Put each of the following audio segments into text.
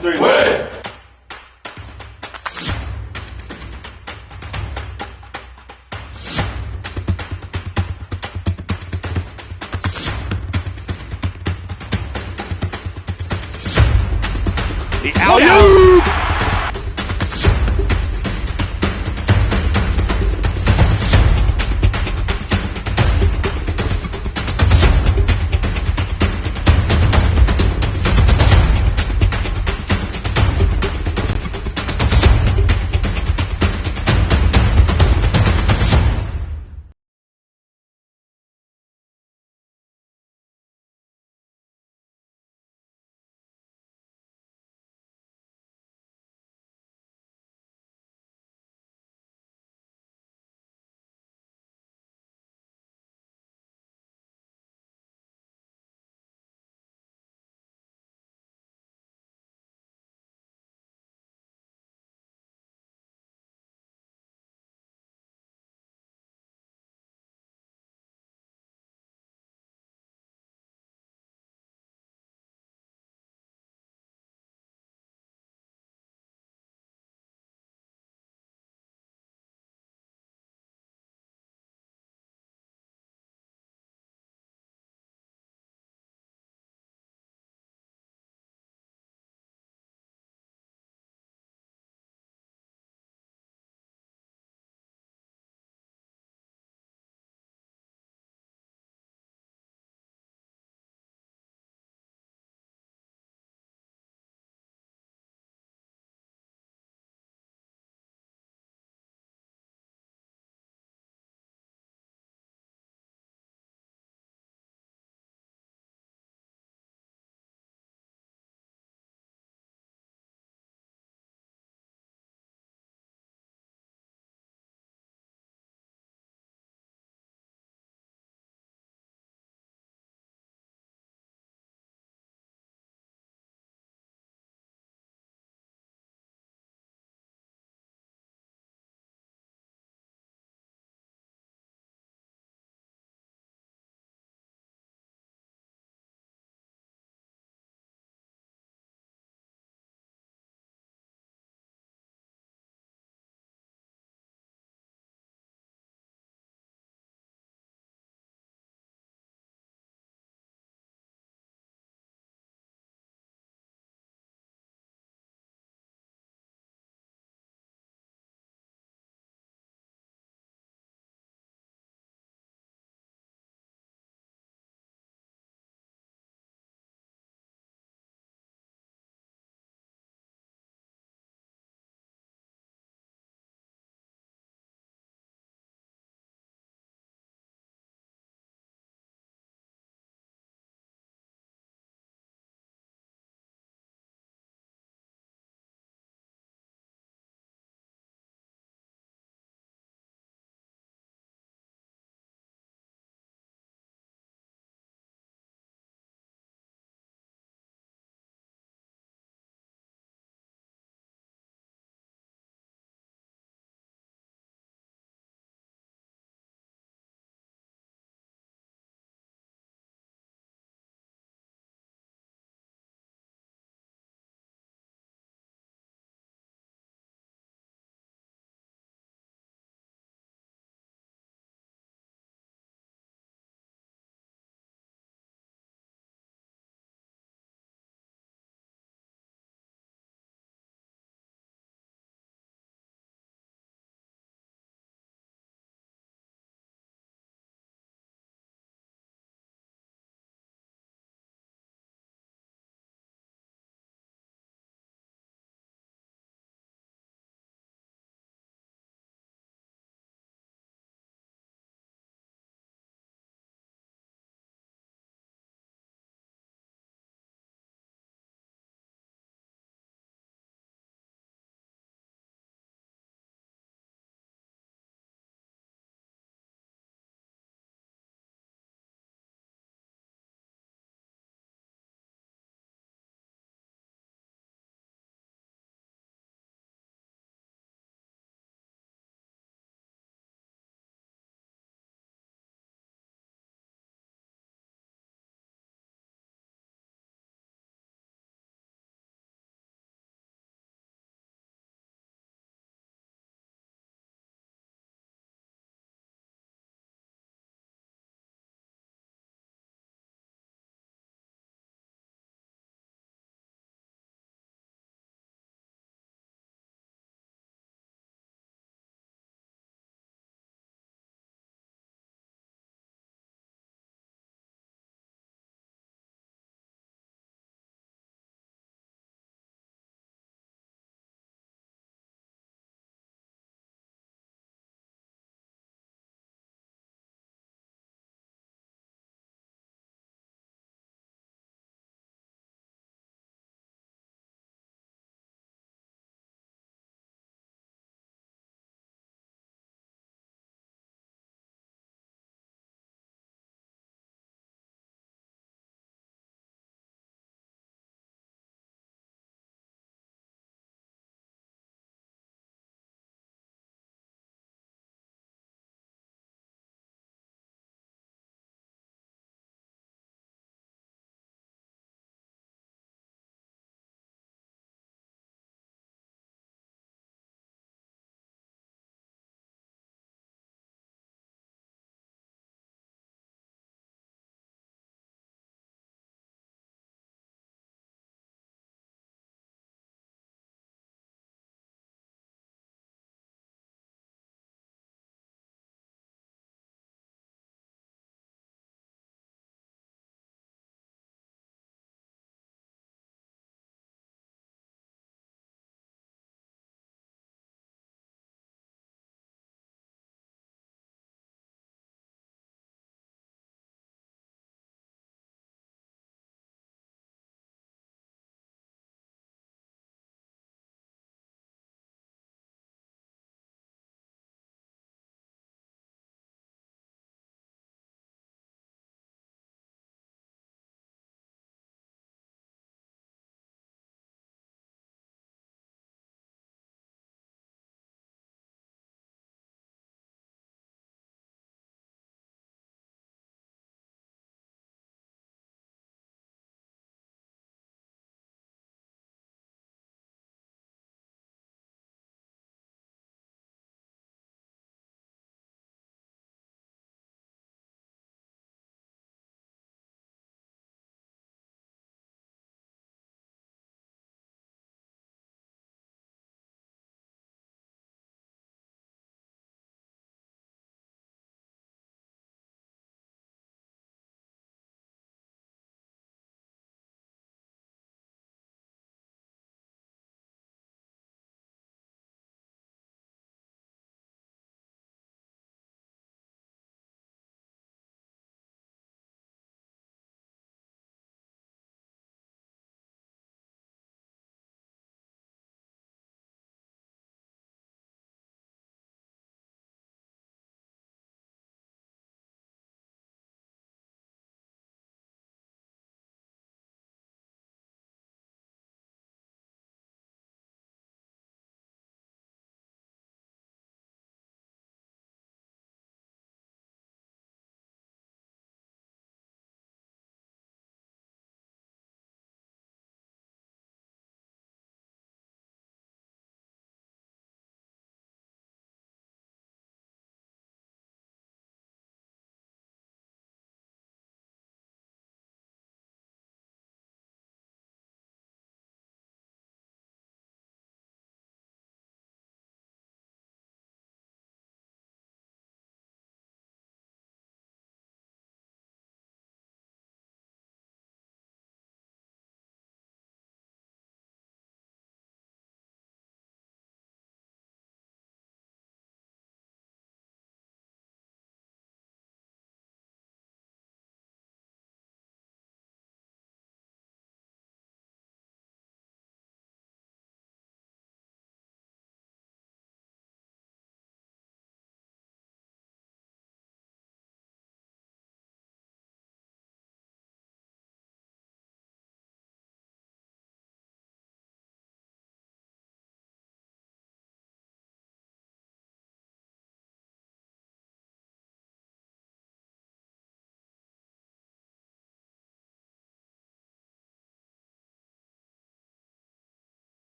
3. Win! The out.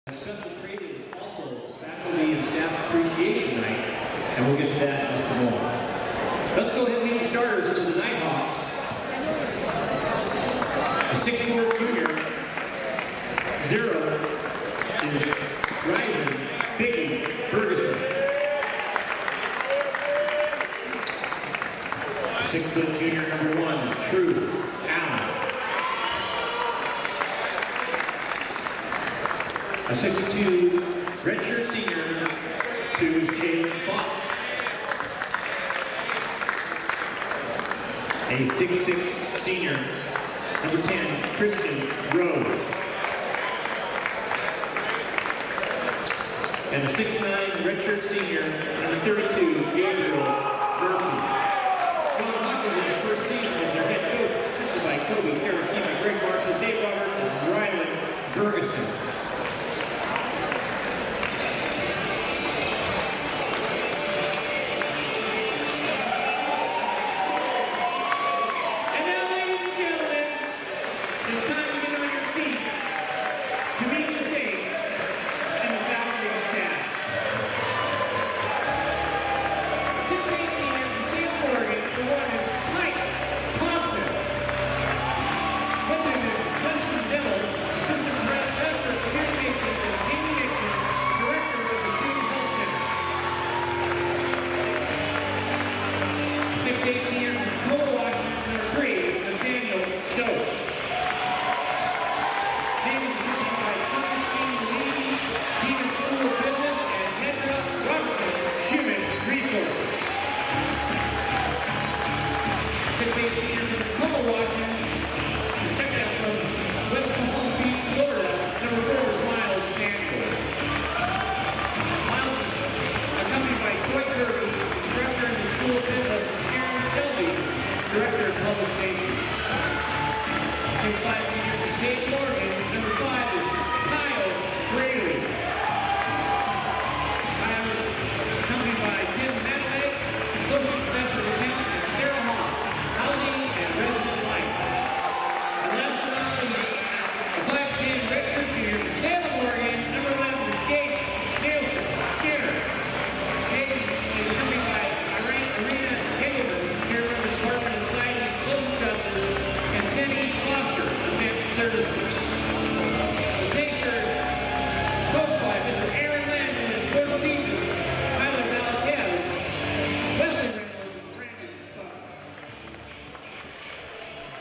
Special training is also faculty and staff appreciation night, and we'll get to that in just a moment. Let's go ahead and meet the starters for the Nighthawks. The 6'4" junior, 0 is Ryzen Biggie Ferguson. 6' junior number 1 is True Allen. A 6'2" redshirt senior number 2 is Jalen Fox. A 6'6" senior number 10, Christian Rose. And a 6'9" redshirt senior number 32, Gabriel Murphy. John Hawkins in his first season as their head coach, assisted by Kobe Karashima, Greg Marshall, Dave Roberts, and Rylan Ferguson.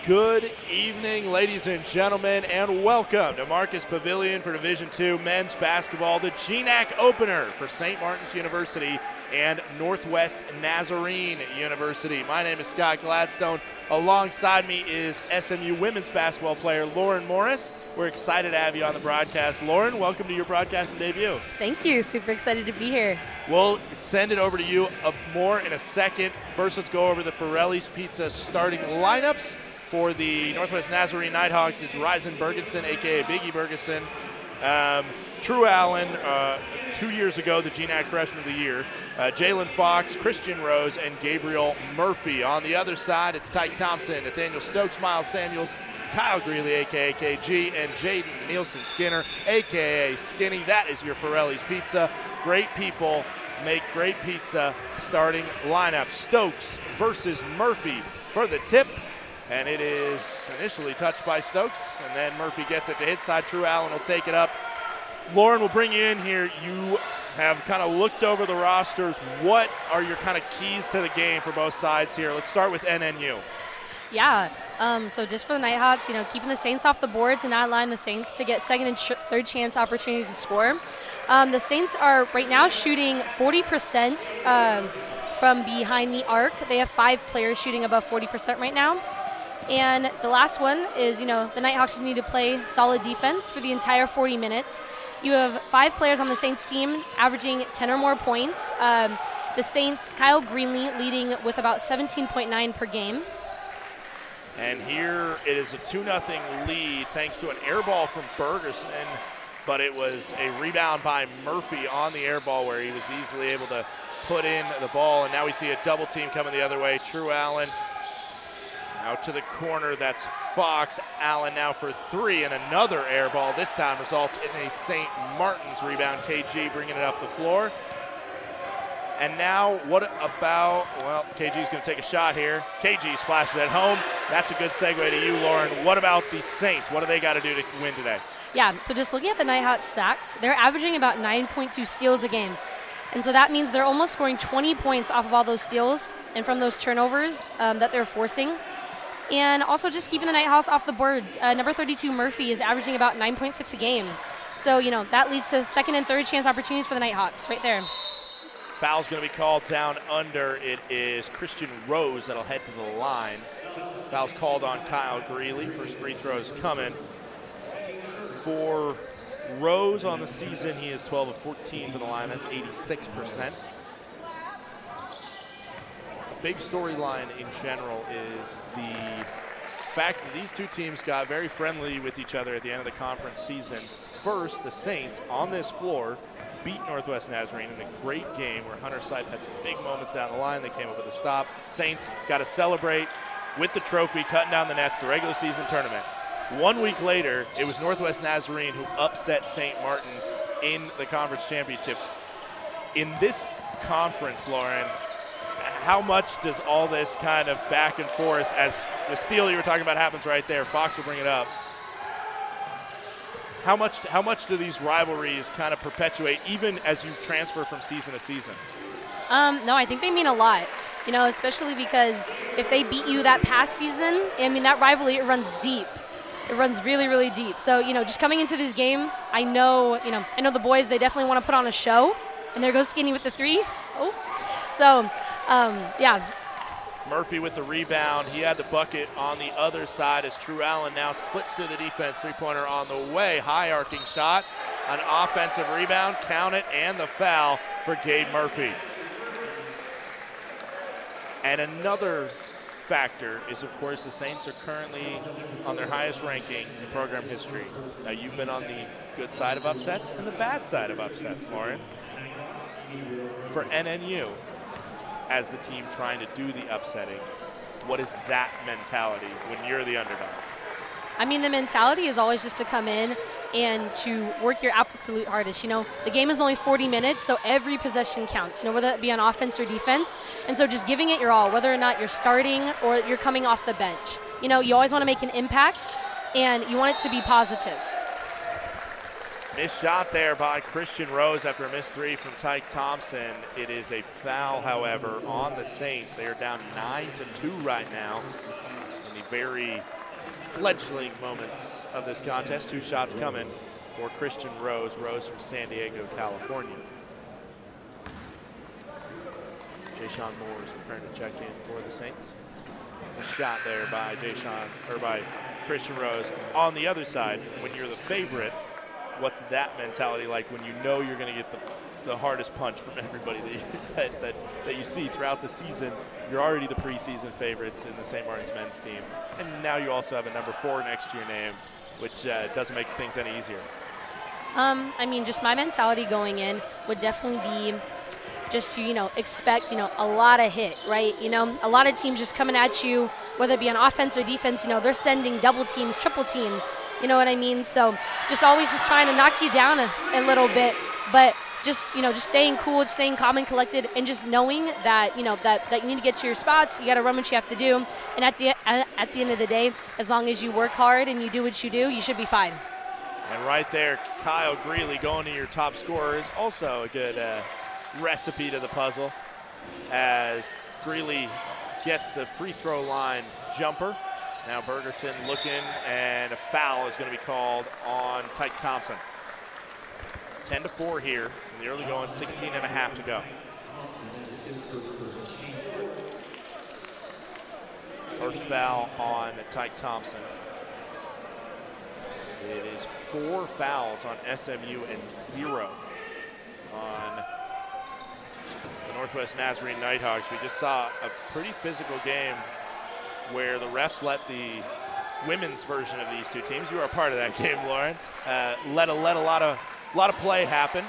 Good evening, ladies and gentlemen, and welcome to Marcus Pavilion for Division II men's basketball, the GNAC opener for St. Martin's University and Northwest Nazarene University. My name is Scott Gladstone. Alongside me is SMU women's basketball player Lauren Morris. We're excited to have you on the broadcast. Lauren, welcome to your broadcasting debut. Thank you. Super excited to be here. We'll send it over to you more in a second. First, let's go over the Forelli's Pizza starting lineups. For the Northwest Nazarene Nighthawks, it's Ryzen Bergenson, a.k.a. Biggie Bergeson. True Allen, 2 years ago, the GNAC Freshman of the Year. Jalen Fox, Christian Rose, and Gabriel Murphy. On the other side, it's Tyke Thompson, Nathaniel Stokes, Miles Samuels, Kyle Greeley, a.k.a. KG, and Jaden Nielsen Skinner, a.k.a. Skinny. That is your Forelli's Pizza. Great people make great pizza. Starting lineup, Stokes versus Murphy for the tip. And it is initially touched by Stokes, and then Murphy gets it to hit side. True Allen will take it up. Lauren, we'll bring you in here. You have kind of looked over the rosters. What are your kind of keys to the game for both sides here? Let's start with NNU. Yeah, so just for the Nighthawks, keeping the Saints off the boards and not allowing the Saints to get second and third chance opportunities to score. The Saints are right now shooting 40% from behind the arc. They have 5 players shooting above 40% right now. And the last one is, the Nighthawks need to play solid defense for the entire 40 minutes. You have 5 players on the Saints team averaging 10 or more points. The Saints, Kyle Greenlee leading with about 17.9 per game. And here it is a 2-0 lead thanks to an air ball from Bergerson, but it was a rebound by Murphy on the air ball where he was easily able to put in the ball. And now we see a double team coming the other way. True Allen Out to the corner, that's Fox. Allen now for 3, and another air ball. This time results in a St. Martin's rebound. KG bringing it up the floor. And now what about, well, KG's going to take a shot here. KG splashes at home. That's a good segue to you, Lauren. What about the Saints? What do they got to do to win today? Yeah, so just looking at the Nighthawks stacks, they're averaging about 9.2 steals a game. And so that means they're almost scoring 20 points off of all those steals and from those turnovers that they're forcing. And also just keeping the Nighthawks off the boards. Number 32, Murphy, is averaging about 9.6 a game. So, that leads to second and third chance opportunities for the Nighthawks right there. Foul's going to be called down under. It is Christian Rose that'll head to the line. Foul's called on Kyle Greeley. First free throw is coming. For Rose on the season, he is 12 of 14 for the line. That's 86%. Big storyline in general is the fact that these two teams got very friendly with each other at the end of the conference season. First, the Saints on this floor beat Northwest Nazarene in a great game where Hunter Sipe had some big moments down the line. They came up with a stop. Saints got to celebrate with the trophy, cutting down the nets, the regular season tournament. 1 week later, it was Northwest Nazarene who upset St. Martin's in the conference championship. In this conference, Lauren, how much does all this kind of back and forth, as the steal you were talking about happens right there, Fox will bring it up. How much do these rivalries kind of perpetuate even as you transfer from season to season? No, I think they mean a lot, especially because if they beat you that past season, that rivalry, it runs deep. It runs really, really deep. So, just coming into this game, I know the boys, they definitely want to put on a show, and there goes Skinny with the 3. Oh, so, yeah. Murphy with the rebound. He had the bucket on the other side as True Allen now splits to the defense. Three-pointer on the way. High arcing shot. An offensive rebound. Count it, and the foul for Gabe Murphy. And another factor is, of course, the Saints are currently on their highest ranking in program history. Now, you've been on the good side of upsets and the bad side of upsets, Lauren. For NNU, as the team trying to do the upsetting, what is that mentality when you're the underdog? The mentality is always just to come in and to work your absolute hardest. The game is only 40 minutes, so every possession counts, whether it be on offense or defense. And so just giving it your all, whether or not you're starting or you're coming off the bench. You always want to make an impact, and you want it to be positive. Missed shot there by Christian Rose after a missed 3 from Tyke Thompson. It is a foul, however, on the Saints. They are down 9-2 right now in the very fledgling moments of this contest. 2 shots coming for Christian Rose. Rose from San Diego, California. Jayshawn Moore is preparing to check in for the Saints. A shot there by by Christian Rose. On the other side, when you're the favorite, what's that mentality like when you know you're going to get the hardest punch from everybody that you see throughout the season? You're already the preseason favorites in the St. Martin's men's team, and now you also have a number 4 next to your name, which doesn't make things any easier. Just my mentality going in would definitely be just to, expect, a lot of hit, right? A lot of teams just coming at you, whether it be on offense or defense, they're sending double teams, triple teams, you know what I mean? So just always just trying to knock you down a little bit, but just staying cool, staying calm and collected, and just knowing that, that you need to get to your spots, you got to run what you have to do. And at the end of the day, as long as you work hard and you do what you do, you should be fine. And right there, Kyle Greeley going to your top scorer is also a good recipe to the puzzle, as Greeley gets the free throw line jumper. Now Bergerson looking, and a foul is going to be called on Tyke Thompson. 10-4 here in the early going, 16.5 to go. First foul on Tyke Thompson. It is 4 fouls on SMU and 0 on the Northwest Nazarene Nighthawks. We just saw a pretty physical game where the refs let the women's version of these two teams, you were a part of that game, Lauren, let a lot of play happen,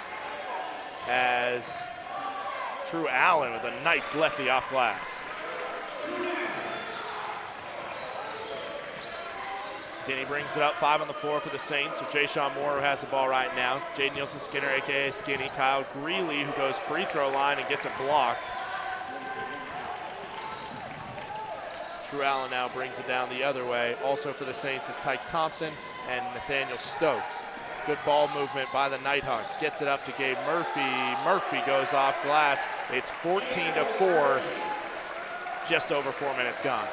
as True Allen with a nice lefty off glass. Skinny brings it up, 5 on the floor for the Saints. So Jay Sean Moore, who has the ball right now. Jaden Nielsen Skinner, a.k.a. Skinny. Kyle Greeley, who goes free throw line and gets it blocked. Drew Allen now brings it down the other way. Also for the Saints is Tyke Thompson and Nathaniel Stokes. Good ball movement by the Nighthawks. Gets it up to Gabe Murphy. Murphy goes off glass. It's 14-4. Just over 4 minutes gone.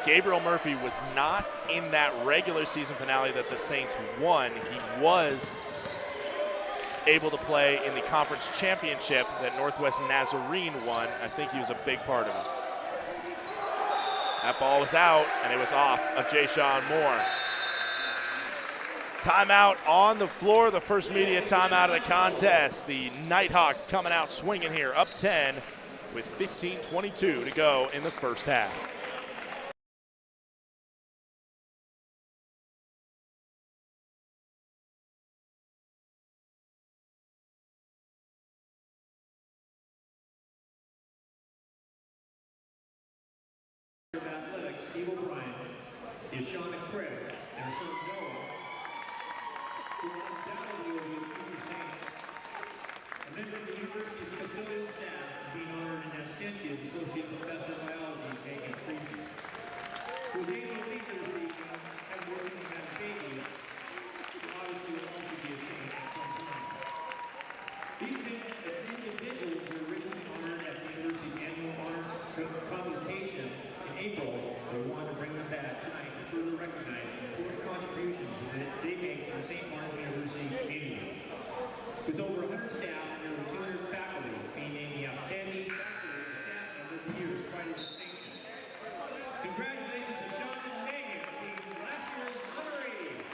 Gabriel Murphy was not in that regular season finale that the Saints won. He was able to play in the conference championship that Northwest Nazarene won. I think he was a big part of it. That ball was out, and it was off of Jay Sean Moore. Timeout on the floor, the first media timeout of the contest. The Nighthawks coming out swinging here, up 10 with 15:22 to go in the first half. Athletics, Steve O'Brien, is Sean Craig, and Sir Noah, who undoubtedly will be a true saint. A member of the university's custodial staff being honored in absentia is Associate Professor of Biology, Megan Creasy, who was able to meet this evening and working at baby, who obviously will also be a saint at some time. These individuals were originally honored at the university's annual honors convocation in April. We want to bring them back tonight to further recognize the important contributions that they make to the St. Martin's University community. With over 100 staff and over 200 faculty being named the outstanding faculty and staff member of the year's pride of distinction. Congratulations to Sean and Megan for being last year's honoree.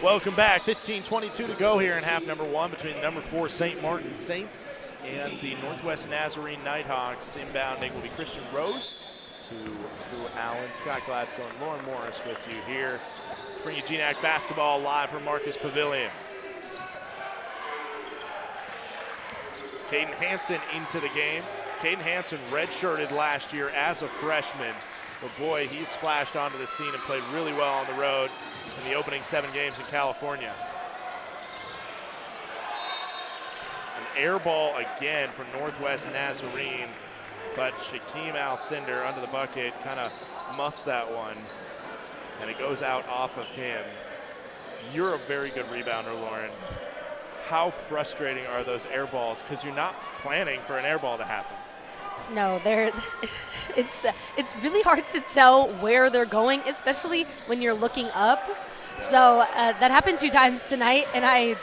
Welcome back. 15:22 to go here in half number one between the number 4 St. Martin Saints and the Northwest Nazarene Nighthawks. Inbounding will be Christian Rose to Drew Allen, Scott Gladstone, Lauren Morris with you here. Bring you GNAC basketball live from Marcus Pavilion. Caden Hansen into the game. Caden Hansen redshirted last year as a freshman. But boy, he's splashed onto the scene and played really well on the road in the opening 7 games in California. An air ball again for Northwest Nazarene, but Shaquem Alcindor under the bucket kind of muffs that one, and it goes out off of him. You're a very good rebounder, Lauren. How frustrating are those air balls? Because you're not planning for an air ball to happen. No, it's really hard to tell where they're going, especially when you're looking up. So that happened 2 times tonight, and I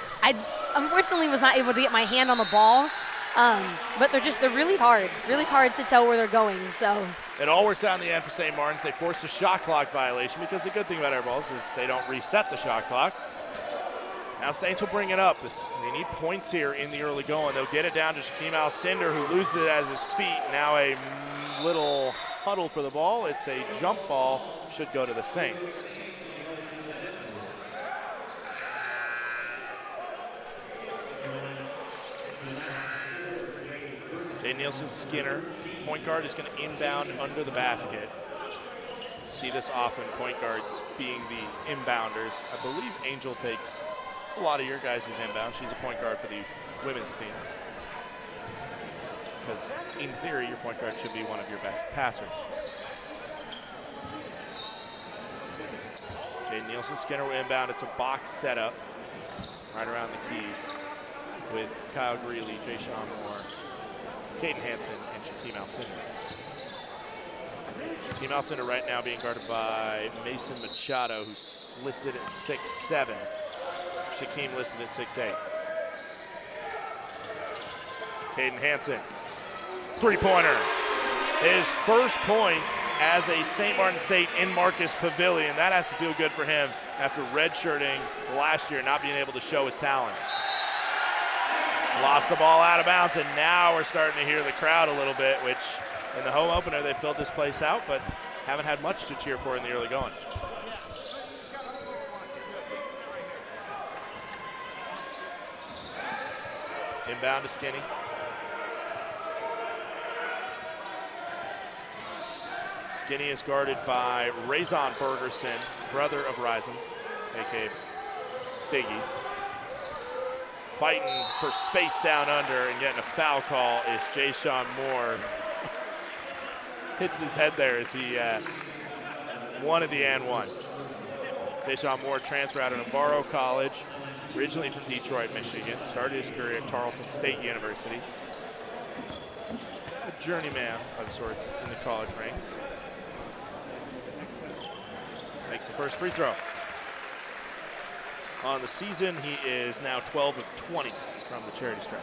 unfortunately was not able to get my hand on the ball. But they're really hard to tell where they're going. So it all works out in the end for St. Martin's. They force a shot clock violation because the good thing about air balls is they don't reset the shot clock. Now Saints will bring it up. They need points here in the early going. They'll get it down to Shaquem Alcindor, who loses it at his feet. Now a little huddle for the ball. It's a jump ball. Should go to the Saints. Jay Nielsen Skinner, point guard, is going to inbound under the basket. See this often, point guards being the inbounders. I believe Angel takes a lot of your guys' inbound. She's a point guard for the women's team. Because in theory, your point guard should be one of your best passers. Jay Nielsen Skinner will inbound. It's a box setup right around the key with Kyle Greeley, Jay Sean Moore, Caden Hansen, and Shaquem Alcindor. Shaquem Alcindor right now being guarded by Mason Machado, who's listed at 6'7". Shaquem listed at 6'8". Caden Hansen, three-pointer. His first points as a St. Martin State in Marcus Pavilion. That has to feel good for him after redshirting last year, not being able to show his talents. Lost the ball out of bounds, and now we're starting to hear the crowd a little bit, which In the home opener, they filled this place out, but haven't had much to cheer for in the early going. Inbound to Skinny. Skinny is guarded by Razon Bergerson, brother of Ryzen, a.k.a. Biggie. Fighting for space down under and getting a foul call is Jay-Sean Moore. Hits his head there as he wanted the and one. Jay-Sean Moore transferred out of Navarro College, originally from Detroit, Michigan. Started his career at Tarleton State University. A journeyman of sorts in the college ranks. Makes the first free throw. On the season, he is now 12 of 20 from the charity stripe.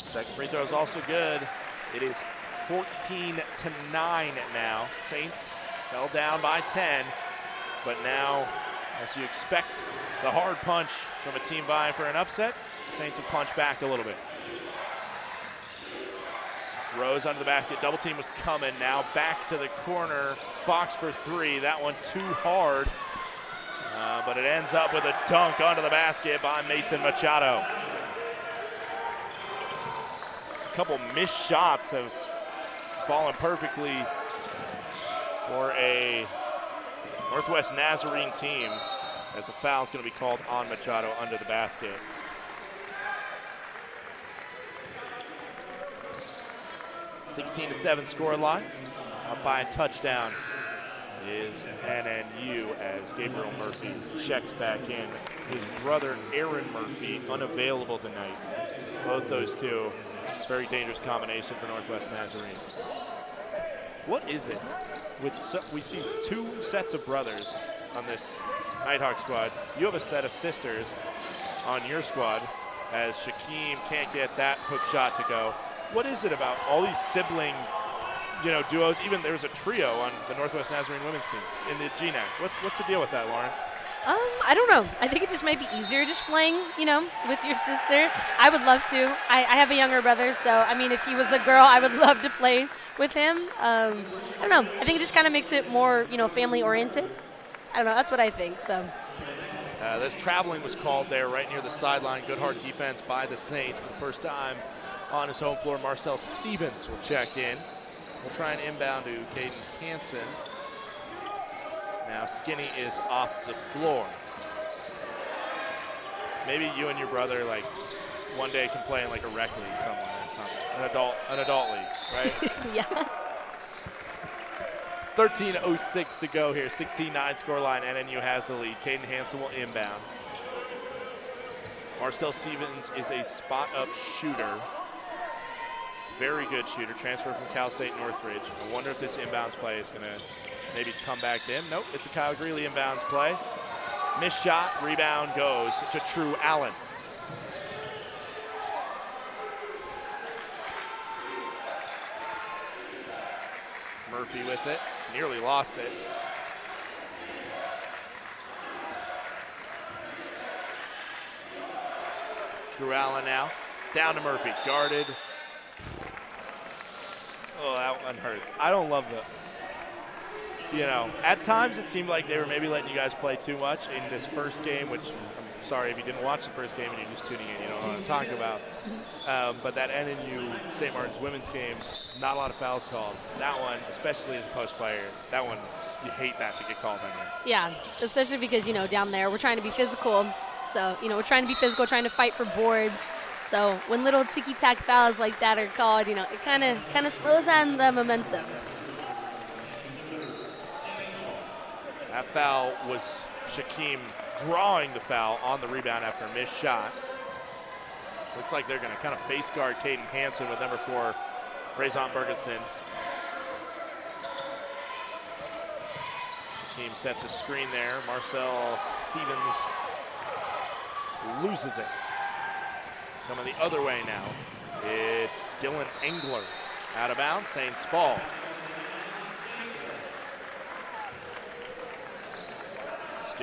Second free throw is also good. It is 14-9 now. Saints fell down by 10, but now, as you expect, the hard punch from a team vying for an upset, Saints have punched back a little bit. Rose under the basket, double team was coming. Now back to the corner, Fox for three. That one too hard, but it ends up with a dunk under the basket by Mason Machado. A couple missed shots have fallen perfectly for a Northwest Nazarene team, as a foul is going to be called on Machado under the basket. (16-7) score line. Up by a touchdown is NNU as Gabriel Murphy checks back in. His brother Aaron Murphy unavailable tonight. Both those two, very dangerous combination for Northwest Nazarene. What is it with we see two sets of brothers on this Nighthawk squad. You have a set of sisters on your squad, as Shaquem can't get that hook shot to go. What is it about all these sibling, duos? Even there was a trio on the Northwest Nazarene women's team in the GNAC. What's the deal with that, Lawrence? I don't know. I think it just might be easier just playing, with your sister. I would love to. I have a younger brother, so, I mean, if he was a girl, I would love to play with him. I don't know. I think it just kind of makes it more, family-oriented. I don't know. That's what I think, so. This traveling was called there right near the sideline. Good hard defense by the Saints for the first time. On his home floor, Marcel Stevens will check in. We'll try and inbound to Caden Hansen. Now Skinny is off the floor. Maybe you and your brother, one day can play in a rec league somewhere or something. An adult league, right? Yeah. 13:06 to go here. 16-9 scoreline. NNU has the lead. Caden Hansen will inbound. Marcel Stevens is a spot-up shooter. Very good shooter, transfer from Cal State Northridge. I wonder if this inbounds play is going to maybe come back to him. Nope, it's a Kyle Greeley inbounds play. Missed shot, rebound goes to True Allen. Murphy with it, nearly lost it. True Allen now, down to Murphy, guarded. Oh, that one hurts. I don't love at times it seemed like they were maybe letting you guys play too much in this first game, which I'm sorry if you didn't watch the first game and you're just tuning in, you don't know what I'm talking about. But that NNU St. Martin's women's game, not a lot of fouls called. That one, especially as a post player, that one, you hate that to get called on there. Yeah, especially because, down there we're trying to be physical. So, we're trying to be physical, trying to fight for boards. So when little ticky-tack fouls like that are called, it kind of slows down the momentum. That foul was Shaquem drawing the foul on the rebound after a missed shot. Looks like they're going to kind of face guard Caden Hansen with number 4, Razon Bergenson. Shaquem sets a screen there. Marcel Stevens loses it. Coming the other way now, it's Dylan Engler. Out of bounds, Saints ball.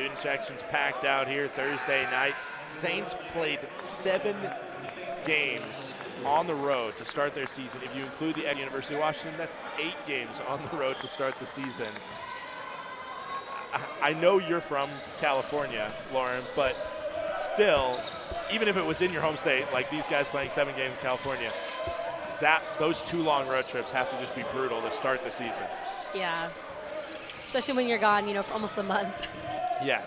Student section's packed out here Thursday night. Saints played 7 games on the road to start their season. If you include the University of Washington, that's 8 games on the road to start the season. I know you're from California, Lauren, but still, even if it was in your home state, like these guys playing 7 games in California, those 2 long road trips have to just be brutal to start the season. Yeah, especially when you're gone, for almost a month. Yeah,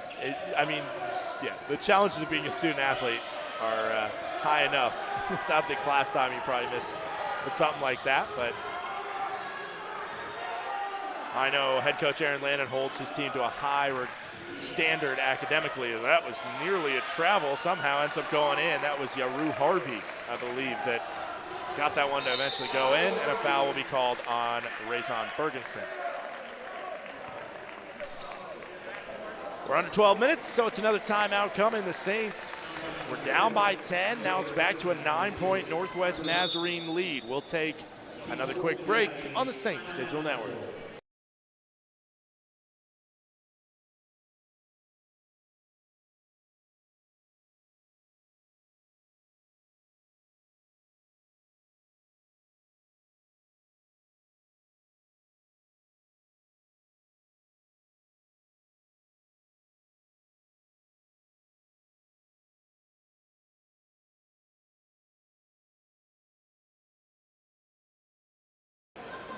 the challenges of being a student athlete are high enough. Without the class time, you probably miss with something like that, but I know head coach Aaron Landon holds his team to a high standard academically. That was nearly a travel. Somehow ends up going in. That was Yaru Harvey, I believe, that got that one to eventually go in, and a foul will be called on Rayson Bergensen. We're under 12 minutes, so it's another timeout coming. The Saints were down by 10. Now it's back to a 9-point Northwest Nazarene lead. We'll take another quick break on the Saints Digital Network.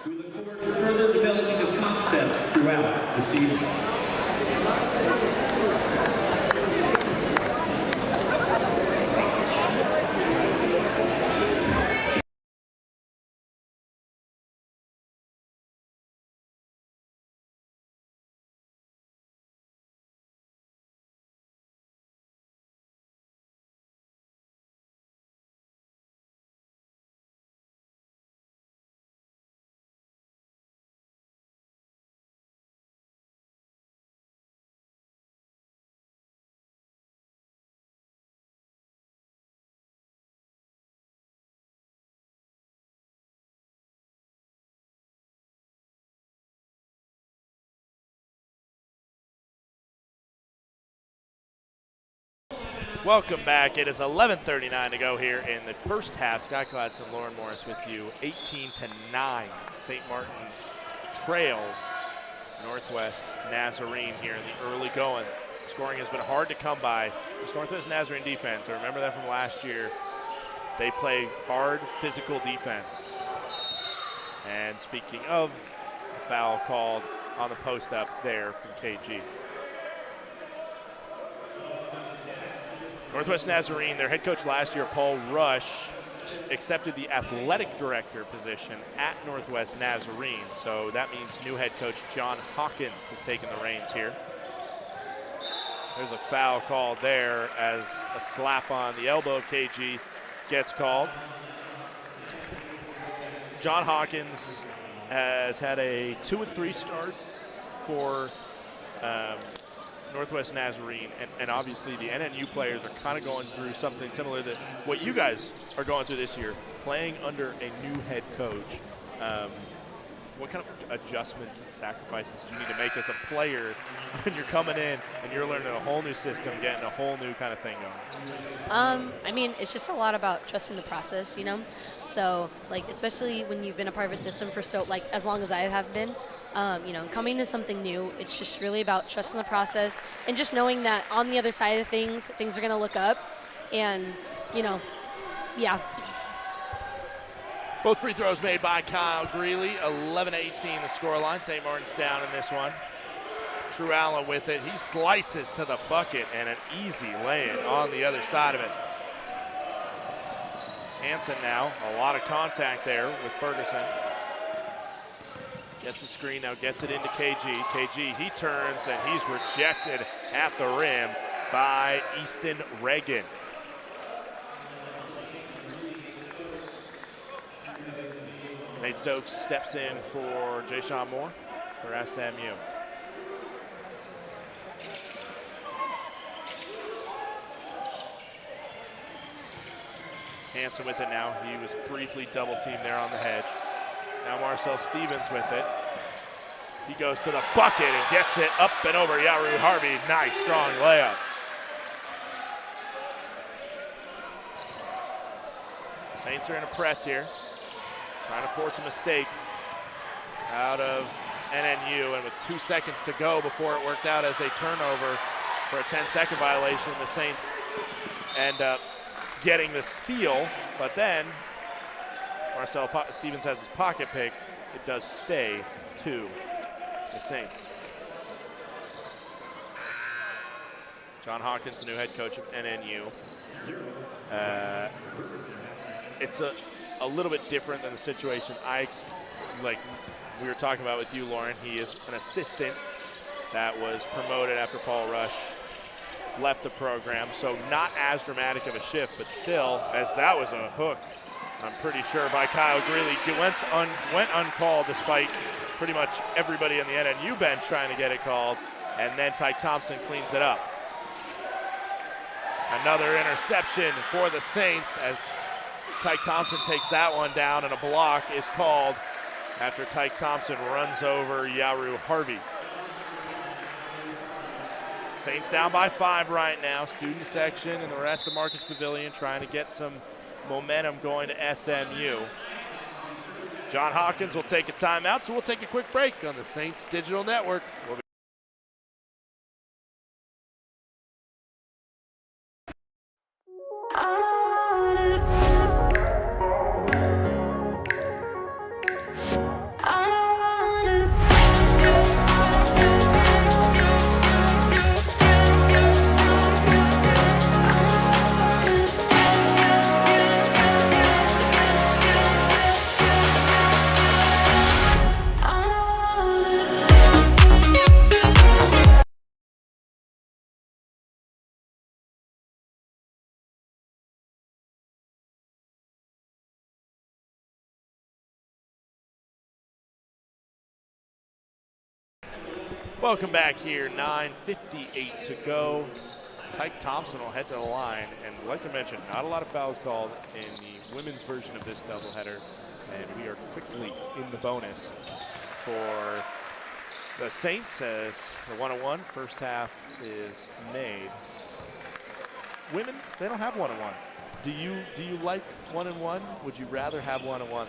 We look forward to further developing this concept throughout the season. Welcome back. It is 11:39 to go here in the first half. Scott Gladstone, Lauren Morris with you. 18-9. St. Martin's trails Northwest Nazarene here in the early going. Scoring has been hard to come by. This Northwest Nazarene defense, I remember that from last year. They play hard, physical defense. And speaking of a foul called on the post up there from KG. Northwest Nazarene, their head coach last year, Paul Rush, accepted the athletic director position at Northwest Nazarene. So that means new head coach John Hawkins has taken the reins here. There's a foul called there as a slap on the elbow of KG gets called. John Hawkins has had a 2-3 start for Northwest Nazarene, and obviously the NNU players are kind of going through something similar to what you guys are going through this year, playing under a new head coach. What kind of adjustments and sacrifices do you need to make as a player when you're coming in and you're learning a whole new system, getting a whole new kind of thing going? I mean, it's just a lot about trusting the process, So, especially when you've been a part of a system for as long as I have been, coming to something new, it's just really about trusting the process and just knowing that on the other side of things are going to look up and, yeah. Both free throws made by Kyle Greeley. 11-18 the scoreline. St. Martin's down in this one. True Allen with it. He slices to the bucket and an easy lay-in on the other side of it. Hansen now, a lot of contact there with Ferguson. Gets the screen, now gets it into KG. KG, he turns and he's rejected at the rim by Easton Reagan. Nate Stokes steps in for Jay-Sean Moore for SMU. Hansen with it now. He was briefly double teamed there on the hedge. Now Marcel Stevens with it. He goes to the bucket and gets it up and over Yaru Harvey. Nice, strong layup. The Saints are in a press here, trying to force a mistake out of NNU, and with 2 seconds to go before it worked out as a turnover for a 10-second violation, the Saints end up getting the steal, but then Marcel Stevens has his pocket pick. It does stay to the Saints. John Hawkins, the new head coach of NNU. It's a little bit different than the situation like we were talking about with you, Lauren. He is an assistant that was promoted after Paul Rush left the program, so not as dramatic of a shift, but still, as that was a hook, I'm pretty sure, by Kyle Greeley. It went uncalled despite pretty much everybody on the NNU bench trying to get it called, and then Tyke Thompson cleans it up. Another interception for the Saints as Tyke Thompson takes that one down, and a block is called after Tyke Thompson runs over Yaru Harvey. Saints down by 5 right now. Student section and the rest of Marcus Pavilion trying to get some momentum going to SMU. John Hawkins will take a timeout, so we'll take a quick break on the Saints Digital Network. We'll be welcome back here, 9:58 to go. Tyke Thompson will head to the line, and like I mentioned, not a lot of fouls called in the women's version of this doubleheader, and we are quickly in the bonus for the Saints as the 1-on-1 first half is made. Women, they don't have 1-on-1. Do you like 1-on-1? Would you rather have 1-on-1?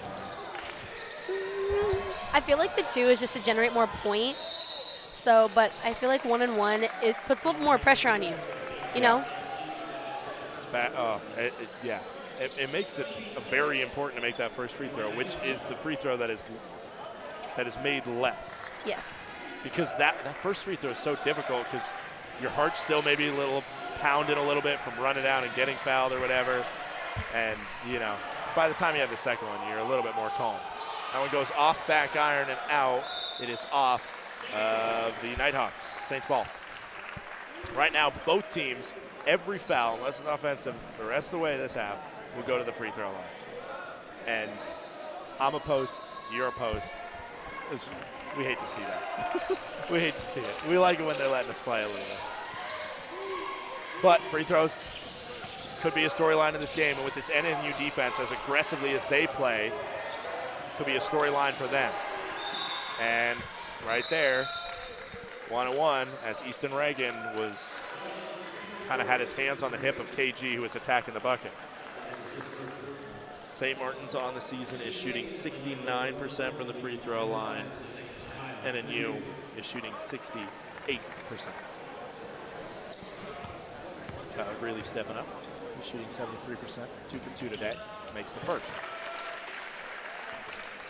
I feel like the 2 is just to generate more points. So, but I feel like 1-on-1, it puts a little more pressure on you, you know? It's bad. It makes it very important to make that first free throw, which is the free throw that is made less. Yes. Because that first free throw is so difficult because your heart's still maybe a little pounding a little bit from running down and getting fouled or whatever. And, you know, by the time you have the second one, you're a little bit more calm. That one goes off back iron and out. It is off of the Nighthawks. Saints ball. Right now, both teams, every foul, unless it's offensive, the rest of the way this half, will go to the free throw line. And I'm a post, you're a post. We hate to see that. We hate to see it. We like it when they're letting us play a little bit. But free throws could be a storyline in this game. And with this NNU defense, as aggressively as they play, could be a storyline for them. And right there, 1-on-1, as Easton Reagan was kind of had his hands on the hip of KG, who was attacking the bucket. St. Martin's on the season is shooting 69% from the free throw line. NNU is shooting 68%. Really stepping up. He's shooting 73%, 2 for 2 today. Makes the first.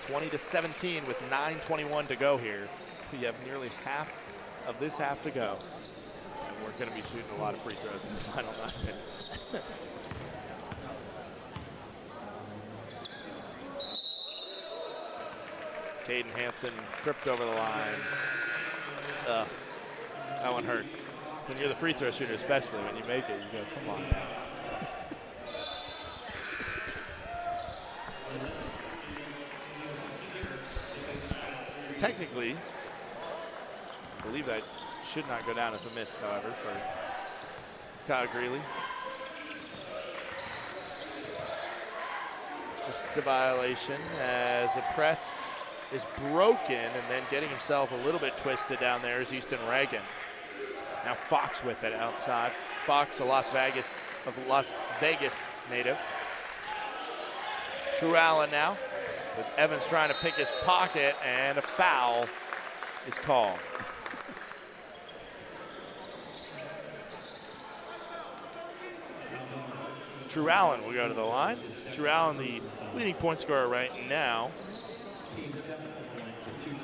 20-17 with 9:21 to go here. We have nearly half of this half to go. And we're going to be shooting a lot of free throws in the final 9 minutes. Caden Hansen tripped over the line. That one hurts. When you're the free throw shooter, especially when you make it, you go, come on now. Technically, I believe that should not go down as a miss, however, for Kyle Greeley. Just a violation as a press is broken, and then getting himself a little bit twisted down there is Easton Reagan. Now Fox with it outside. Fox, a Las Vegas native. True Allen now, with Evans trying to pick his pocket, and a foul is called. True Allen will go to the line. True Allen, the leading point scorer right now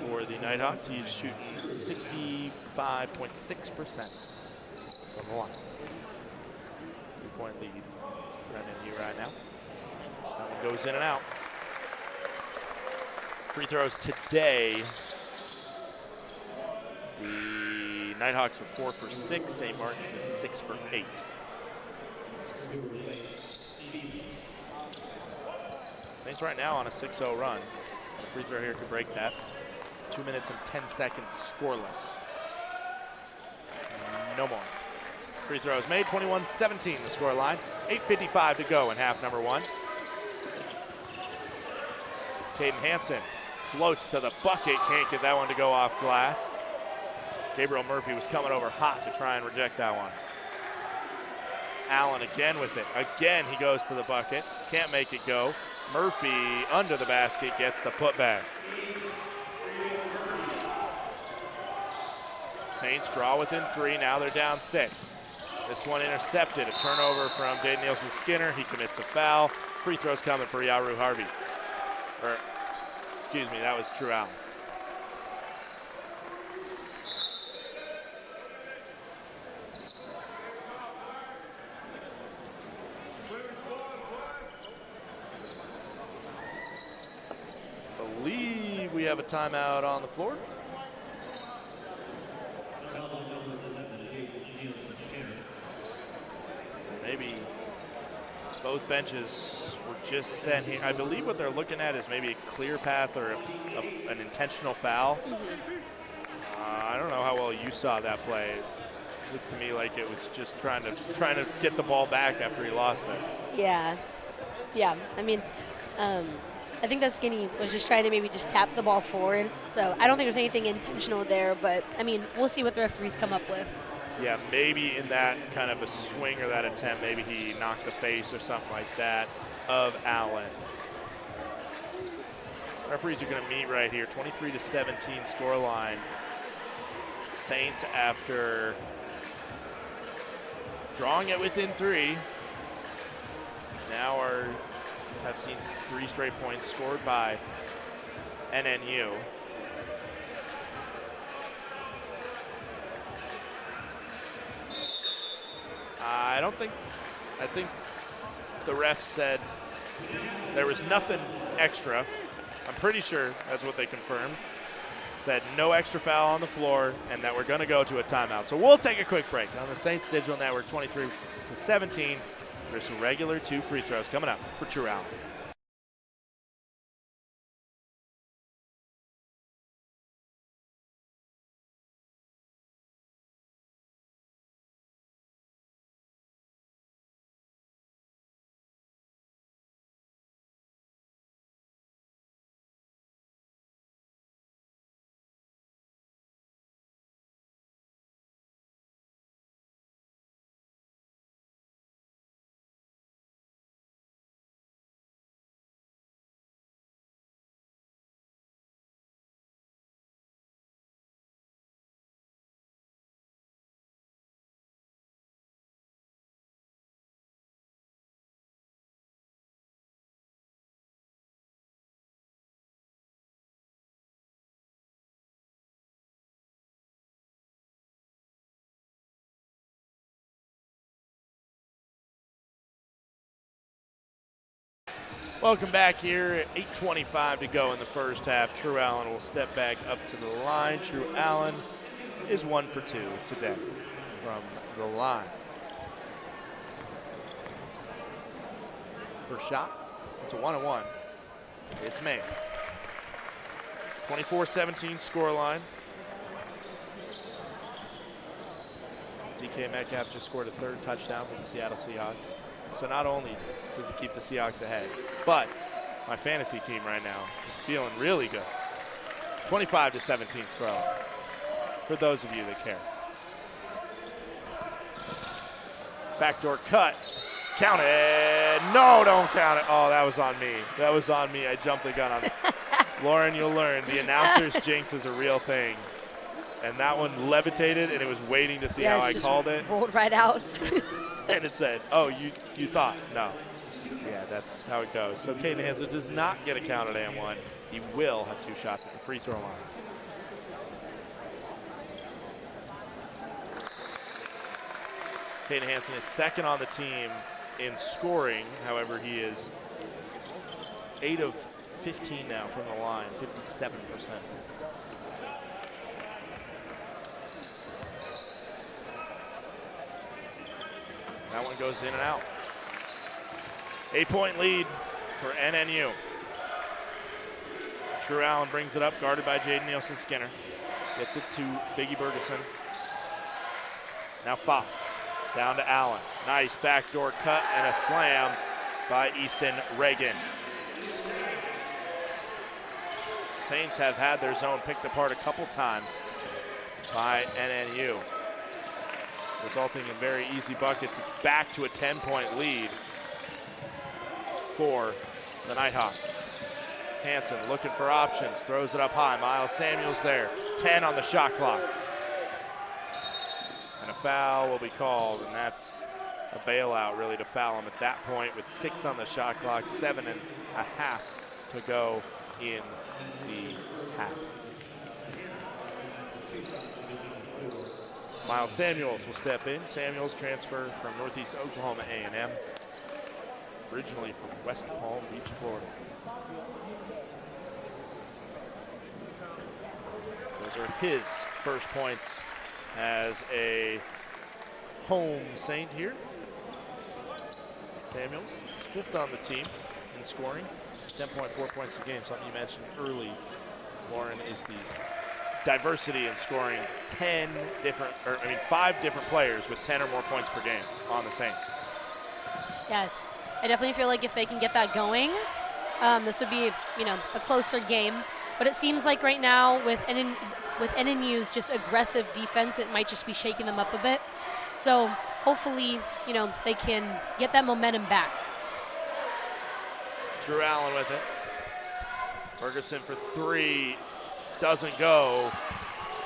for the Nighthawks. He's shooting 65.6% from the line. 3-point lead running you right now. That one goes in and out. Free throws today. The Nighthawks are 4 for 6. St. Martin's is 6 for 8. Saints right now on a 6-0 run. The free throw here could break that. 2 minutes and 10 seconds scoreless. No more. Free throws made, 21-17 the score line. 8:55 to go in half number 1. Caden Hansen floats to the bucket, can't get that one to go off glass. Gabriel Murphy was coming over hot to try and reject that one. Allen again with it. Again he goes to the bucket, can't make it go. Murphy under the basket gets the putback. Saints draw within 3, now they're down 6. This one intercepted, a turnover from Dayton Nielsen-Skinner. He commits a foul. Free throws coming for Yaru Harvey. Or, excuse me, that was True Allen. I believe we have a timeout on the floor. Maybe both benches were just sent here. I believe what they're looking at is maybe a clear path or an intentional foul. I don't know how well you saw that play. It looked to me like it was just trying to get the ball back after he lost it. Yeah. I mean, I think that Skinny was just trying to maybe just tap the ball forward. So I don't think there's anything intentional there, but I mean, we'll see what the referees come up with. Yeah, maybe in that kind of a swing or that attempt, maybe he knocked the face or something like that of Allen. Referees are going to meet right here. 23-17 score line. Saints, after drawing it within 3, now have seen 3 straight points scored by NNU. I think the ref said there was nothing extra. I'm pretty sure that's what they confirmed. Said no extra foul on the floor and that we're going to go to a timeout. So we'll take a quick break on the Saints Digital Network. 23-17. There's some regular 2 free throws coming up for True Allen. Welcome back here. 8:25 to go in the first half. True Allen will step back up to the line. True Allen is 1 for 2 today from the line. First shot. It's a 1-on-1. It's made. 24-17 score line. DK Metcalf just scored a 3rd touchdown for the Seattle Seahawks. So not only does he keep the Seahawks ahead, but my fantasy team right now is feeling really good. 25-17 score, for those of you that care. Backdoor cut. Count it. No, don't count it. Oh, that was on me. That was on me. I jumped the gun on it. Lauren, you'll learn. The announcer's jinx is a real thing. And that one levitated, and it was waiting to see how I called it. Rolled right out. And it said, oh, you thought. No. Yeah, that's how it goes. So Caden Hansen does not get a count at and one. He will have 2 shots at the free throw line. Caden Hansen is second on the team in scoring. However, he is 8 of 15 now from the line, 57%. That one goes in and out. 8-point lead for NNU. True Allen brings it up, guarded by Jaden Nielsen-Skinner. Gets it to Biggie Bergeson. Now Fox, down to Allen. Nice backdoor cut and a slam by Easton Reagan. Saints have had their zone picked apart a couple times by NNU, resulting in very easy buckets. It's back to a 10-point lead for the Nighthawks. Hansen looking for options, throws it up high. Miles Samuels there, 10 on the shot clock. And a foul will be called, and that's a bailout really to foul him at that point with 6 on the shot clock, 7.5 to go in the half. Miles Samuels will step in. Samuels transfer from Northeast Oklahoma A&M, originally from West Palm Beach, Florida. Those are his first points as a home Saint here. Samuels is 5th on the team in scoring, 10.4 points a game, something you mentioned early. Lauren is the diversity in scoring 5 different players with 10 or more points per game on the Saints. Yes, I definitely feel like if they can get that going, this would be, a closer game. But it seems like right now with NNU's just aggressive defense, it might just be shaking them up a bit. So hopefully, they can get that momentum back. Drew Allen with it. Ferguson for 3, doesn't go.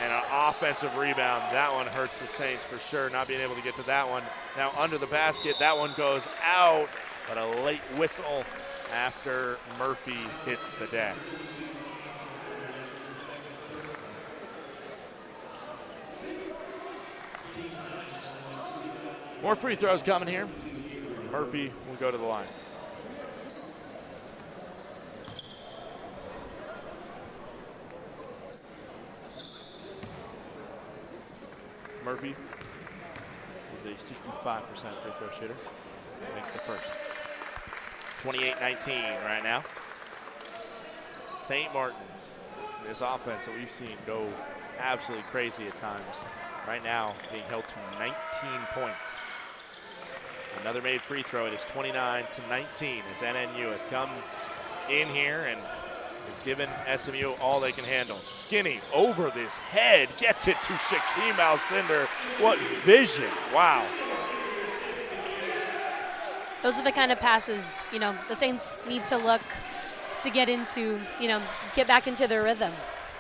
And an offensive rebound. That one hurts the Saints for sure, not being able to get to that one. Now under the basket, that one goes out, but a late whistle after Murphy hits the deck. More free throws coming here. Murphy will go to the line. Murphy is a 65% free throw shooter. Makes the first. 28-19 right now. St. Martin's, this offense that we've seen go absolutely crazy at times, right now being held to 19 points. Another made free throw. It is 29-19 as NNU has come in here and has given SMU all they can handle. Skinny over this head, gets it to Shaquem Alcindor. What vision, wow. Those are the kind of passes, the Saints need to look to get into, get back into their rhythm.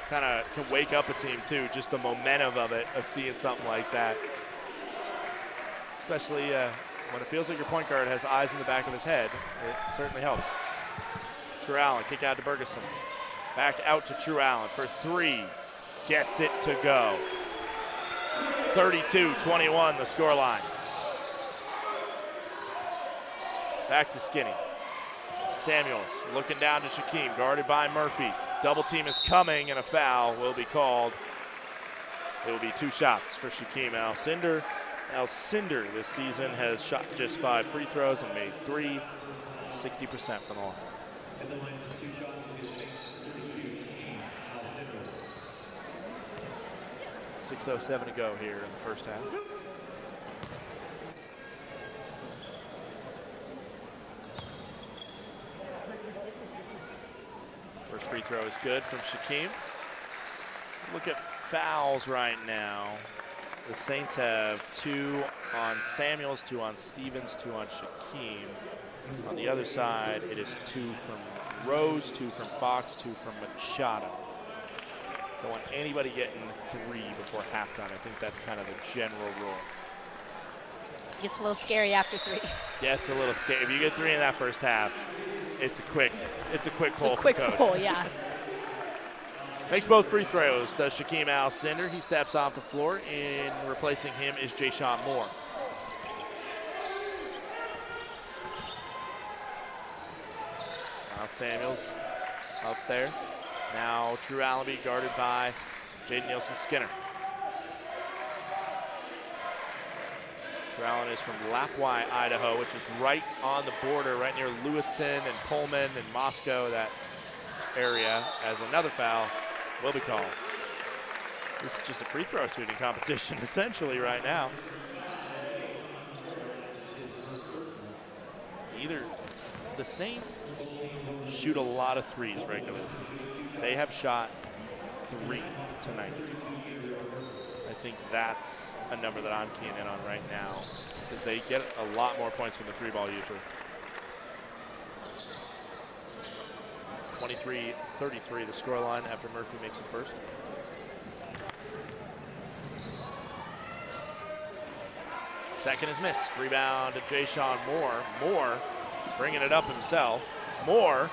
Kind of can wake up a team too, just the momentum of it, of seeing something like that. Especially when it feels like your point guard has eyes in the back of his head, it certainly helps. True Allen, kick out to Bergeson. Back out to True Allen for 3. Gets it to go. 32-21 the scoreline. Back to Skinny. Samuels looking down to Shaquem, guarded by Murphy. Double team is coming and a foul will be called. It will be 2 shots for Shaquem Alcindor. Alcindor this season has shot just 5 free throws and made 3, 60% from the line. 6:07 to go here in the first half. First free throw is good from Shaquem. Look at fouls right now. The Saints have 2 on Samuels, 2 on Stevens, 2 on Shaquem. On the other side, it is 2 from Rose, 2 from Fox, 2 from Machado. Don't want anybody getting 3 before halftime. I think that's kind of the general rule. Gets a little scary after 3. Yeah, it's a little scary. If you get 3 in that first half, it's a quick pull. It's a quick pull, yeah. Makes both free throws, does Shaquem Alcindor. He steps off the floor, and replacing him is Jayshawn Moore. Now Samuels up there. Now True Allenby guarded by Jaden Nielsen-Skinner. True Allen is from Lapwai, Idaho, which is right on the border, right near Lewiston and Pullman and Moscow, that area, as another foul will be called. This is just a free throw shooting competition essentially right now. Either the Saints shoot a lot of threes regularly. They have shot 3 tonight. I think that's a number that I'm keying in on right now, because they get a lot more points from the 3-ball usually. 23-33 the scoreline after Murphy makes it first. Second is missed. Rebound to Jayshawn Moore. Moore bringing it up himself. Moore.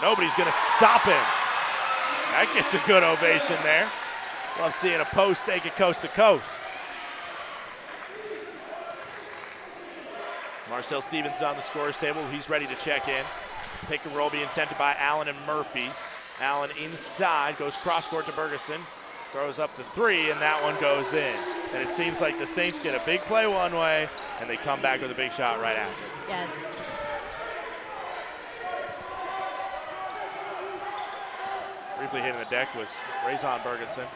Nobody's going to stop him. That gets a good ovation there. Love seeing a post take it coast to coast. Marcel Stevens on the scorer's table. He's ready to check in. Pick and roll being attempted by Allen and Murphy. Allen inside, goes cross court to Bergeson. Throws up the 3, and that one goes in. And it seems like the Saints get a big play one way, and they come back with a big shot right after. Yes. Briefly hitting the deck was Razon Bergeson.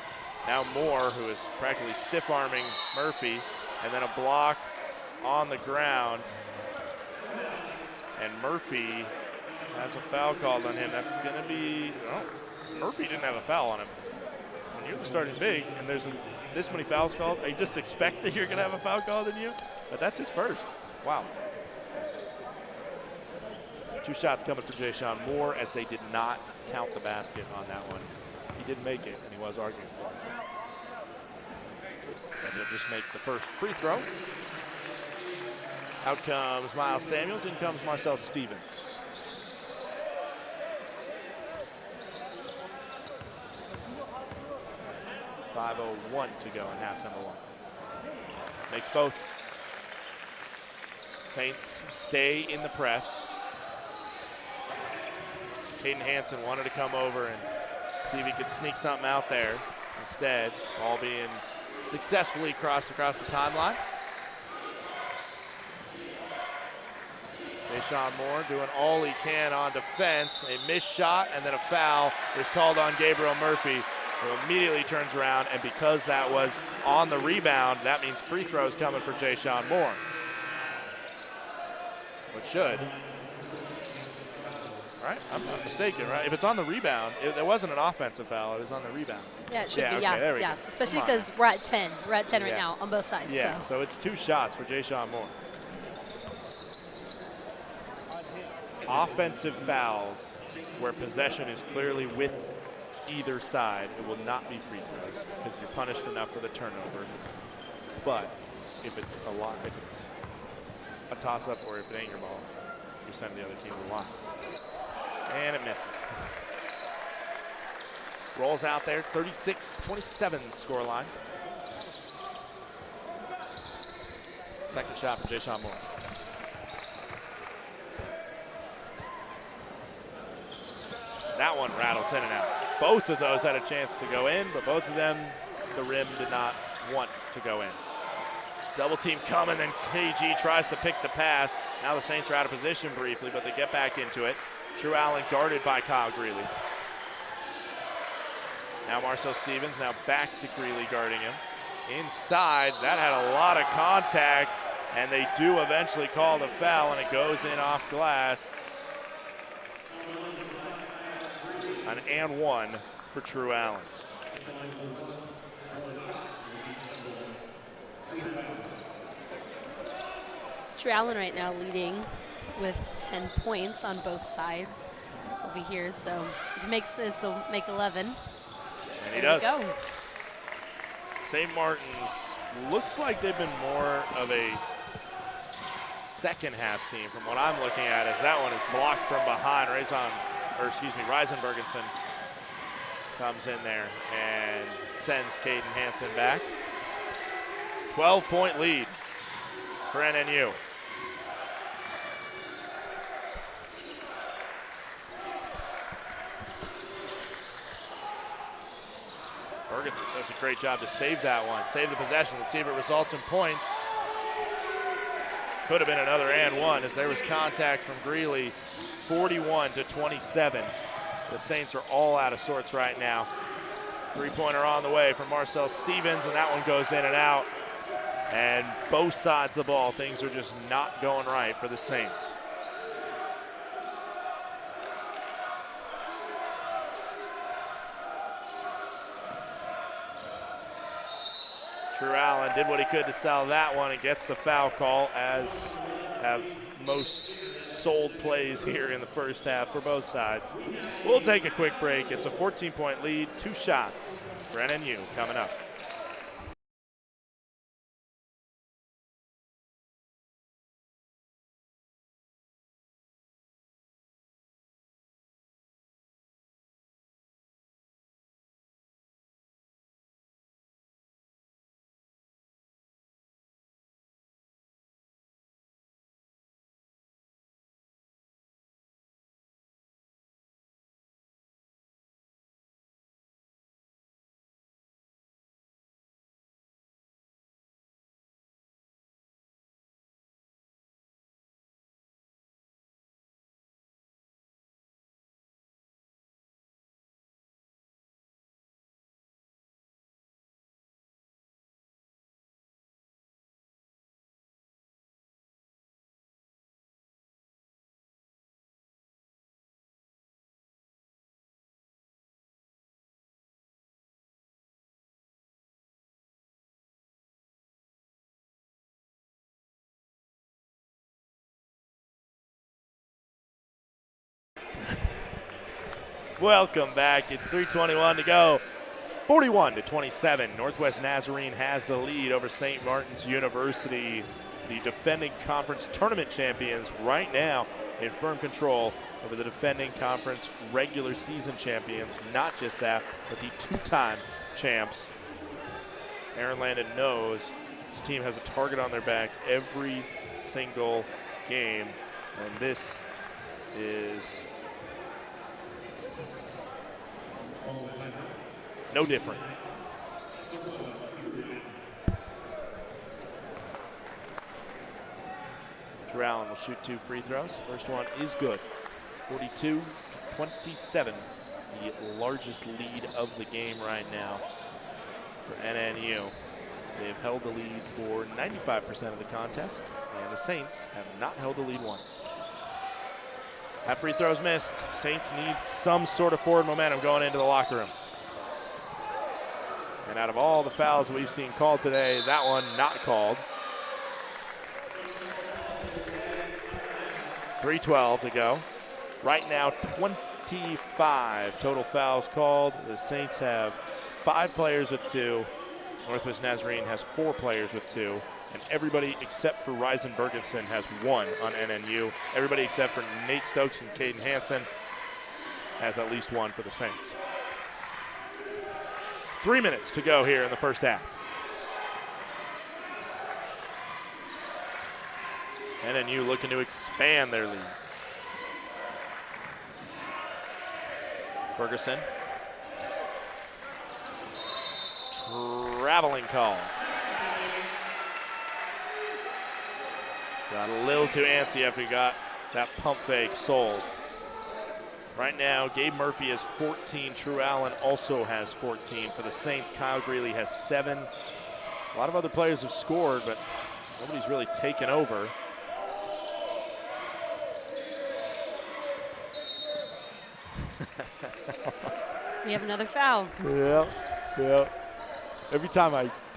Now Moore, who is practically stiff-arming Murphy, and then a block on the ground. And Murphy has a foul called on him. That's going to be, Murphy didn't have a foul on him. When you're starting big and there's this many fouls called, I just expect that you're going to have a foul called on you, but that's his first. Wow. 2 shots coming for Jayshawn Moore, as they did not count the basket on that one. He didn't make it, and he was arguing for it. And he'll just make the first free throw. Out comes Miles Samuels, in comes Marcel Stevens. .5:01 to go in half number 1. Makes both. Saints stay in the press. Caden Hansen wanted to come over and see if he could sneak something out there. Instead, ball being successfully crossed across the timeline. Jayshawn Moore doing all he can on defense. A missed shot, and then a foul is called on Gabriel Murphy, who immediately turns around, and because that was on the rebound, that means free throws coming for Jayshawn Moore. Which should. Right? I'm not mistaken, right? If it's on the rebound, it wasn't an offensive foul, it was on the rebound. Yeah, it should be, okay, yeah. There we go. Especially because we're at 10. We're at 10 right now on both sides. Yeah, so it's 2 shots for Jayshawn Moore. Offensive fouls where possession is clearly with either side, it will not be free throws because you're punished enough for the turnover. But if it's a toss-up or if it ain't your ball, you're sending the other team to the line. And it misses. Rolls out there, 36-27 scoreline. Second shot for Jayshawn Moore. That one rattles in and out. Both of those had a chance to go in, but both of them, the rim did not want to go in. Double team coming, and KG tries to pick the pass. Now the Saints are out of position briefly, but they get back into it. True Allen guarded by Kyle Greeley. Now Marcel Stevens, now back to Greeley guarding him. Inside, that had a lot of contact, and they do eventually call the foul, and it goes in off glass. An and 1 for True Allen. Drew Allen right now leading with 10 points on both sides over here. So if he makes this, he'll make 11. And he There does. we go. St. Martin's looks like they've been more of a second half team from what I'm looking at, as that one is blocked from behind. Ryzen Bergensen comes in there and sends Caden Hansen back. 12-point lead for NNU. Bergensen does a great job to save that one, save the possession. Let's see if it results in points. Could have been another and one, as there was contact from Greeley. 41-27. The Saints are all out of sorts right now. Three-pointer on the way from Marcel Stevens, and that one goes in and out. And both sides of the ball, things are just not going right for the Saints. Drew Allen did what he could to sell that one and gets the foul call, as have most sold plays here in the first half for both sides. We'll take a quick break. It's a 14-point lead, 2 shots for NNU coming up. Welcome back. It's 3:21 to go. 41-27. Northwest Nazarene has the lead over St. Martin's University, the defending conference tournament champions, right now in firm control over the defending conference regular season champions. Not just that, but the 2-time champs. Aaron Landon knows his team has a target on their back every single game, and this is no different. Drew Allen will shoot 2 free throws. First one is good. 42-27, the largest lead of the game right now for NNU. They have held the lead for 95% of the contest, and the Saints have not held the lead once. That free throw's missed. Saints need some sort of forward momentum going into the locker room. And out of all the fouls we've seen called today, that one not called. 3:12 to go. Right now, 25 total fouls called. The Saints have 5 players with 2. Northwest Nazarene has 4 players with 2. And everybody except for Ryzen Bergensen has 1 on NNU. Everybody except for Nate Stokes and Caden Hansen has at least 1 for the Saints. 3 minutes to go here in the first half. NNU looking to expand their lead. Bergerson. Traveling call. Got a little too antsy after he got that pump fake sold. Right now, Gabe Murphy has 14. Drew Allen also has 14. For the Saints, Kyle Greeley has 7. A lot of other players have scored, but nobody's really taken over. We have another foul. Yeah. Yeah. Every time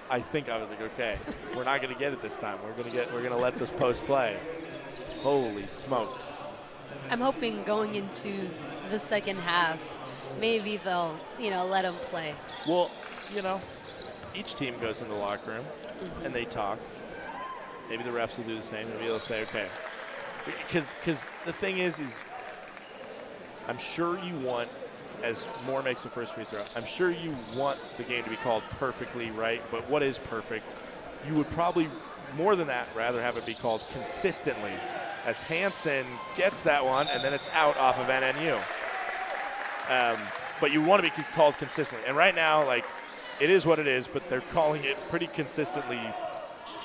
I think I was like, okay, we're not going to get it this time. We're going to let this post play. Holy smokes. I'm hoping going into the second half, maybe they'll, let them play. Well, each team goes in the locker room and they talk. Maybe the refs will do the same. Maybe they'll say, okay. Because the thing is I'm sure you want, as Moore makes the first free throw, I'm sure you want the game to be called perfectly right, but what is perfect? You would probably, more than that, rather have it be called consistently, as Hansen gets that one, and then it's out off of NNU. But you want to be called consistently. And right now, it is what it is, but they're calling it pretty consistently,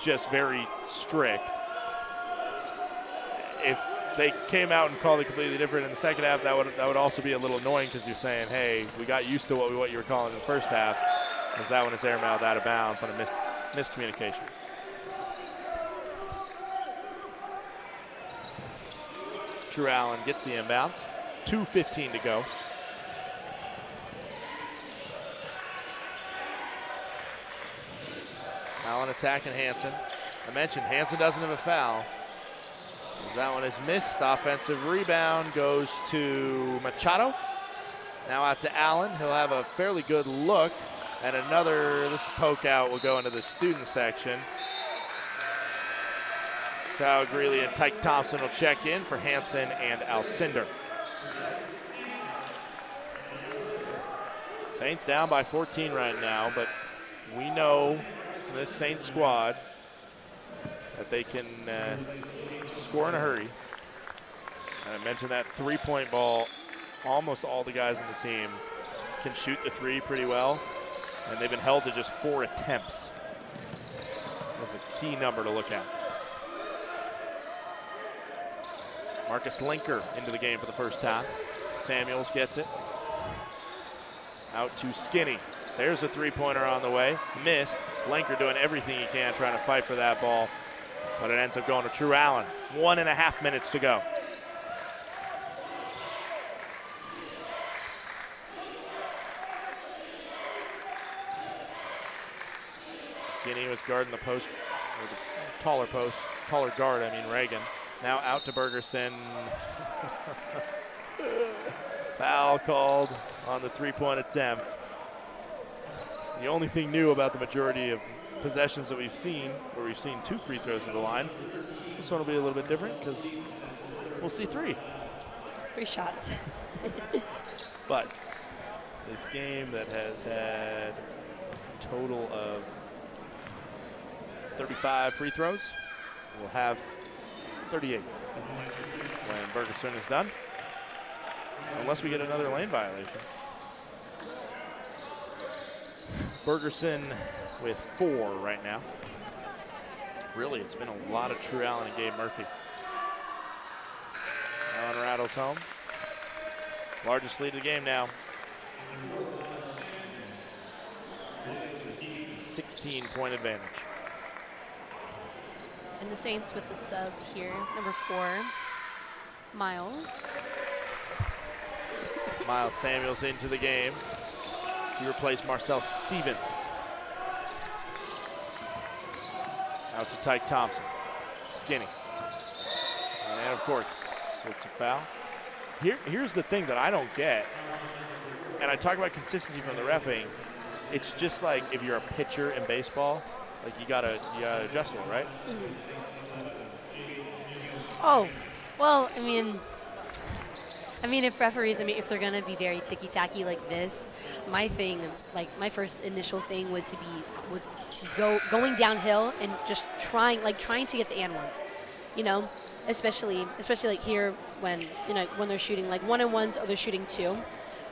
just very strict. If they came out and called it completely different in the second half, that would also be a little annoying, because you're saying, hey, we got used to what you were calling in the first half, because that one is airmailed out of bounds on a miscommunication. Drew Allen gets the inbounds. 2:15 to go. Allen attacking Hansen. I mentioned Hansen doesn't have a foul. That one is missed. Offensive rebound goes to Machado. Now out to Allen. He'll have a fairly good look. And this poke out will go into the student section. Kyle Greeley and Tyke Thompson will check in for Hansen and Alcindor. Saints down by 14 right now, but we know this Saints squad that they can score in a hurry. And I mentioned that three-point ball. Almost all the guys on the team can shoot the three pretty well, and they've been held to just 4 attempts. That's a key number to look at. Marcus Linker into the game for the first time. Samuels gets it. Out to Skinny. There's a three-pointer on the way. Missed. Linker doing everything he can trying to fight for that ball, but it ends up going to Drew Allen. 1.5 minutes to go. Skinny was guarding the post, or the taller guard, Reagan. Now out to Bergerson. Foul called on the three-point attempt. The only thing new about the majority of possessions that we've seen, where we've seen 2 free throws at the line, this one will be a little bit different because we'll see 3. 3 shots. But this game that has had a total of 35 free throws will have 38 when Bergerson is done, unless we get another lane violation. Bergerson with 4 right now. Really, it's been a lot of Drew Allen and Gabe Murphy. Allen rattles home. Largest lead of the game now. 16-point advantage. And the Saints with the sub here, number 4, Miles. Miles Samuels into the game. He replaced Marcel Stevens. Out to Tyke Thompson. Skinny. And of course, it's a foul. Here's the thing that I don't get, and I talk about consistency from the reffing. It's just like if you're a pitcher in baseball, you gotta adjust it, right? Oh, well, if referees, if they're gonna be very ticky-tacky like this, my first initial thing would be going downhill and just trying to get the and ones, especially like here when they're shooting like 1-on-1s or they're shooting 2.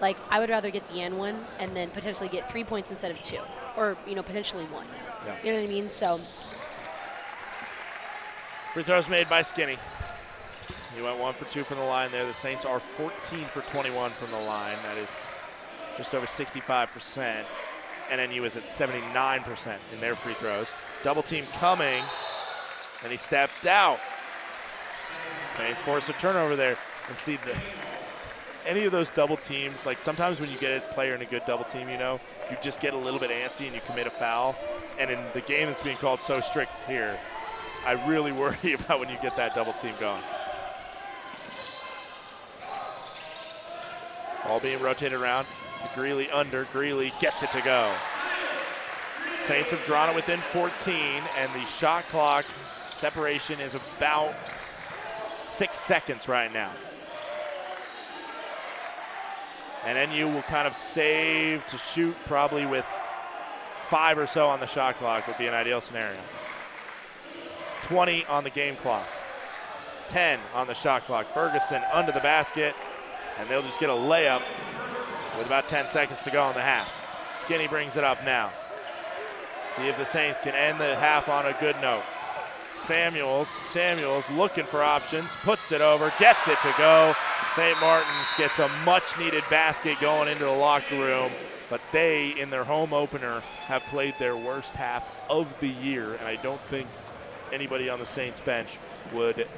Like, I would rather get the and one and then potentially get 3 points instead of 2, or potentially 1. Yeah. You know what I mean? So free throws made by Skinny. He went 1 for 2 from the line there. The Saints are 14 for 21 from the line. That is just over 65%. NNU is at 79% in their free throws. Double team coming, and he stepped out. Saints force a turnover there, and see any of those double teams, like sometimes when you get a player in a good double team, you know, you just get a little bit antsy and you commit a foul. And in the game that's being called so strict here, I really worry about when you get that double team going. Ball being rotated around. Greeley under. Greeley gets it to go. Saints have drawn it within 14, and the shot clock separation is about 6 seconds right now. And NU will kind of save to shoot probably with 5 or so on the shot clock would be an ideal scenario. 20 on the game clock. 10 on the shot clock. Ferguson under the basket, and they'll just get a layup with about 10 seconds to go in the half. Skinny brings it up now. See if the Saints can end the half on a good note. Samuels looking for options, puts it over, gets it to go. St. Martin's gets a much-needed basket going into the locker room, but they, in their home opener, have played their worst half of the year, and I don't think anybody on the Saints bench would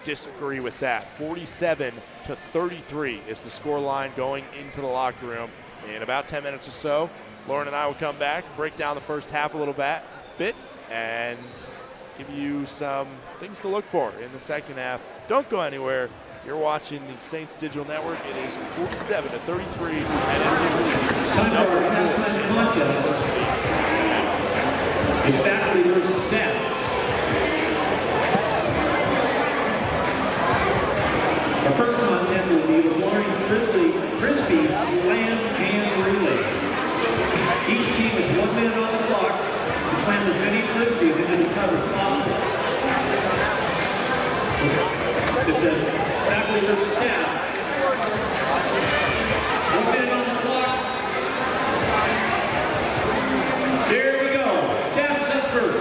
disagree with that. 47-33 is the score line going into the locker room. In about 10 minutes or so, Lauren and I will come back, break down the first half a little bit, and give you some things to look for in the second half. Don't go anywhere. You're watching the Saints Digital Network. It is 47-33. It's time for our halftime contest. It's faculty versus staff. Our first contest will be the Florence Frisbee Slam Hand Relay. Each team has 1 minute on the clock to slam as many Frisbees into the tub as possible. It's a faculty versus staff. 1 minute on the clock. There we go. Staff's up first.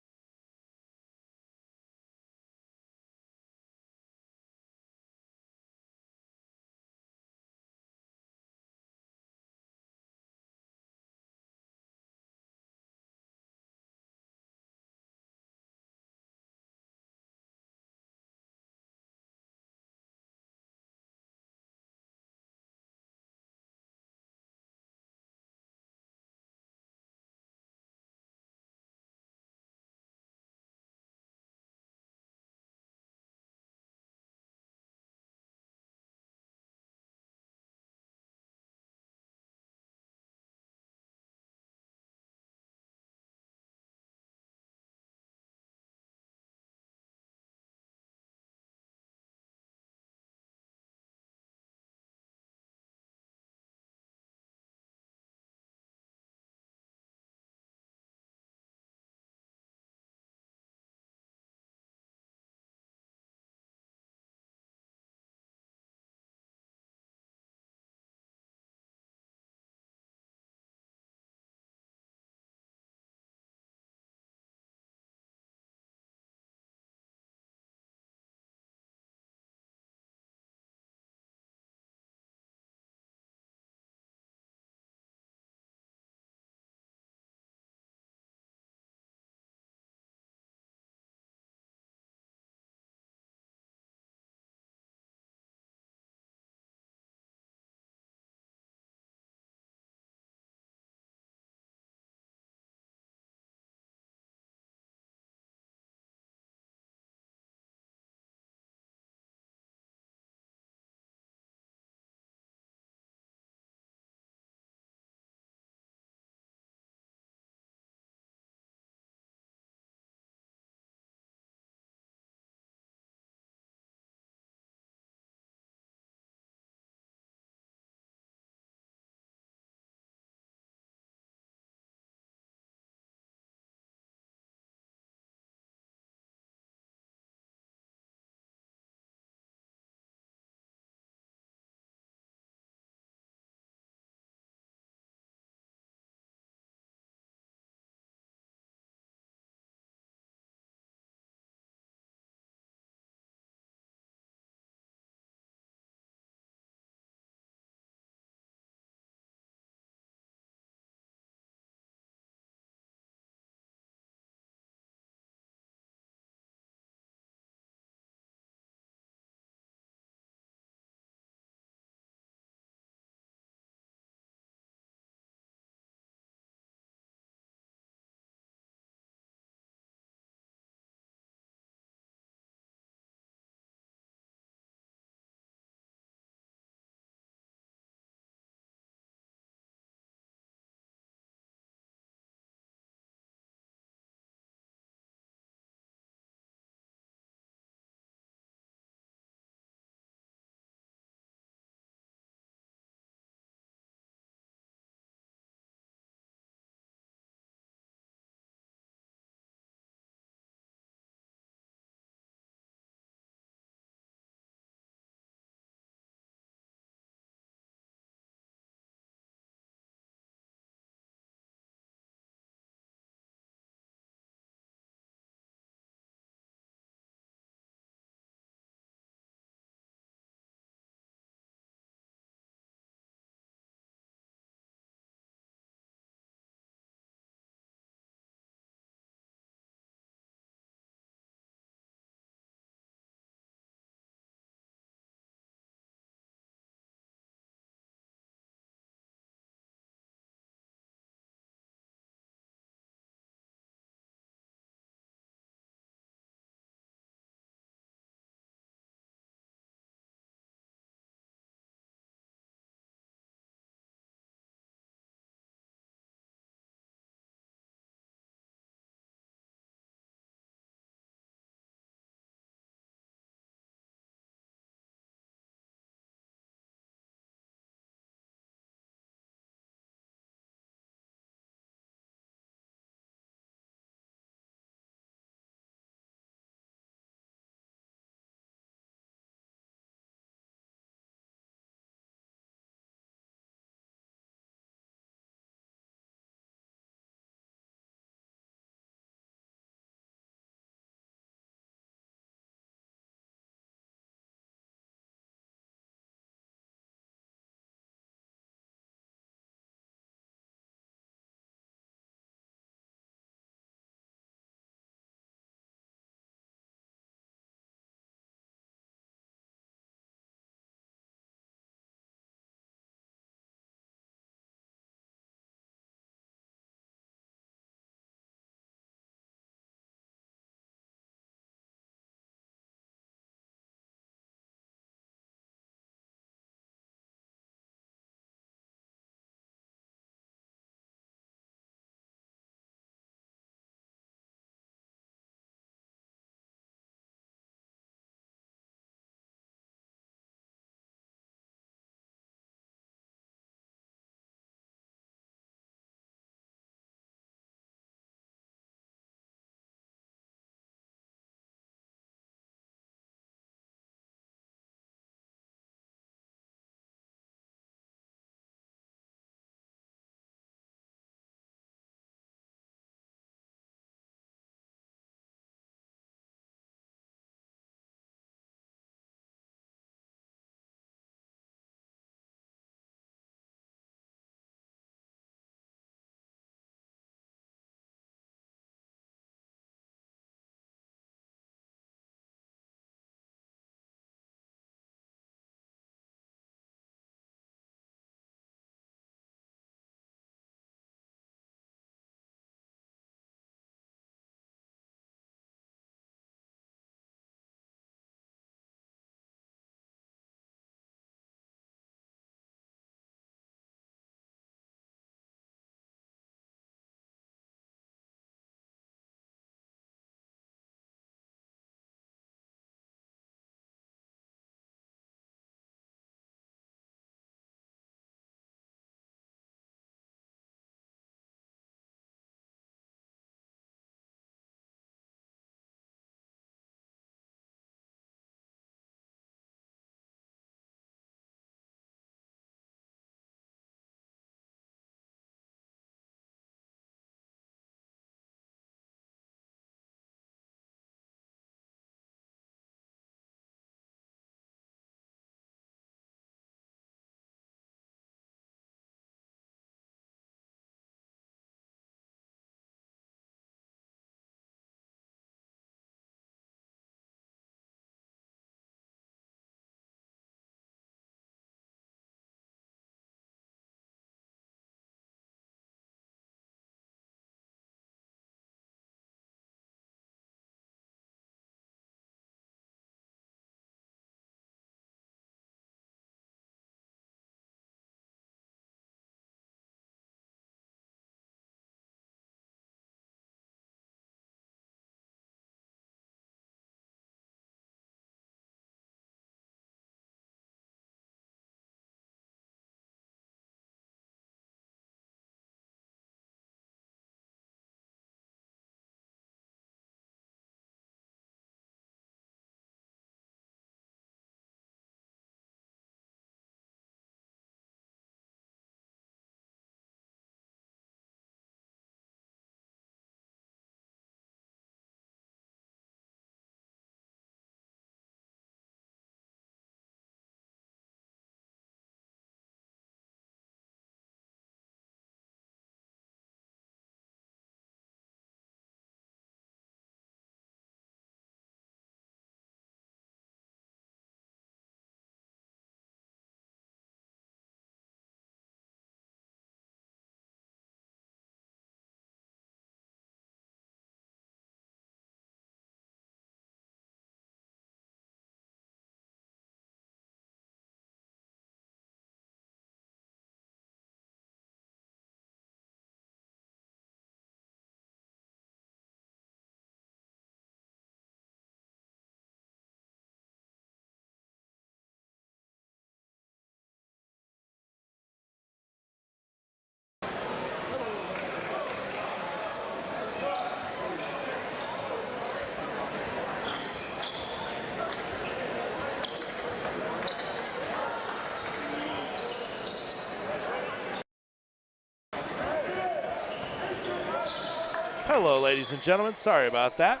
Hello, ladies and gentlemen. Sorry about that.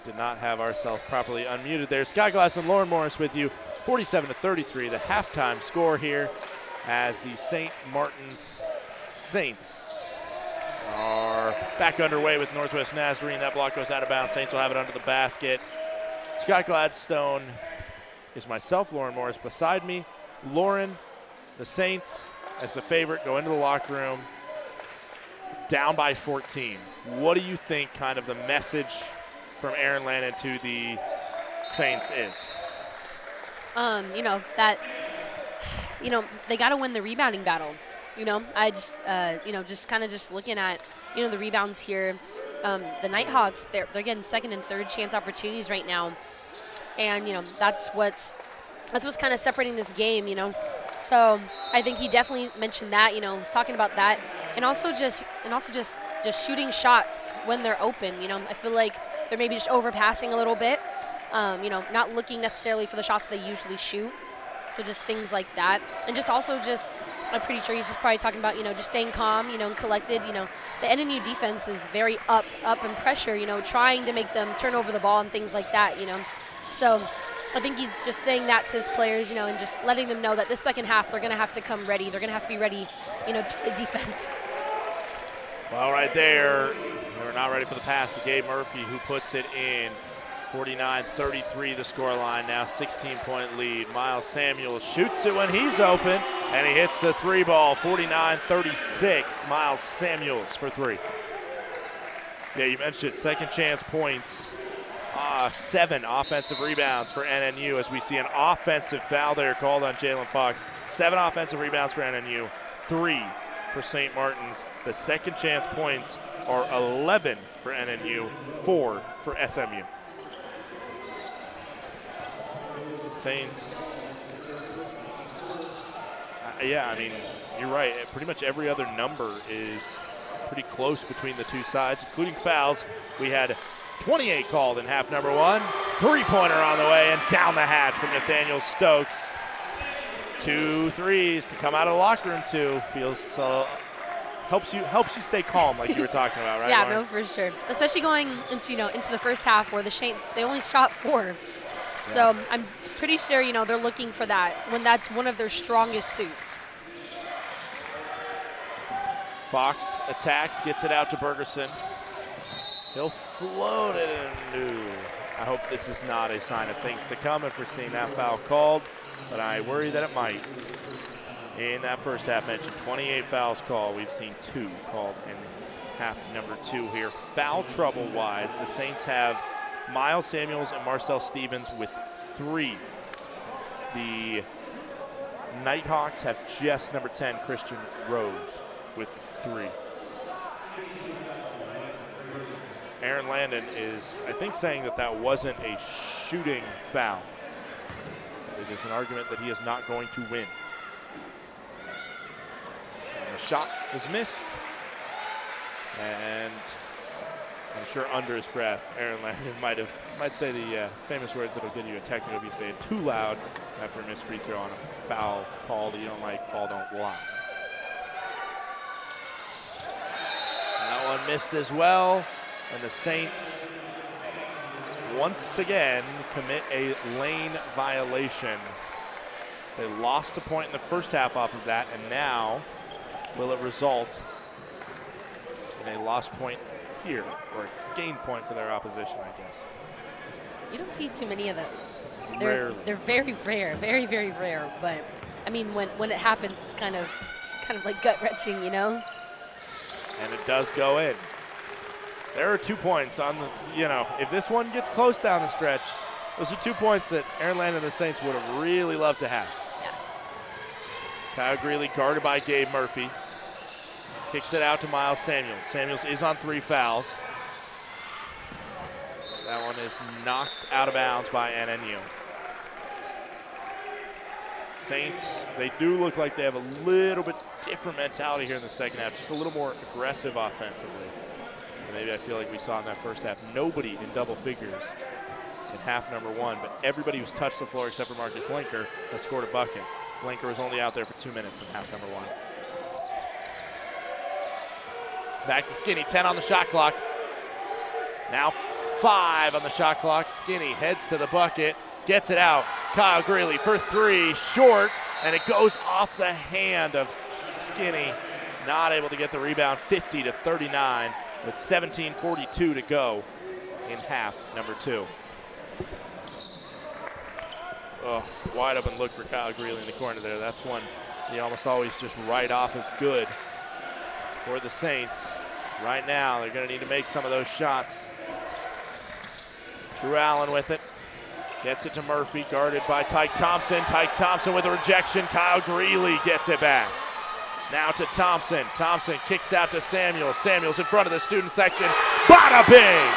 Did not have ourselves properly unmuted there. Scott Glass and Lauren Morris with you. 47-33, the halftime score here as the St. Martin's Saints are back underway with Northwest Nazarene. That block goes out of bounds. Saints will have it under the basket. Scott Gladstone is myself, Lauren Morris beside me. Lauren, the Saints, as the favorite, go into the locker room down by 14. What do you think kind of the message from Aaron Landon to the Saints is? They got to win the rebounding battle. I just, just looking at, the rebounds here. The Nighthawks, they're getting second and third chance opportunities right now. And, that's what's kind of separating this game, So I think he definitely mentioned that, was talking about that. And also just shooting shots when they're open. I feel like they're maybe just overpassing a little bit. Not looking necessarily for the shots they usually shoot. So just things like that. And I'm pretty sure he's just probably talking about, just staying calm, and collected. The NNU defense is very up in pressure, trying to make them turn over the ball and things like that, So I think he's just saying that to his players, and just letting them know that this second half they're going to have to come ready. They're going to have to be ready, to play defense. Well, right there, they're not ready for the pass to Gabe Murphy, who puts it in. 49-33 the scoreline, now 16-point lead. Miles Samuels shoots it when he's open, and he hits the three ball. 49-36, Miles Samuels for three. Yeah, you mentioned it, second chance points. 7 offensive rebounds for NNU as we see an offensive foul there called on Jalen Fox. 7 offensive rebounds for NNU, 3 for St. Martin's. The second chance points are 11 for NNU, 4 for SMU. Saints, you're right. Pretty much every other number is pretty close between the two sides, including fouls. We had 28 called in half number 1. 3-pointer on the way and down the hatch from Nathaniel Stokes. 2 threes to come out of the locker room too. Feels helps you stay calm, like you were talking about, right? Yeah, Lauren? no, for sure. Especially going into the first half where the Saints, they only shot 4. So I'm pretty sure, they're looking for that when that's one of their strongest suits. Fox attacks, gets it out to Bergerson. He'll float it in. I hope this is not a sign of things to come if we're seeing that foul called, but I worry that it might. In that first half mentioned, 28 fouls called. We've seen 2 called in half number 2 here. Foul trouble-wise, the Saints have Miles Samuels and Marcel Stevens with 3. The Nighthawks have just number 10, Christian Rose, with 3. Aaron Landon is, I think, saying that wasn't a shooting foul. It is an argument that he is not going to win. And the shot was missed. And I'm sure under his breath, Aaron Landon might say the famous words that'll get you a technical if you say it too loud after a missed free throw on a foul call that you don't like. Ball don't lie. That one missed as well, and the Saints once again commit a lane violation. They lost a point in the first half off of that, and now will it result in a lost point here, or a gain point for their opposition, I guess. You don't see too many of those. Rarely. They're very rare, very, very rare. But I mean, when it happens, it's kind of like gut-wrenching, And it does go in. There are 2 points on the, if this one gets close down the stretch, those are 2 points that Aaron Landon and the Saints would have really loved to have. Yes. Kyle Greeley guarded by Gabe Murphy. Kicks it out to Miles Samuels. Samuels is on 3 fouls. That one is knocked out of bounds by NNU. Saints, they do look like they have a little bit different mentality here in the second half, just a little more aggressive offensively. And maybe I feel like we saw in that first half, nobody in double figures in half number 1, but everybody who's touched the floor except for Marcus Linker has scored a bucket. Linker was only out there for 2 minutes in half number 1. Back to Skinny, 10 on the shot clock. Now 5 on the shot clock. Skinny heads to the bucket, gets it out. Kyle Greeley for 3, short, and it goes off the hand of Skinny. Not able to get the rebound, 50-39 with 17:42 to go in half number 2. Oh, wide open look for Kyle Greeley in the corner there. That's one you almost always just write off as good for the Saints. Right now, they're going to need to make some of those shots. Drew Allen with it. Gets it to Murphy, guarded by Tyke Thompson. Tyke Thompson with a rejection. Kyle Greeley gets it back. Now to Thompson. Thompson kicks out to Samuels. Samuels in front of the student section. Bada bing!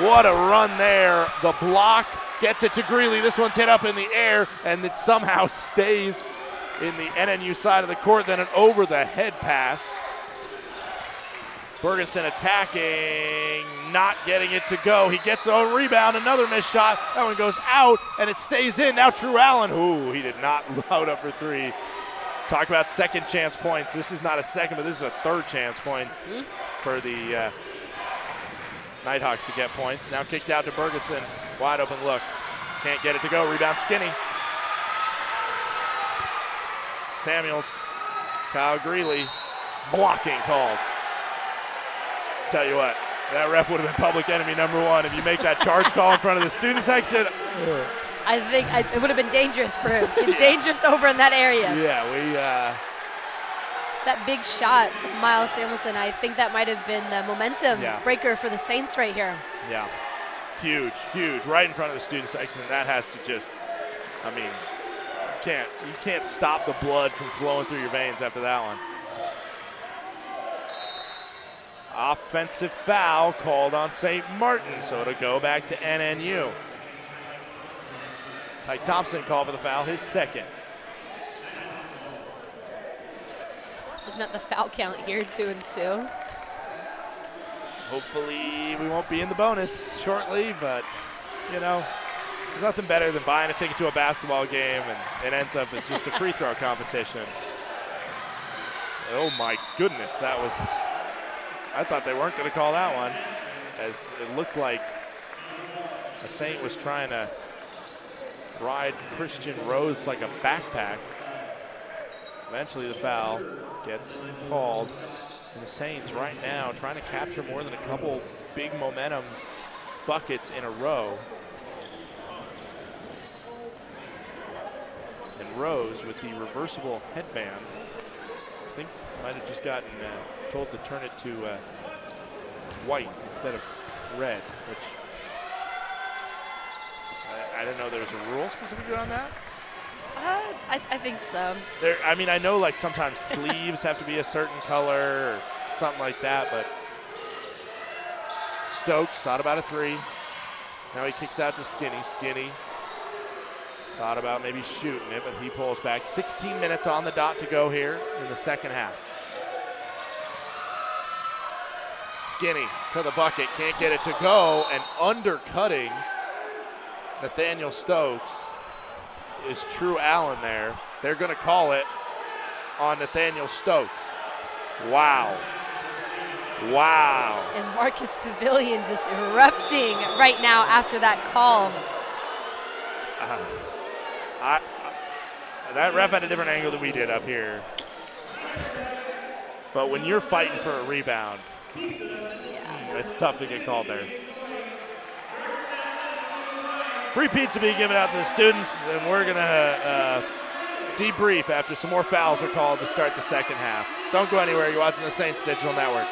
What a run there. The block gets it to Greeley. This one's hit up in the air, and it somehow stays in the NNU side of the court. Then an over-the-head pass. Bergensen attacking, not getting it to go. He gets a rebound, another missed shot. That one goes out, and it stays in. Now Drew Allen. Ooh, he did not load up for 3. Talk about second chance points. This is not a second, but this is a third chance point for the Nighthawks to get points. Now kicked out to Bergensen. Wide open look. Can't get it to go. Rebound Skinny. Samuels. Kyle Greeley. Blocking called. Tell you what, that ref would have been public enemy number 1 if you make that charge call in front of the student section. I think it would have been dangerous for him. Dangerous over in that area. Yeah, that big shot from Miles Samuelson, I think that might have been the momentum breaker for the Saints right here. Yeah, huge, right in front of the student section, and that has to just, I mean, you can't stop the blood from flowing through your veins after that one. Offensive foul called on St. Martin, so it'll go back to NNU. Tyke Thompson called for the foul, his second. Looking at the foul count here, 2 and 2. Hopefully we won't be in the bonus shortly, but, you know, there's nothing better than buying a ticket to a basketball game and it ends up as just a free throw competition. Oh my goodness, that was... I thought they weren't going to call that one, as it looked like a Saint was trying to ride Christian Rose like a backpack. Eventually the foul gets called, and the Saints right now trying to capture more than a couple big momentum buckets in a row. And Rose with the reversible headband, I think might have just gotten told to turn it to white instead of red, which I didn't know there was a rule specifically on that. I think so. I mean, I know like sometimes sleeves have to be a certain color or something like that, but Stokes thought about a 3. Now he kicks out to Skinny. Skinny thought about maybe shooting it, but he pulls back. 16 minutes on the dot to go here in the second half. Skinny to the bucket, can't get it to go, and undercutting Nathaniel Stokes is Drew Allen there. They're going to call it on Nathaniel Stokes. Wow. And Marcus Pavilion just erupting right now after that call. That ref had a different angle than we did up here. But when you're fighting for a rebound, it's tough to get called there. Free pizza being given out to the students, and we're going to debrief after some more fouls are called to start the second half. Don't go anywhere. You're watching the Saints Digital Network.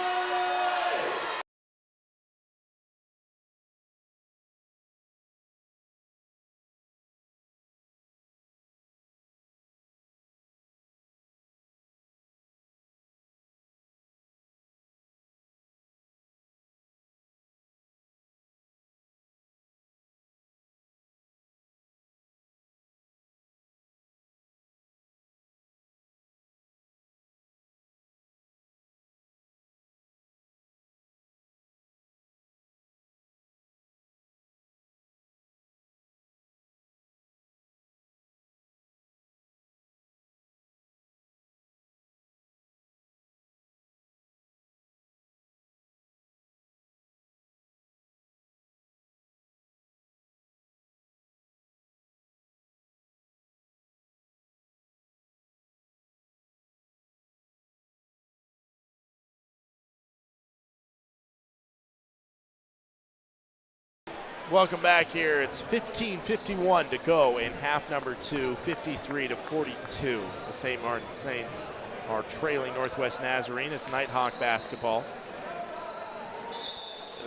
Welcome back here. It's 15:51 to go in half number 2, 53-42. The St. Martin Saints are trailing Northwest Nazarene. It's Nighthawk basketball.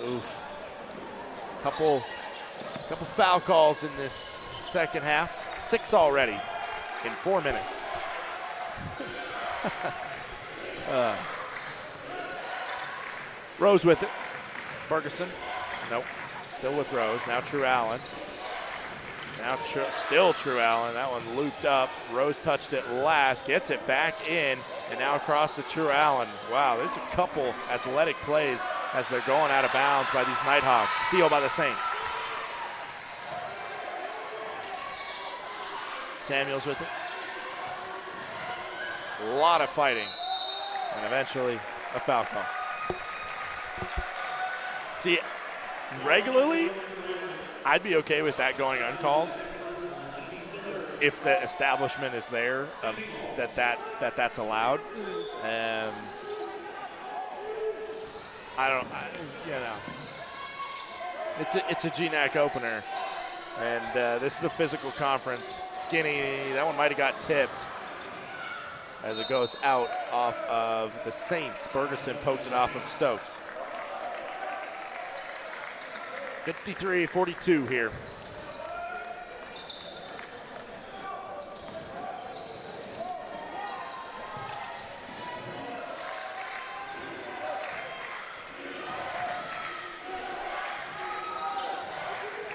Oof. Couple foul calls in this second half. 6 already in 4 minutes. Rose with it. Ferguson. Nope. Still with Rose. Now True Allen. Now still True Allen. That one looped up. Rose touched it last. Gets it back in. And now across to True Allen. Wow, there's a couple athletic plays as they're going out of bounds by these Nighthawks. Steal by the Saints. Samuels with it. A lot of fighting. And eventually a foul call. See, regularly, I'd be okay with that going uncalled if the establishment is there that's allowed. It's a GNAC opener, and this is a physical conference. Skinny, that one might have got tipped as it goes out off of the Saints. Bergerson poked it off of Stokes. 53-42 here.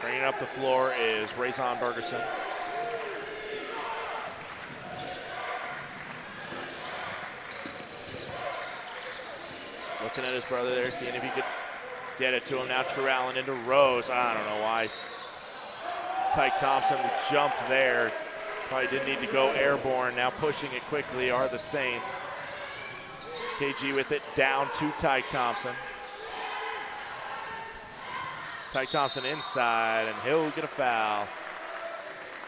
Bringing up the floor is Rayson Bergerson. Looking at his brother there, seeing if he could get it to him. Now True Allen into Rose. I don't know why Tyke Thompson jumped there. Probably didn't need to go airborne. Now pushing it quickly are the Saints. KG with it down to Tyke Thompson. Tyke Thompson inside, and he'll get a foul.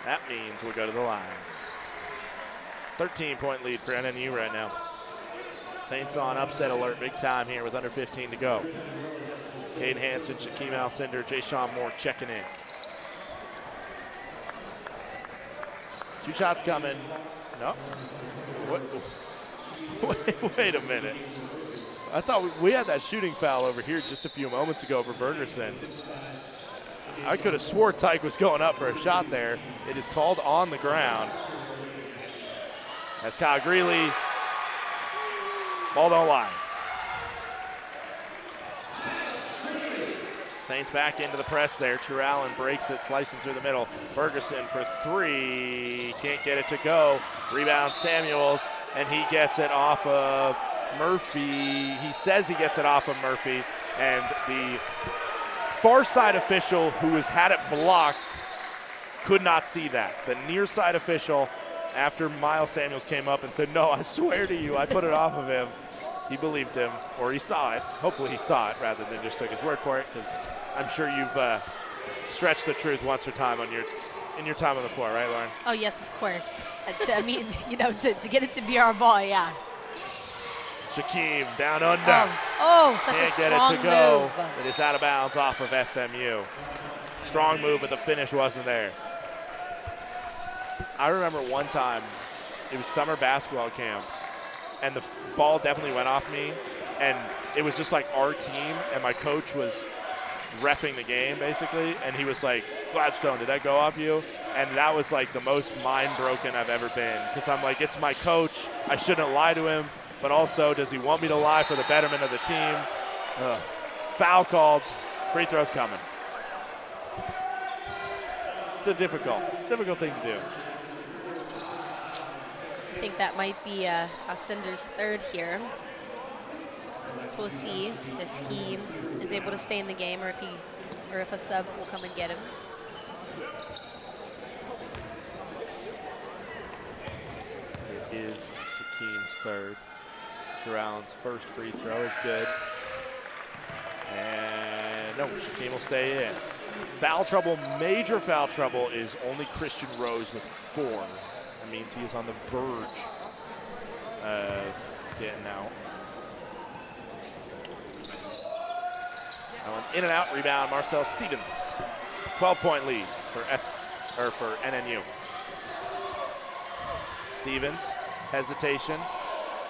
That means we'll go to the line. 13-point lead for NNU right now. Saints on upset alert big time here with under 15 to go. Caden Hansen, Shaquem Alcindor, Jay-Sean Moore checking in. 2 shots coming. No. What? Wait a minute. I thought we had that shooting foul over here just a few moments ago for Bergerson. I could have swore Tyke was going up for a shot there. It is called on the ground. That's Kyle Greeley. Ball don't lie. Saints back into the press there. True Allen breaks it, slicing through the middle. Bergerson for 3. Can't get it to go. Rebound Samuels, and he gets it off of Murphy. He says he gets it off of Murphy, and the far side official who has had it blocked could not see that. The near side official, after Miles Samuels came up and said, "No, I swear to you, I put it off of him," he believed him, or he saw it. Hopefully he saw it rather than just took his word for it, because I'm sure you've stretched the truth once or time in your time on the floor, right, Lauren? Oh, yes, of course. I mean, to get it to be our ball, yeah. Shaquem down under. Such Can't a strong get it to go. move. It is out of bounds off of SMU. Strong move, but the finish wasn't there. I remember one time, it was summer basketball camp, and the ball definitely went off me, and it was just like our team, and my coach was reffing the game, basically, and he was like, "Gladstone, did that go off you?" And that was like the most mind-broken I've ever been, because I'm like, it's my coach. I shouldn't lie to him, but also, does he want me to lie for the betterment of the team? Foul called. Free throw's coming. It's a difficult thing to do. I think that might be Alcinder's third here. So we'll see if he is able to stay in the game, or if a sub will come and get him. It is Shaquem's third. True Allen's first free throw is good. And no, Shaquem will stay in. Foul trouble, major foul trouble, is only Christian Rose with 4. That means he is on the verge of getting out. That one in and out, rebound, Marcel Stevens. 12-point lead for NNU. Stevens, hesitation.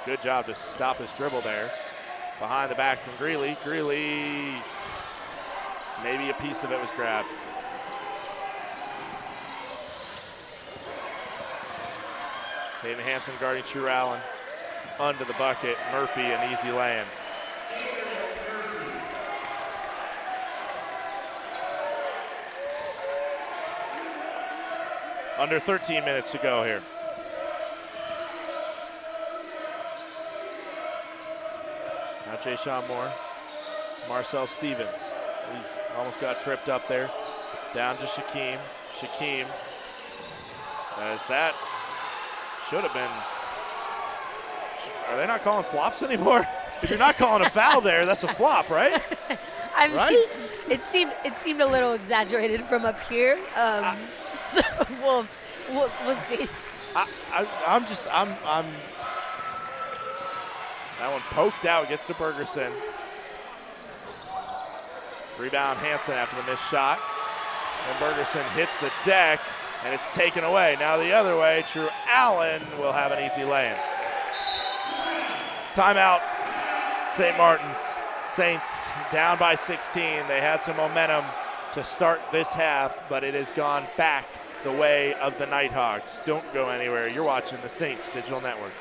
Good job to stop his dribble there. Behind the back from Greeley. Greeley, maybe a piece of it was grabbed. Hayden Hansen guarding True Allen. Under the bucket, Murphy, an easy lay-in. Under 13 minutes to go here. Now Jay-Sean Moore, Marcel Stevens. He almost got tripped up there. Down to Shaquem. Shaquem, as that should have been. Are they not calling flops anymore? If you're not calling a foul there, that's a flop, right? I mean, Right? it seemed a little exaggerated from up here. So we'll see. I'm that one poked out, gets to Bergerson. Rebound Hansen after the missed shot. And Bergerson hits the deck, and it's taken away. Now the other way, True Allen will have an easy lay-in. Timeout, St. Martin's. Saints down by 16. They had some momentum to start this half, but it has gone back the way of the Nighthawks. Don't go anywhere. You're watching the Saints Digital Network.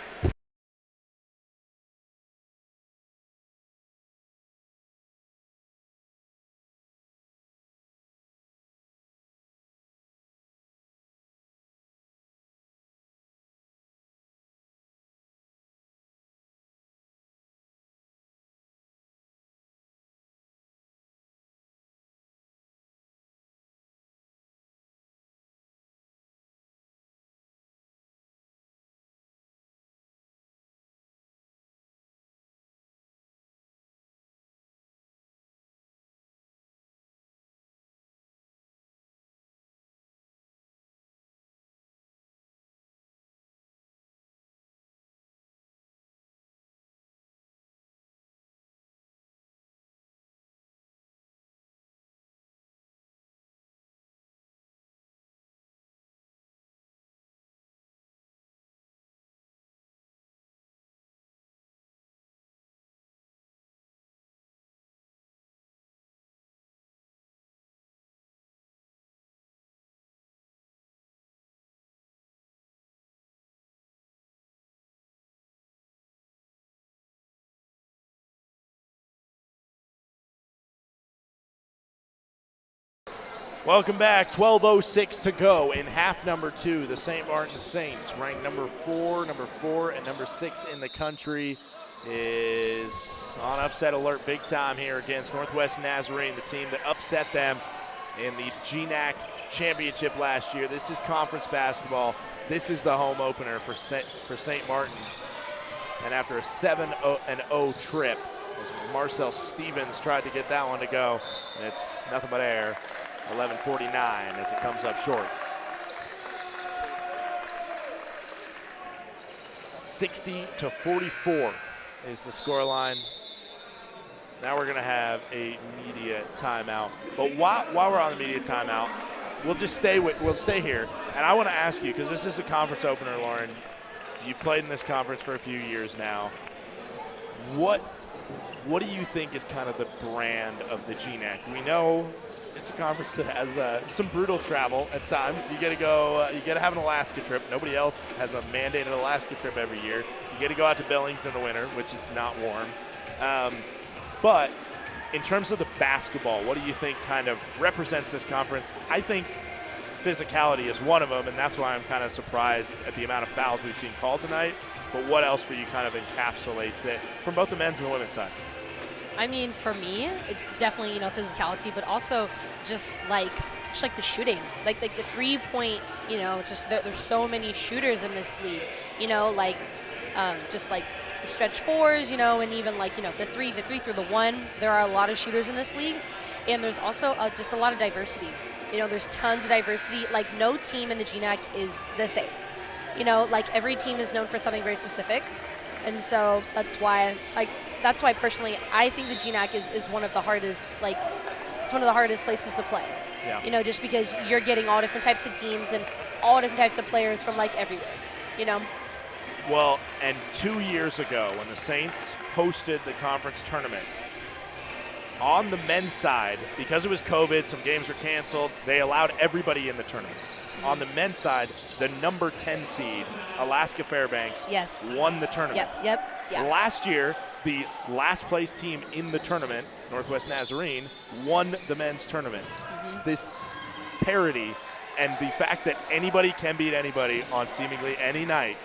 Welcome back. 12:06 to go in half number 2. The St. Martin Saints, ranked number 4, and number 6 in the country, is on upset alert big time here against Northwest Nazarene, the team that upset them in the GNAC championship last year. This is conference basketball. This is the home opener for St. Martin's. And after a 7-0 trip, as Marcel Stevens tried to get that one to go, and it's nothing but air. 11:49 as it comes up short. 60-44 is the scoreline. Now we're going to have a media timeout. But while we're on the media timeout, we'll stay here. And I want to ask you, because this is the conference opener, Lauren. You've played in this conference for a few years now. What do you think is kind of the brand of the GNAC? We know it's a conference that has some brutal travel at times. You got to go. You got to have an Alaska trip. Nobody else has a mandated Alaska trip every year. You got to go out to Billings in the winter, which is not warm. But in terms of the basketball, what do you think kind of represents this conference? I think physicality is one of them, and that's why I'm kind of surprised at the amount of fouls we've seen called tonight. But what else for you kind of encapsulates it from both the men's and the women's side? I mean, for me, it definitely, physicality, but also just like the shooting, like the 3-point, just there's so many shooters in this league, just like the stretch fours, and even the three through the one. There are a lot of shooters in this league, and there's also just a lot of diversity. There's tons of diversity. Like no team in the GNAC is the same. Every team is known for something very specific, and so that's why personally I think the GNAC is one of the hardest, it's one of the hardest places to play. Yeah. You know, just because you're getting all different types of teams and all different types of players from like everywhere. You know. Well, and 2 years ago when the Saints hosted the conference tournament, on the men's side, because it was COVID, some games were canceled, they allowed everybody in the tournament. On the men's side, the number 10 seed, Alaska Fairbanks, Yes. won the tournament. Yep. Last year, the last place team in the tournament, Northwest Nazarene, won the men's tournament. This parity and the fact that anybody can beat anybody on seemingly any night,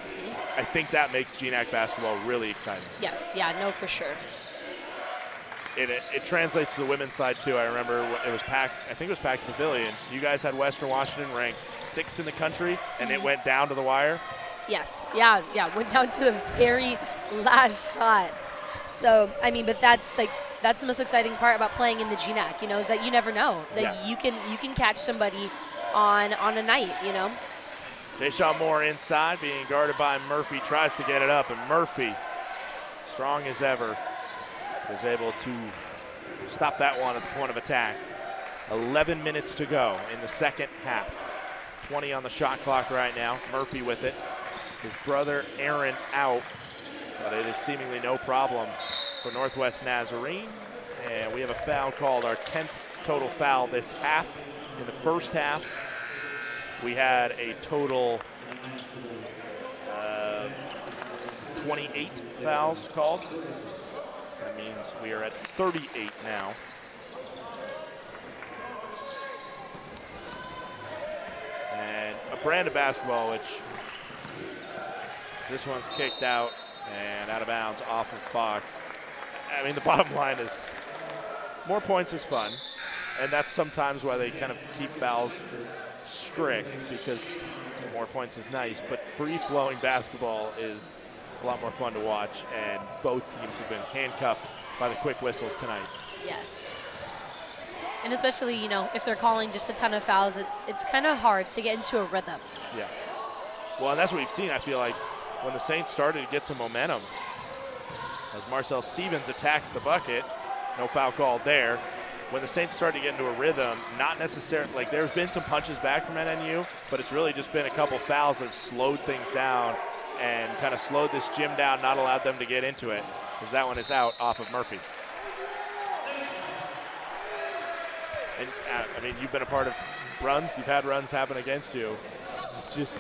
I think that makes GNAC basketball really exciting. Yes. Yeah. No, for sure. It translates to the women's side too. I remember it was packed. I think it was packed Pavilion. You guys had Western Washington ranked 6th in the country, and it went down to the wire. Yes. Yeah. Went down to the very last shot. So I mean, but that's the most exciting part about playing in the GNAC. You know, is that you never know that you can catch somebody on a night. You know. Jayshawn Moore inside, being guarded by Murphy, tries to get it up, and Murphy, strong as ever, is able to stop that one at the point of attack. 11 minutes to go in the second half. 20 on the shot clock right now. Murphy with it. His brother Aaron out, but it is seemingly no problem for Northwest Nazarene. And we have a foul called, our 10th total foul this half. In the first half, we had a total 28 fouls called. That means we are at 38 now. And a brand of basketball, which this one's kicked out and out of bounds off of Fox. I mean, the bottom line is more points is fun, and that's sometimes why they kind of keep fouls strict, because more points is nice, but free-flowing basketball is a lot more fun to watch, and both teams have been handcuffed by the quick whistles tonight. Yes. And especially, you know, if they're calling just a ton of fouls, it's kind of hard to get into a rhythm. Yeah. Well, and that's what we've seen, I feel like, when the Saints started to get some momentum. As Marcel Stevens attacks the bucket, no foul called there. When the Saints started to get into a rhythm, not necessarily, like there's been some punches back from NNU, but it's really just been a couple fouls that have slowed things down and kind of slowed this gym down, not allowed them to get into it, because that one is out off of Murphy. And I mean, you've been a part of runs, you've had runs happen against you. Just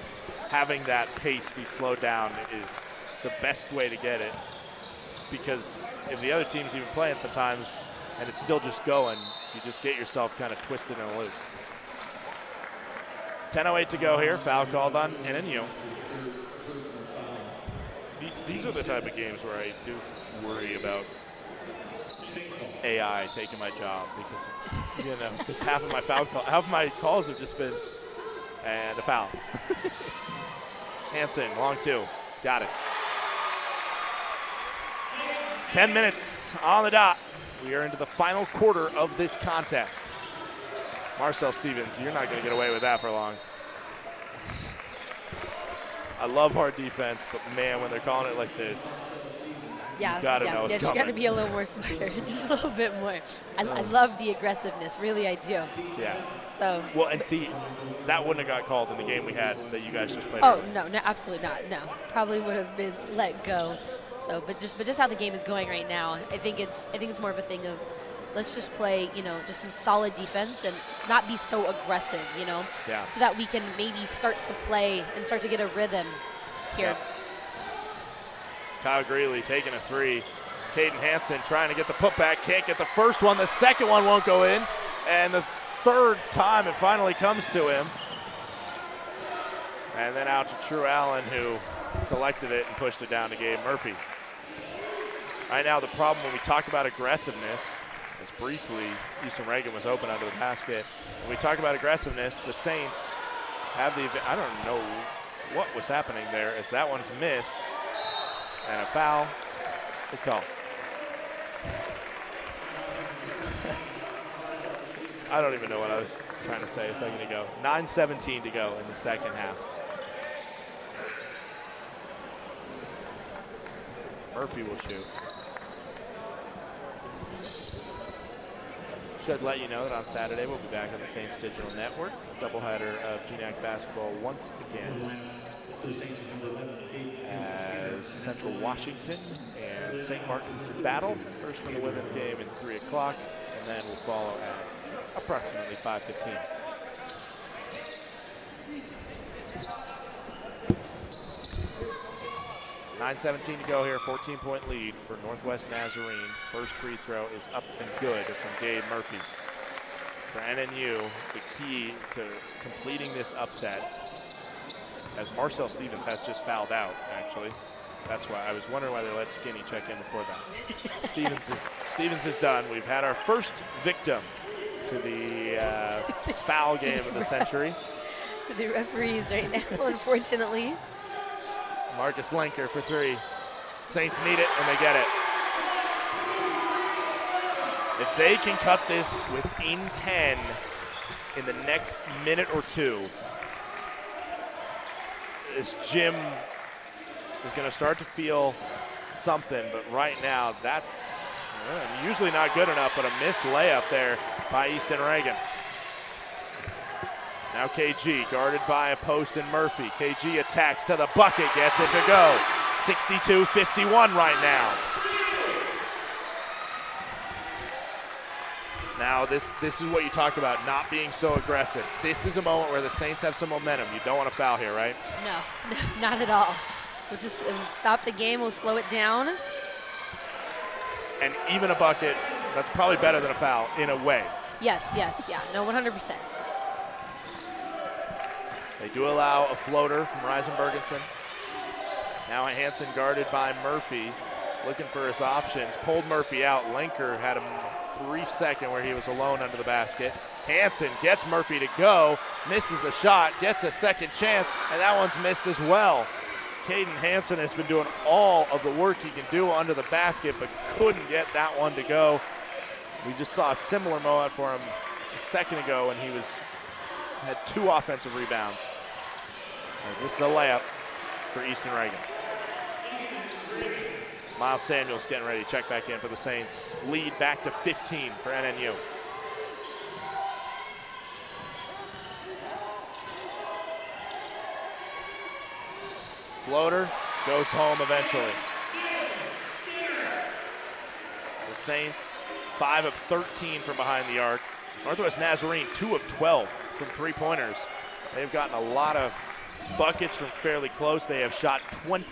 having that pace be slowed down is the best way to get it, because if the other team's even playing sometimes and it's still just going, you just get yourself kind of twisted in a loop. 10:08 to go here, foul called on NNU. These are the type of games where I do worry about AI taking my job, because it's, you know, because half of my calls have just been, and a foul. Hansen, long two, got it. 10 minutes on the dot. We are into the final quarter of this contest. Marcel Stevens, you're not going to get away with that for long. I love hard defense, but man, when they're calling it like this, you gotta know it's just coming. got to be a little more smarter, just a little bit more. I love the aggressiveness, really, I do. Yeah. So. Well, and see, that wouldn't have got called in the game we had that you guys just played. Oh no, absolutely not. No, probably would have been let go. So, but just how the game is going right now, I think it's more of a thing of, let's just play, you know, just some solid defense and not be so aggressive, you know, so that we can maybe start to play and start to get a rhythm here. Yeah. Kyle Greeley taking a three. Caden Hansen trying to get the putback, can't get the first one. The second one won't go in, and the third time it finally comes to him. And then out to True Allen, who collected it and pushed it down to Gabe Murphy. Right now, the problem when we talk about aggressiveness, as briefly, Easton Reagan was open under the basket. When we talk about aggressiveness, the Saints have the, I don't know what was happening there, as that one's missed, and a foul is called. I don't even know what I was trying to say a second ago. 9:17 to go in the second half. Murphy will shoot. Should let you know that on Saturday we'll be back on the Saints Digital Network. Doubleheader of GNAC basketball once again as Central Washington and St. Martin's battle. First in the women's game at 3 o'clock, and then we'll follow at approximately 5:15. .9:17 to go here, 14-point lead for Northwest Nazarene. First free throw is up and good from Gabe Murphy. For NNU, the key to completing this upset, as Marcel Stevens has just fouled out, actually. That's why I was wondering why they let Skinny check in before that. Stevens is done. We've had our first victim to the foul game of the century. To the referees right now, unfortunately. Marcus Lenker for 3. Saints need it, and they get it. If they can cut this within 10 in the next minute or two, this gym is going to start to feel something. But right now, that's usually not good enough, but a missed layup there by Easton Reagan. Now KG guarded by a post and Murphy. KG attacks to the bucket, gets it to go. 62-51 right now. Now this is what you talk about, not being so aggressive. This is a moment where the Saints have some momentum. You don't want to foul here, right? No, not at all. We'll just stop the game. We'll slow it down. And even a bucket, that's probably better than a foul in a way. Yes, yeah, no, 100%. They do allow a floater from Ryzen Bergensen. Now Hansen guarded by Murphy, looking for his options. Pulled Murphy out. Lenker had a brief second where he was alone under the basket. Hansen gets Murphy to go, misses the shot, gets a second chance, and that one's missed as well. Caden Hansen has been doing all of the work he can do under the basket, but couldn't get that one to go. We just saw a similar moment for him a second ago when he had 2 offensive rebounds. As this is a layup for Easton Reagan. Miles Samuels getting ready to check back in for the Saints. Lead back to 15 for NNU. Floater goes home eventually. The Saints 5 of 13 from behind the arc. Northwest Nazarene 2 of 12 from 3-pointers. They've gotten a lot of buckets from fairly close. They have shot 20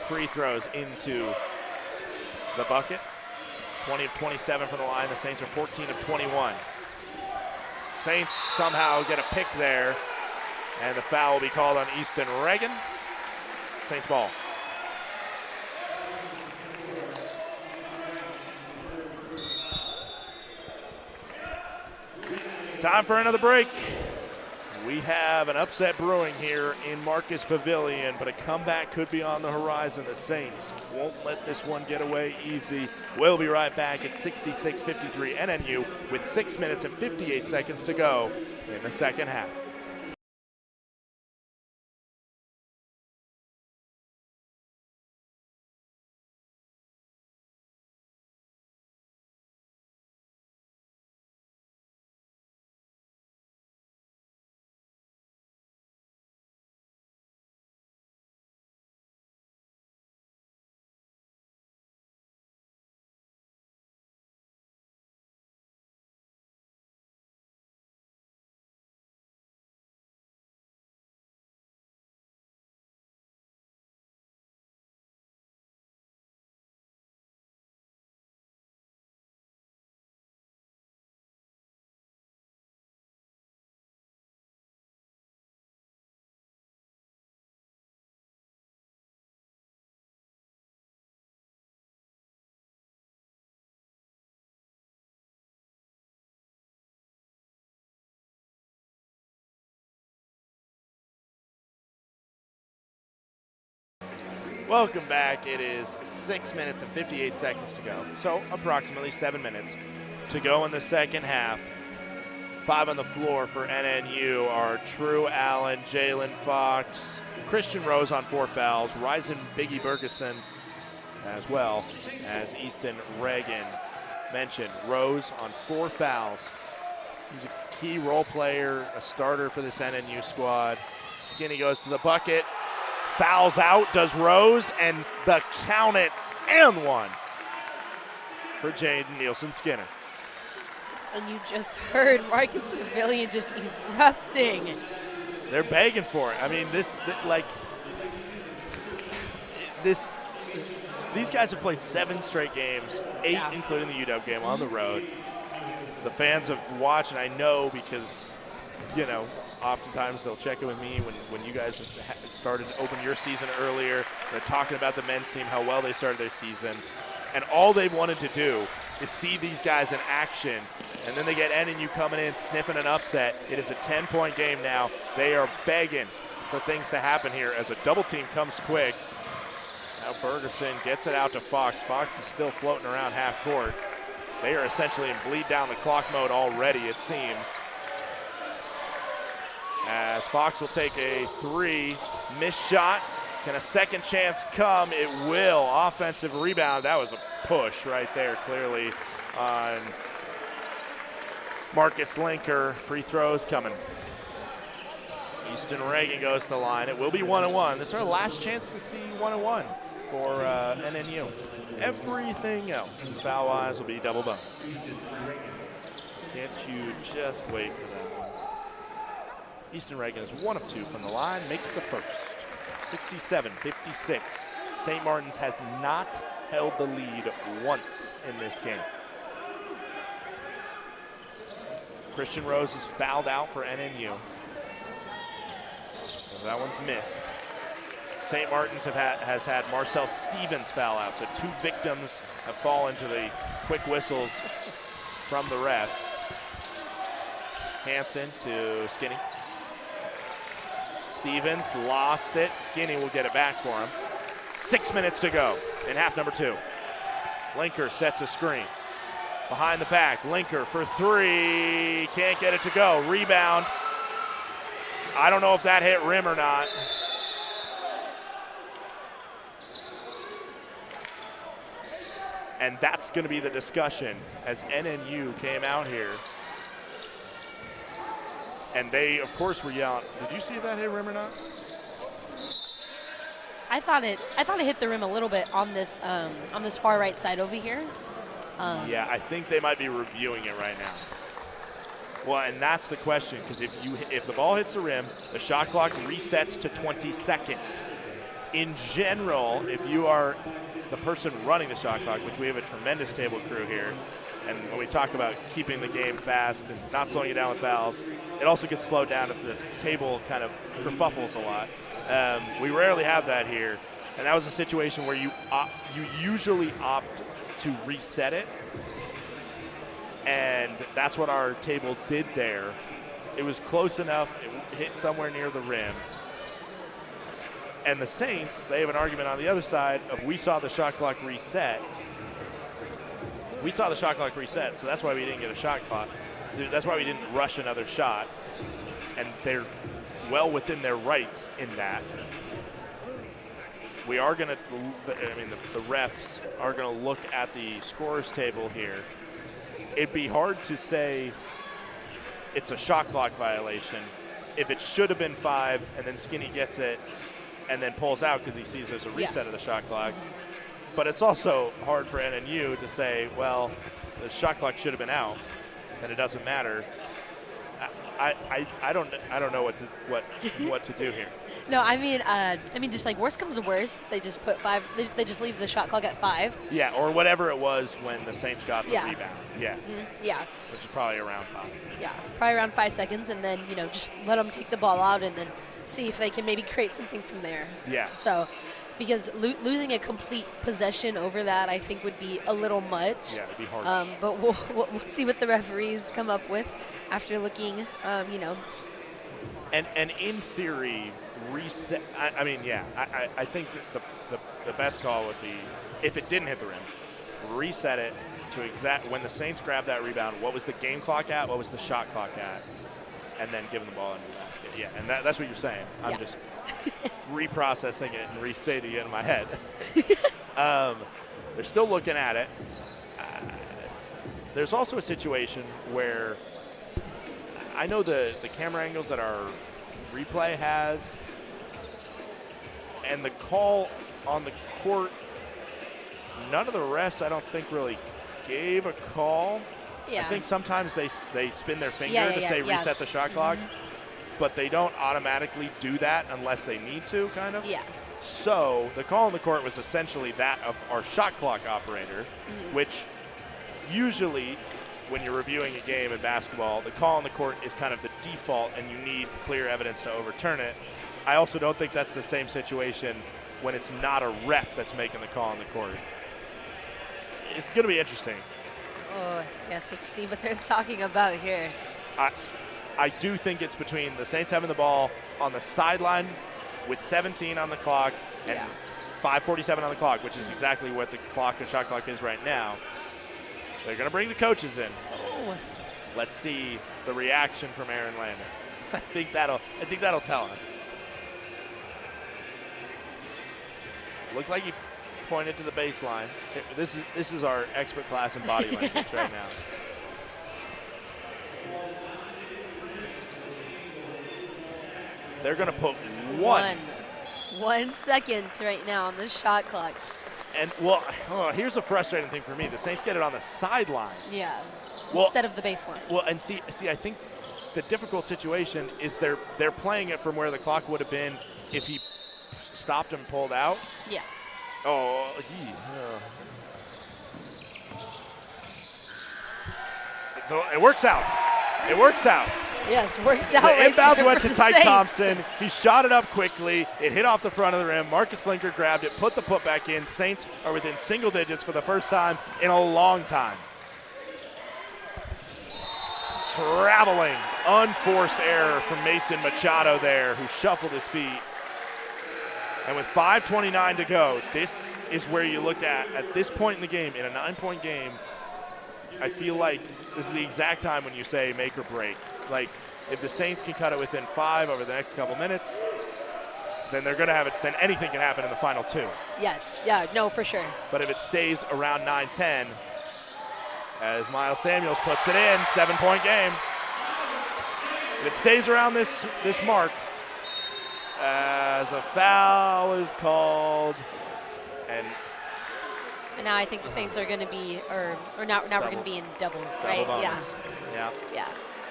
free throws into the bucket. 20 of 27 from the line. The Saints are 14 of 21. Saints somehow get a pick there, and the foul will be called on Easton Reagan. Saints ball. Time for another break. We have an upset brewing here in Marcus Pavilion, but a comeback could be on the horizon. The Saints won't let this one get away easy. We'll be right back at 66-53 NNU with 6 minutes and 58 seconds to go in the second half. Welcome back. It is 6 minutes and 58 seconds to go. So approximately 7 minutes to go in the second half. 5 on the floor for NNU are True Allen, Jalen Fox, Christian Rose on 4 fouls, Ryzen Biggie Bergeson as well as Easton Reagan mentioned, Rose on 4 fouls. He's a key role player, a starter for this NNU squad. Skinny goes to the bucket, fouls out, does Rose, and the count it and one for Jaden Nielsen-Skinner. And you just heard Marcus Pavilion just erupting. They're begging for it. I mean, these guys have played 7 straight games, 8 including the UW game on the road. The fans have watched, and I know because, oftentimes they'll check in with me when you guys have started to open your season earlier. They're talking about the men's team, how well they started their season. And all they wanted to do is see these guys in action. And then they get NNU coming in, sniffing an upset. It is a 10-point game now. They are begging for things to happen here as a double team comes quick. Now Bergerson gets it out to Fox. Fox is still floating around half court. They are essentially in bleed down the clock mode already, it seems. As Fox will take a 3, missed shot. Can a second chance come? It will. Offensive rebound. That was a push right there, clearly, on Marcus Linker. Free throws coming. Easton Reagan goes to the line. It will be 1-1. This is our last chance to see 1-1 for NNU. Everything else, foul-wise, will be double bonus. Can't you just wait for that one? Easton Reagan is 1 of 2 from the line, makes the first. 67-56. St. Martin's has not held the lead once in this game. Christian Rose is fouled out for NNU. So that one's missed. St. Martin's has had Marcel Stevens foul out, so 2 victims have fallen to the quick whistles from the refs. Hansen to Skinny. Stevens lost it. Skinny will get it back for him. 6 minutes to go in half number 2. Linker sets a screen. Behind the back, Linker for 3. Can't get it to go. Rebound. I don't know if that hit rim or not. And that's going to be the discussion as NNU came out here. And they, of course, were yelling. Did you see if that hit rim or not? I thought it hit the rim a little bit on this far right side over here. Yeah, I think they might be reviewing it right now. Well, and that's the question, because if the ball hits the rim, the shot clock resets to 20 seconds. In general, if you are the person running the shot clock, which we have a tremendous table crew here, and when we talk about keeping the game fast and not slowing it down with fouls, it also gets slowed down if the table kind of kerfuffles a lot. We rarely have that here, and that was a situation where you usually opt to reset it, and that's what our table did there. It was close enough, it hit somewhere near the rim. And the Saints, they have an argument on the other side of we saw the shot clock reset. We saw the shot clock reset, so that's why we didn't get a shot clock. That's why we didn't rush another shot. And they're well within their rights in that. We are going to, the refs are going to look at the scorers table here. It'd be hard to say it's a shot clock violation if it should have been 5 and then Skinny gets it and then pulls out because he sees there's a reset of the shot clock. But it's also hard for NNU to say, well, the shot clock should have been out and it doesn't matter. I don't know what to do here. No, I mean, just like worst comes to worst, they just put 5. They just leave the shot clock at 5. Yeah, or whatever it was when the Saints got the rebound. Yeah. Mm-hmm. Yeah. Which is probably around 5. Yeah, probably around 5 seconds, and then just let them take the ball out and then see if they can maybe create something from there. Yeah. So, because losing a complete possession over that, I think would be a little much. Yeah, it'd be hard. But we'll see what the referees come up with after looking. And in theory, reset. I think that the best call would be if it didn't hit the rim, reset it to exact when the Saints grabbed that rebound. What was the game clock at? What was the shot clock at? And then give them the ball into the basket. Yeah, and that's what you're saying. I'm just reprocessing it and restating it in my head. They're still looking at it. there's also a situation where I know the camera angles that our replay has, and the call on the court, none of the refs I don't think really gave a call. Yeah. I think sometimes they spin their finger to say reset the shot clock, but they don't automatically do that unless they need to, kind of. Yeah. So the call on the court was essentially that of our shot clock operator, which usually when you're reviewing a game in basketball, the call on the court is kind of the default and you need clear evidence to overturn it. I also don't think that's the same situation when it's not a ref that's making the call on the court. It's going to be interesting. Oh, yes, let's see what they're talking about here. I do think it's between the Saints having the ball on the sideline with 17 on the clock and 5:47 on the clock, which is exactly what the clock and shot clock is right now. They're going to bring the coaches in. Oh. Let's see the reaction from Aaron Lander. I think that'll tell us. Looked like he pointed to the baseline. This is our expert class in body language right now. They're going to put 1 second right now on the shot clock. And, well, here's a frustrating thing for me. The Saints get it on the sideline. Yeah, well, instead of the baseline. Well, and see, I think the difficult situation is they're playing it from where the clock would have been if he stopped and pulled out. Yeah. Oh, it works out. It works out. Yes, works out. The right inbounds went to Tyke Saints. Thompson. He shot it up quickly. It hit off the front of the rim. Marcus Linker grabbed it, put the putback in. Saints are within single digits for the first time in a long time. Traveling, unforced error from Mason Machado there, who shuffled his feet. And with 5:29 to go, this is where you look at this point in the game, in a 9-point game, I feel like this is the exact time when you say make or break. Like, if the Saints can cut it within 5 over the next couple minutes, then they're going to have it. Then anything can happen in the final 2. Yes, yeah, no, for sure. But if it stays around 9-10, as Miles Samuels puts it in, 7-point game. If it stays around this mark, as a foul is called, and now I think the Saints are going to be, or now we're going to be in double, right? Bonus. Yeah.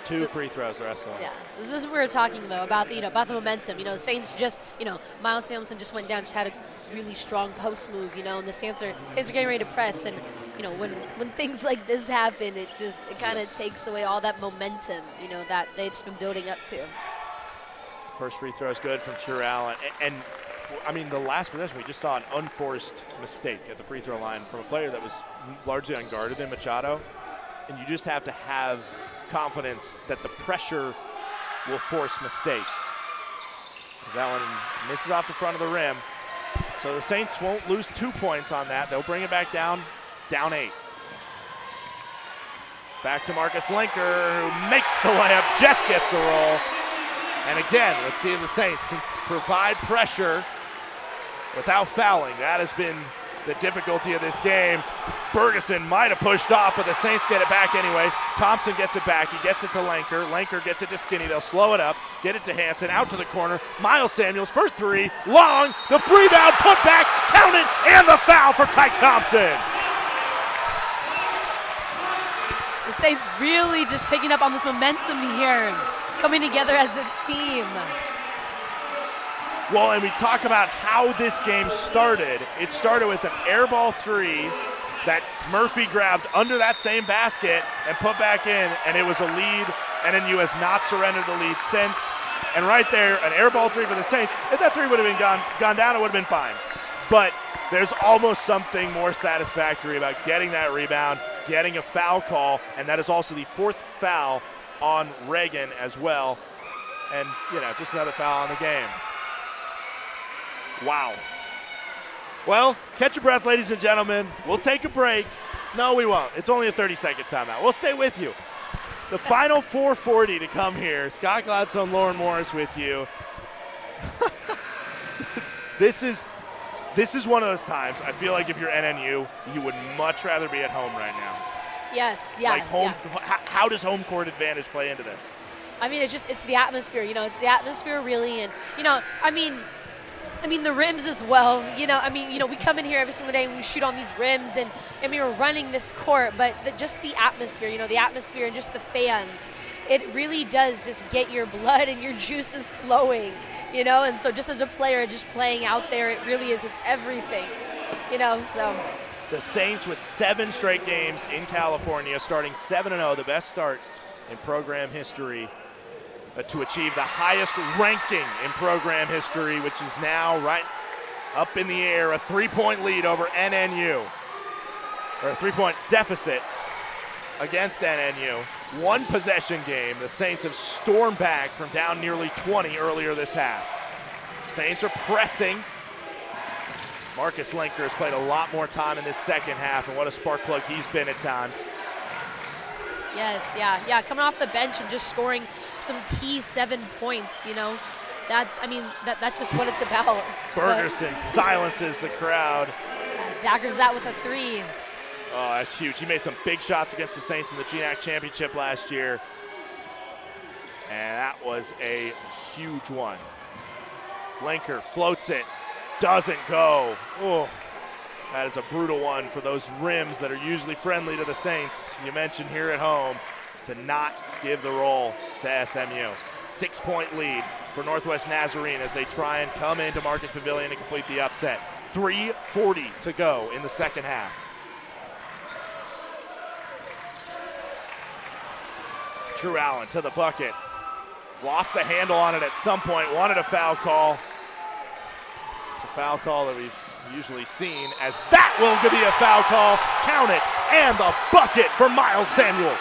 2 free throws the rest of them. Yeah, this is what we were talking about the momentum. Saints just, Miles Samuelson just went down, just had a really strong post move, and the Saints are getting ready to press, and when things like this happen, it kind of takes away all that momentum, that they've just been building up to. First free throw is good from Churral, and I mean, the last possession, we just saw an unforced mistake at the free throw line from a player that was largely unguarded in Machado, and you just have to have confidence that the pressure will force mistakes. That one misses off the front of the rim, so the Saints won't lose 2 points on that. They'll bring it back down 8. Back to Marcus Linker, who makes the layup, just gets the roll. And again, let's see if the Saints can provide pressure without fouling. That has been the difficulty of this game. Bergeson might have pushed off, but the Saints get it back anyway. Thompson gets it back. He gets it to Lanker. Lanker gets it to Skinny. They'll slow it up, get it to Hansen, out to the corner. Miles Samuels for 3, long, the rebound, put back, count it, and the foul for Tyke Thompson. The Saints really just picking up on this momentum here, coming together as a team. Well, and we talk about how this game started. It started with an air ball 3 that Murphy grabbed under that same basket and put back in, and it was a lead. NNU has not surrendered the lead since. And right there, an air ball 3 for the Saints. If that 3 would have been gone down, it would have been fine. But there's almost something more satisfactory about getting that rebound, getting a foul call, and that is also the 4th foul on Reagan as well. And, just another foul on the game. Wow. Well, catch your breath, ladies and gentlemen. We'll take a break. No, we won't. It's only a 30-second timeout. We'll stay with you. The final 4:40 to come here. Scott Gladstone, Lauren Morris with you. This is one of those times, I feel like if you're NNU, you would much rather be at home right now. Yes, yeah. Like how does home court advantage play into this? I mean, it's the atmosphere, it's the atmosphere really. And, I mean, the rims as well. We come in here every single day and we shoot on these rims and we're running this court, but just the atmosphere, the atmosphere and just the fans, it really does just get your blood and your juices flowing, and so just as a player, just playing out there, it really is, it's everything, so. The Saints with 7 straight games in California, starting 7-0, the best start in program history, to achieve the highest ranking in program history, which is now right up in the air, a 3-point lead over NNU, or a 3-point deficit against NNU. 1 possession game. The Saints have stormed back from down nearly 20 earlier this half. Saints are pressing. Marcus Linker has played a lot more time in this second half, and what a spark plug he's been at times. Yes, yeah, coming off the bench and just scoring some key 7 points, that's just what it's about. Bergerson silences the crowd. Daggers that with a 3. Oh, that's huge. He made some big shots against the Saints in the GNAC championship last year, and that was a huge one. Linker floats it, doesn't go. Oh. That is a brutal one for those rims that are usually friendly to the Saints. You mentioned here at home to not give the roll to SMU. 6-point lead for Northwest Nazarene as they try and come into Marcus Pavilion and complete the upset. 3:40 to go in the second half. True Allen to the bucket. Lost the handle on it at some point, wanted a foul call. It's a foul call that we've usually seen, as that will be a foul call. Count it, and the bucket for Miles Samuels.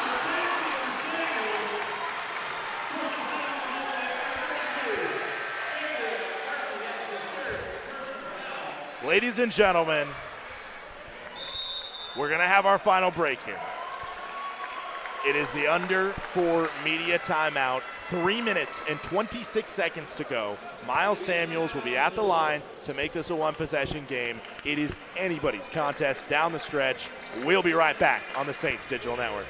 Ladies and gentlemen, we're going to have our final break here. It is the under 4 media timeout. 3 minutes and 26 seconds to go. Miles Samuels will be at the line to make this a 1-possession game. It is anybody's contest down the stretch. We'll be right back on the Saints Digital Network.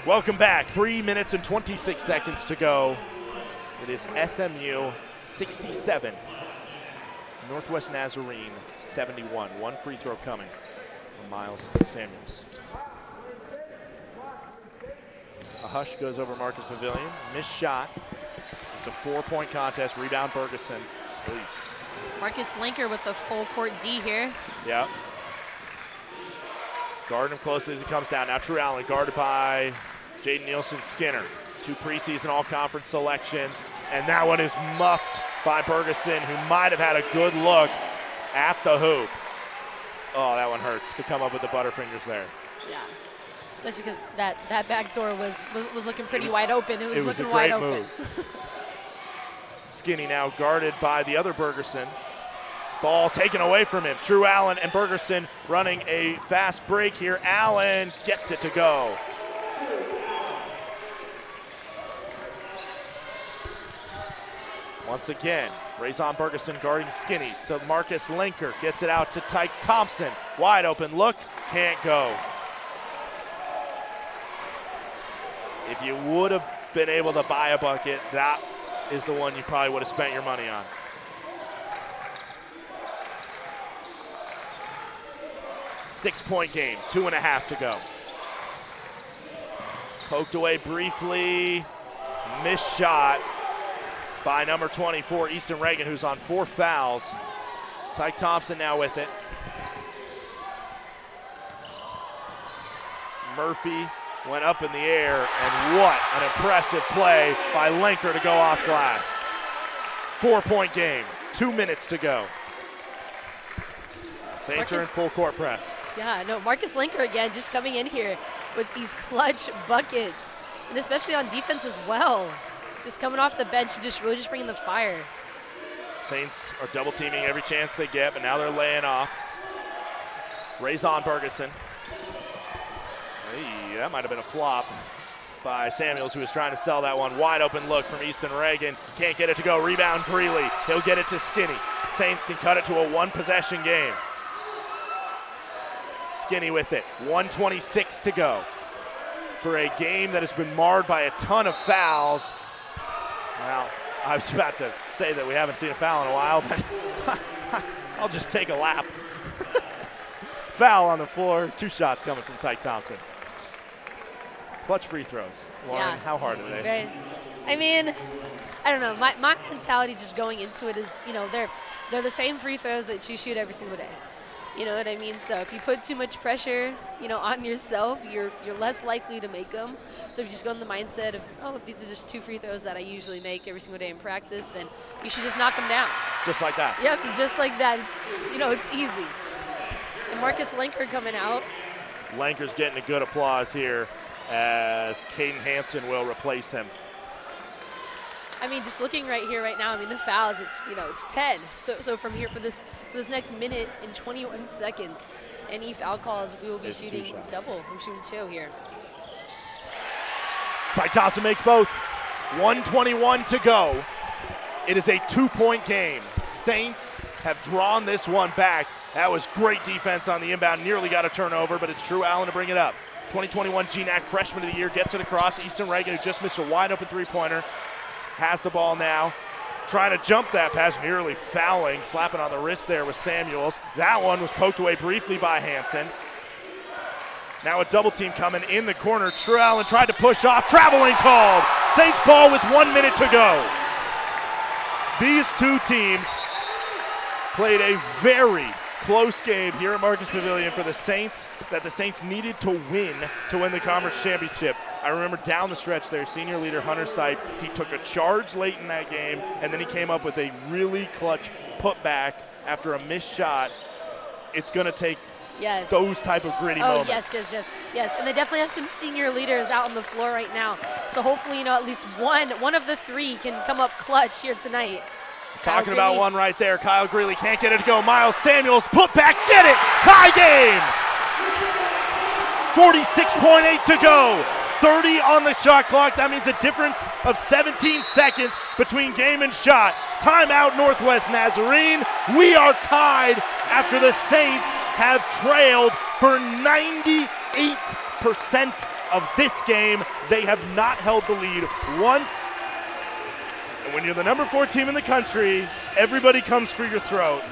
Welcome back. 3 minutes and 26 seconds to go. It is SMU 67, Northwest Nazarene 71. 1 free throw coming from Miles Samuels. A hush goes over Marcus Pavilion. Missed shot. It's a 4-point contest. Rebound Bergerson. Marcus Linker with the full court D here. Yep. Guarding him closely as he comes down. Now True Allen guarded by Jaden Nielsen-Skinner. 2 preseason all-conference selections. And that one is muffed by Bergerson, who might have had a good look at the hoop. Oh, that one hurts to come up with the butterfingers there. Yeah. Especially because that back door was looking pretty wide open. It was looking wide open. Skinny now guarded by the other Bergerson. Ball taken away from him. True Allen and Bergerson running a fast break here. Allen gets it to go. Once again, Razon Bergerson guarding Skinny to Marcus Linker. Gets it out to Tyke Thompson. Wide open look, can't go. If you would have been able to buy a bucket, that is the one you probably would have spent your money on. Six-point game, 2.5 to go. Poked away briefly, missed shot by number 24, Easton Reagan, who's on 4 fouls. Tyke Thompson now with it. Murphy went up in the air, and what an impressive play by Lenker to go off glass. 4-point game, 2 minutes to go. Saints are in full court press. Yeah, no, Marcus Lenker again just coming in here with these clutch buckets, and especially on defense as well. Just coming off the bench and just really just bringing the fire. Saints are double teaming every chance they get, but now they're laying off. Razon Bergeson. Hey, that might have been a flop by Samuels, who was trying to sell that one. Wide open look from Easton Reagan. Can't get it to go. Rebound Greeley. He'll get it to Skinny. Saints can cut it to a 1-possession game. Skinny with it. 1:26 to go for a game that has been marred by a ton of fouls. Well, I was about to say that we haven't seen a foul in a while, but I'll just take a lap. Foul on the floor. 2 shots coming from Tyke Thompson. Clutch free throws. Lauren, Yeah. how hard are they? Right. I mean, I don't know. My mentality just going into it is, they're the same free throws that you shoot every single day. You know what I mean? So if you put too much pressure, on yourself, you're less likely to make them. So if you just go in the mindset of, oh, these are just 2 free throws that I usually make every single day in practice, then you should just knock them down. Just like that. Yep, just like that. It's, it's easy. And Marcus Lenker coming out. Lenker's getting a good applause here as Caden Hansen will replace him. I mean, just looking right now, the fouls, it's 10. So from here for this next minute and 21 seconds, any foul calls, we will be shooting double. I'm shooting 2 here. Tyke Thompson makes both. 1:21 to go. It is a 2-point game. Saints have drawn this one back. That was great defense on the inbound. Nearly got a turnover, but it's Drew Allen to bring it up. 2021 GNAC Freshman of the Year gets it across. Easton Reagan, who just missed a wide-open 3-pointer, has the ball now. Trying to jump that pass, nearly fouling, slapping on the wrist there with Samuels. That one was poked away briefly by Hansen. Now a double team coming in the corner. Drew Allen tried to push off. Traveling called. Saints ball with 1 minute to go. These 2 teams played a very close game here at Marcus Pavilion for the Saints that the Saints needed to win the conference championship. I remember down the stretch there, senior leader Hunter Sipe, he took a charge late in that game, and then he came up with a really clutch putback after a missed shot. It's going to take those type of gritty moments. Yes. And they definitely have some senior leaders out on the floor right now. So hopefully, at least one of the 3 can come up clutch here tonight. Talking about one right there. Kyle Greeley can't get it to go. Miles Samuels, put back, get it! Tie game! 46.8 to go. 30 on the shot clock. That means a difference of 17 seconds between game and shot. Timeout, Northwest Nazarene. We are tied after the Saints have trailed for 98% of this game. They have not held the lead once. And when you're the number 4 team in the country, everybody comes for your throat.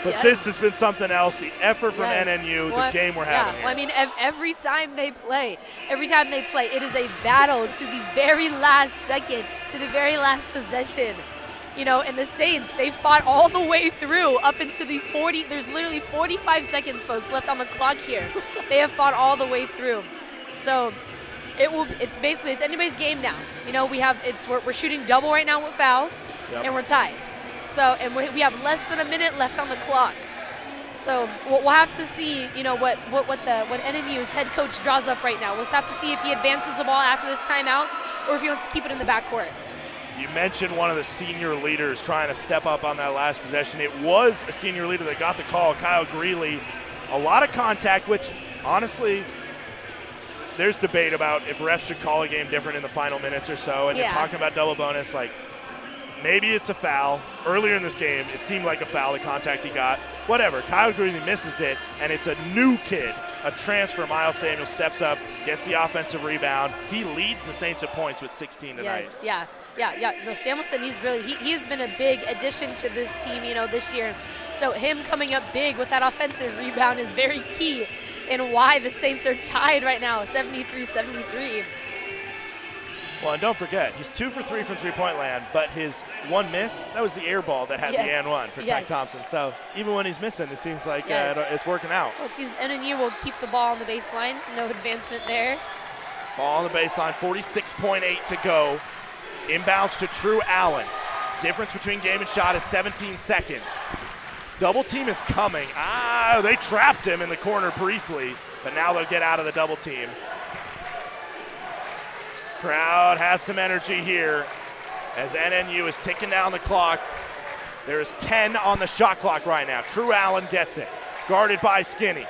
But this has been something else. The effort from NNU, the game we're having here. Well, every time they play, it is a battle to the very last second, to the very last possession. And the Saints, they fought all the way through up into the 40. There's literally 45 seconds, folks, left on the clock here. They have fought all the way through. So it's anybody's game now. We're shooting double right now with fouls, and we're tied. So, and we have less than a minute left on the clock. So we'll have to see, what NNU's head coach draws up right now. We'll have to see if he advances the ball after this timeout or if he wants to keep it in the backcourt. You mentioned one of the senior leaders trying to step up on that last possession. It was a senior leader that got the call, Kyle Greeley. A lot of contact, which honestly, there's debate about if refs should call a game different in the final minutes or so. And you're talking about double bonus, maybe it's a foul. Earlier in this game, it seemed like a foul, the contact he got. Whatever. Kyle Greeley misses it, and it's a new kid a transfer. Miles Samuels steps up, gets the offensive rebound. He leads the Saints at points with 16 tonight. Yes, yeah. No, Samuelson, he has been a big addition to this team, this year. So him coming up big with that offensive rebound is very key in why the Saints are tied right now, 73-73. Well, and don't forget, he's 2 for 3 from three-point land, but his one miss, that was the air ball that had the and one for Ty Thompson. So even when he's missing, it seems like it's working out. Well, it seems NNU will keep the ball on the baseline. No advancement there. Ball on the baseline, 46.8 to go. Inbounds to True Allen. Difference between game and shot is 17 seconds. Double team is coming. They trapped him in the corner briefly, but now they'll get out of the double team. Crowd has some energy here as NNU is ticking down the clock. There's 10 on the shot clock right now. True Allen gets it, guarded by Skinny.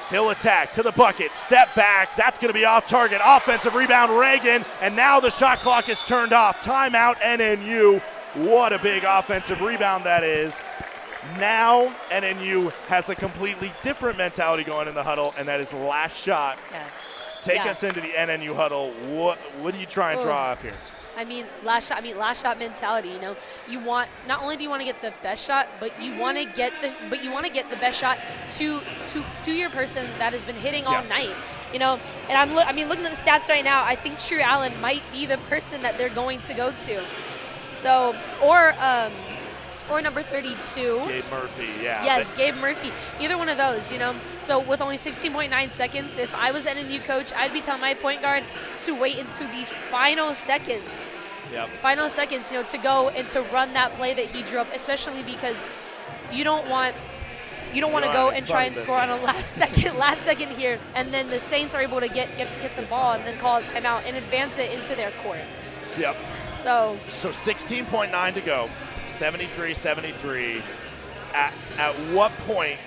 He'll attack to the bucket, step back, that's gonna be off target. Offensive rebound, Reagan, and now the shot clock is turned off. Timeout, NNU. What a big offensive rebound that is. Now NNU has a completely different mentality going in the huddle, and that is last shot. Yes. Take us into the NNU huddle. What do you try and draw up here? Last shot mentality. You want, not only do you want to get the best shot, but you want to get the best shot to your person that has been hitting all night. And looking at the stats right now, I think True Allen might be the person that they're going to go to. So, or number 32. Gabe Murphy, yeah. Yes, Gabe Murphy. Either one of those, So with only 16.9 seconds, if I was NNU coach, I'd be telling my point guard to wait into the final seconds. Yep. Final seconds, to go and to run that play that he drew up, especially because you don't want to go and try and score on a last second here, and then the Saints are able to get the ball and then call a timeout and advance it into their court. Yep. So 16.9 to go. 73-73. At what point,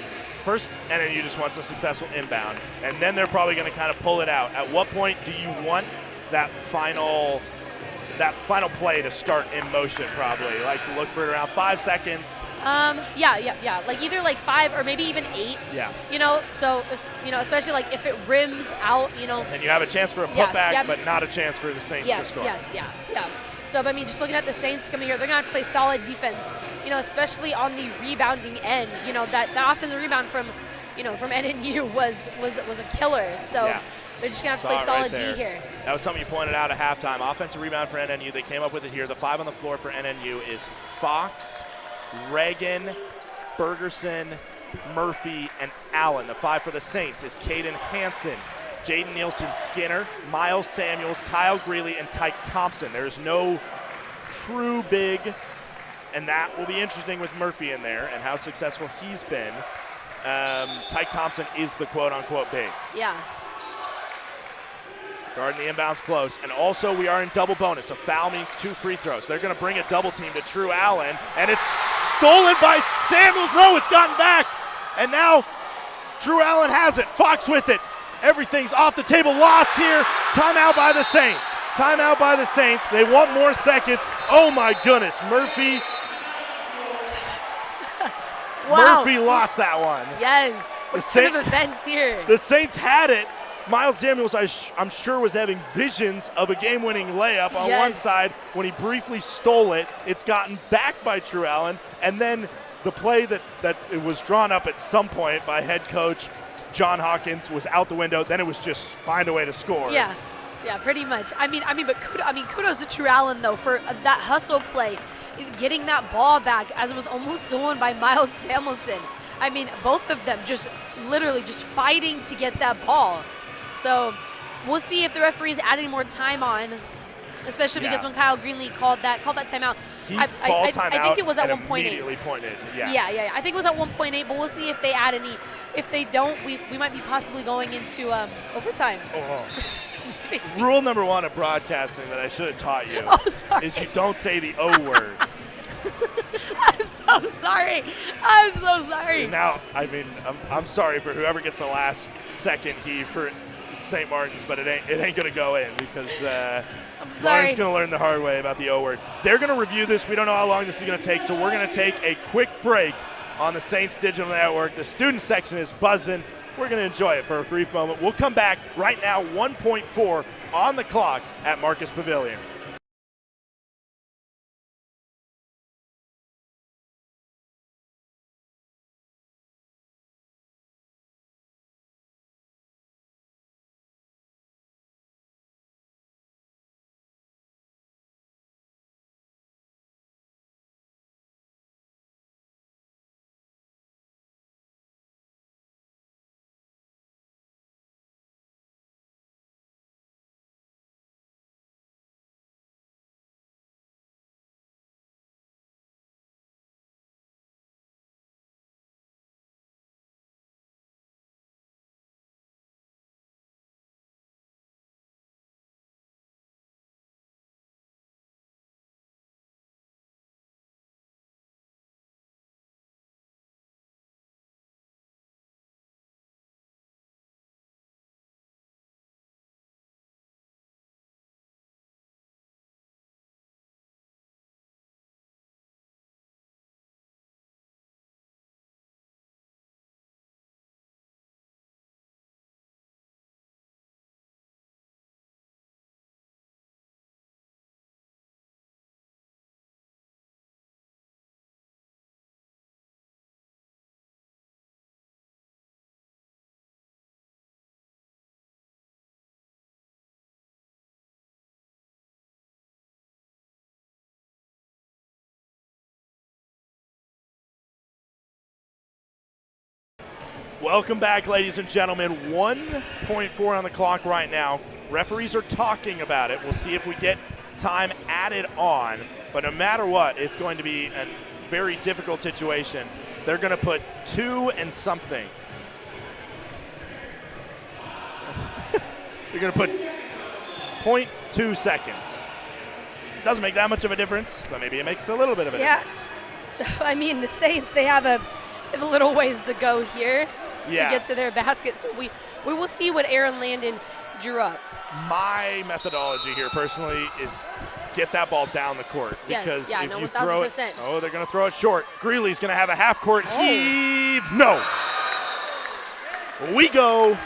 first NNU just wants a successful inbound, and then they're probably going to kind of pull it out. At what point do you want that final play to start in motion? Probably like look for it around 5 seconds. Yeah. Like either like 5 or maybe even 8. Yeah. So especially like if it rims out, And you have a chance for a putback, but not a chance for the Saints to score. Yes. So, just looking at the Saints coming here, they're going to have to play solid defense, especially on the rebounding end. That offensive rebound from NNU was a killer. So they're just going to have to play solid D here. That was something you pointed out at halftime. Offensive rebound for NNU. They came up with it here. The 5 on the floor for NNU is Fox, Reagan, Bergerson, Murphy, and Allen. The 5 for the Saints is Caden Hansen, Jaden Nielsen-Skinner, Miles Samuels, Kyle Greeley, and Tyke Thompson. There's no true big, and that will be interesting with Murphy in there and how successful he's been. Tyke Thompson is the quote-unquote big. Yeah. Guarding the inbounds close. And also we are in double bonus. A foul means 2 free throws. They're going to bring a double team to True Allen, and it's stolen by Samuels. No, it's gotten back. And now True Allen has it. Fox with it. Everything's off the table, lost here. Timeout by the Saints. Timeout by the Saints. They want more seconds. Oh my goodness, Murphy. Wow. Murphy lost that one. Yes, what turn of events here. The Saints had it. Miles Samuels, I'm sure, was having visions of a game-winning layup on one side. When he briefly stole it, it's gotten back by True Allen. And then the play that it was drawn up at some point by head coach John Hawkins was out the window. Then it was just find a way to score. Yeah, pretty much. But kudos to True Allen though for that hustle play, getting that ball back as it was almost stolen by Miles Samuelson. Both of them just literally just fighting to get that ball. So we'll see if the referee is adding more time on, especially because when Kyle Greenlee called that timeout. I think it was at 1.8. Immediately pointed. Yeah. I think it was at 1.8, but we'll see if they add any. If they don't, we might be possibly going into overtime. Rule number 1 of broadcasting that I should have taught you is you don't say the O word. I'm so sorry. Now, I'm sorry for whoever gets the last second heave for St. Martin's, but it ain't gonna go in because I'm sorry. Martin's gonna learn the hard way about the O word. They're gonna review this. We don't know how long this is gonna take, so we're gonna take a quick break on the Saints Digital Network. The student section is buzzing. We're going to enjoy it for a brief moment. We'll come back right now, 1.4 on the clock at Marcus Pavilion. Welcome back, ladies and gentlemen. 1.4 on the clock right now. Referees are talking about it. We'll see if we get time added on. But no matter what, it's going to be a very difficult situation. They're going to put 2 and something. They're going to put 0.2 seconds. Doesn't make that much of a difference, but maybe it makes a little bit of a difference. So, I mean, the Saints, they have a little ways to go here to get to their basket. So we will see what Aaron Landon drew up. My methodology here personally is get that ball down the court. Because if you throw it, they're going to throw it short. Greeley's going to have a half-court heave. No. We go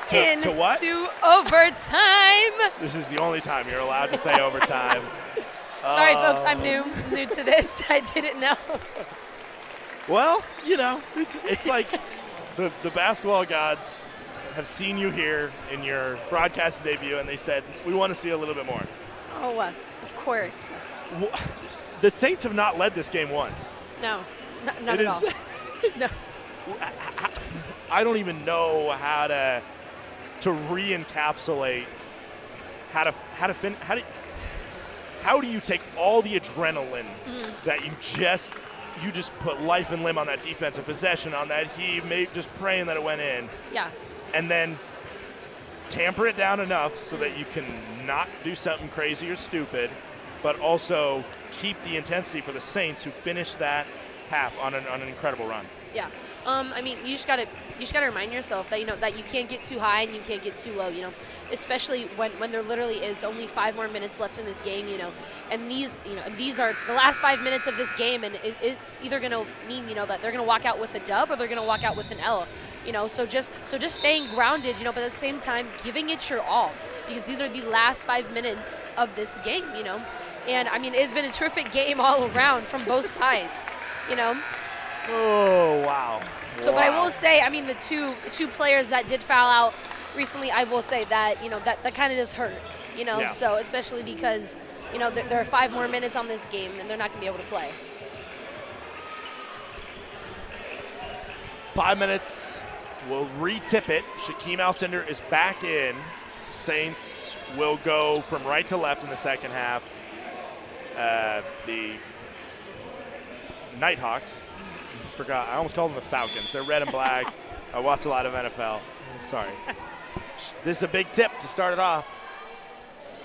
to what? To overtime. This is the only time you're allowed to say overtime. Sorry, folks, I'm new to this. I didn't know. Well, you know, it's like the basketball gods have seen you here in your broadcast debut, and they said, we want to see a little bit more. Oh, of course. The Saints have not led this game once. No, not at all. No. I don't even know how to re-encapsulate how do you take all the adrenaline that you just put life and limb on that defensive possession, on that heave, just praying that it went in. Yeah. And then tamper it down enough so that you can not do something crazy or stupid, but also keep the intensity for the Saints, who finished that half on an incredible run. Yeah. I mean, you just gotta remind yourself that that you can't get too high and you can't get too low. Especially when there literally is only 5 more minutes left in this game. And these are the last 5 minutes of this game, and it's either gonna mean that they're gonna walk out with a dub or they're gonna walk out with an L. So just staying grounded. But at the same time giving it your all, because these are the last 5 minutes of this game. And I mean, it's been a terrific game all around from both sides. Oh, wow. So, but I will say, I mean, the two players that did foul out recently, I will say that, that kind of does hurt, Yeah. So especially because, there are 5 more minutes on this game and they're not going to be able to play. 5 minutes. We'll re-tip it. Shaquem Alcindor is back in. Saints will go from right to left in the second half. The Nighthawks. Forgot. I almost called them the Falcons. They're red and black. I watch a lot of NFL. Sorry. This is a big tip to start it off.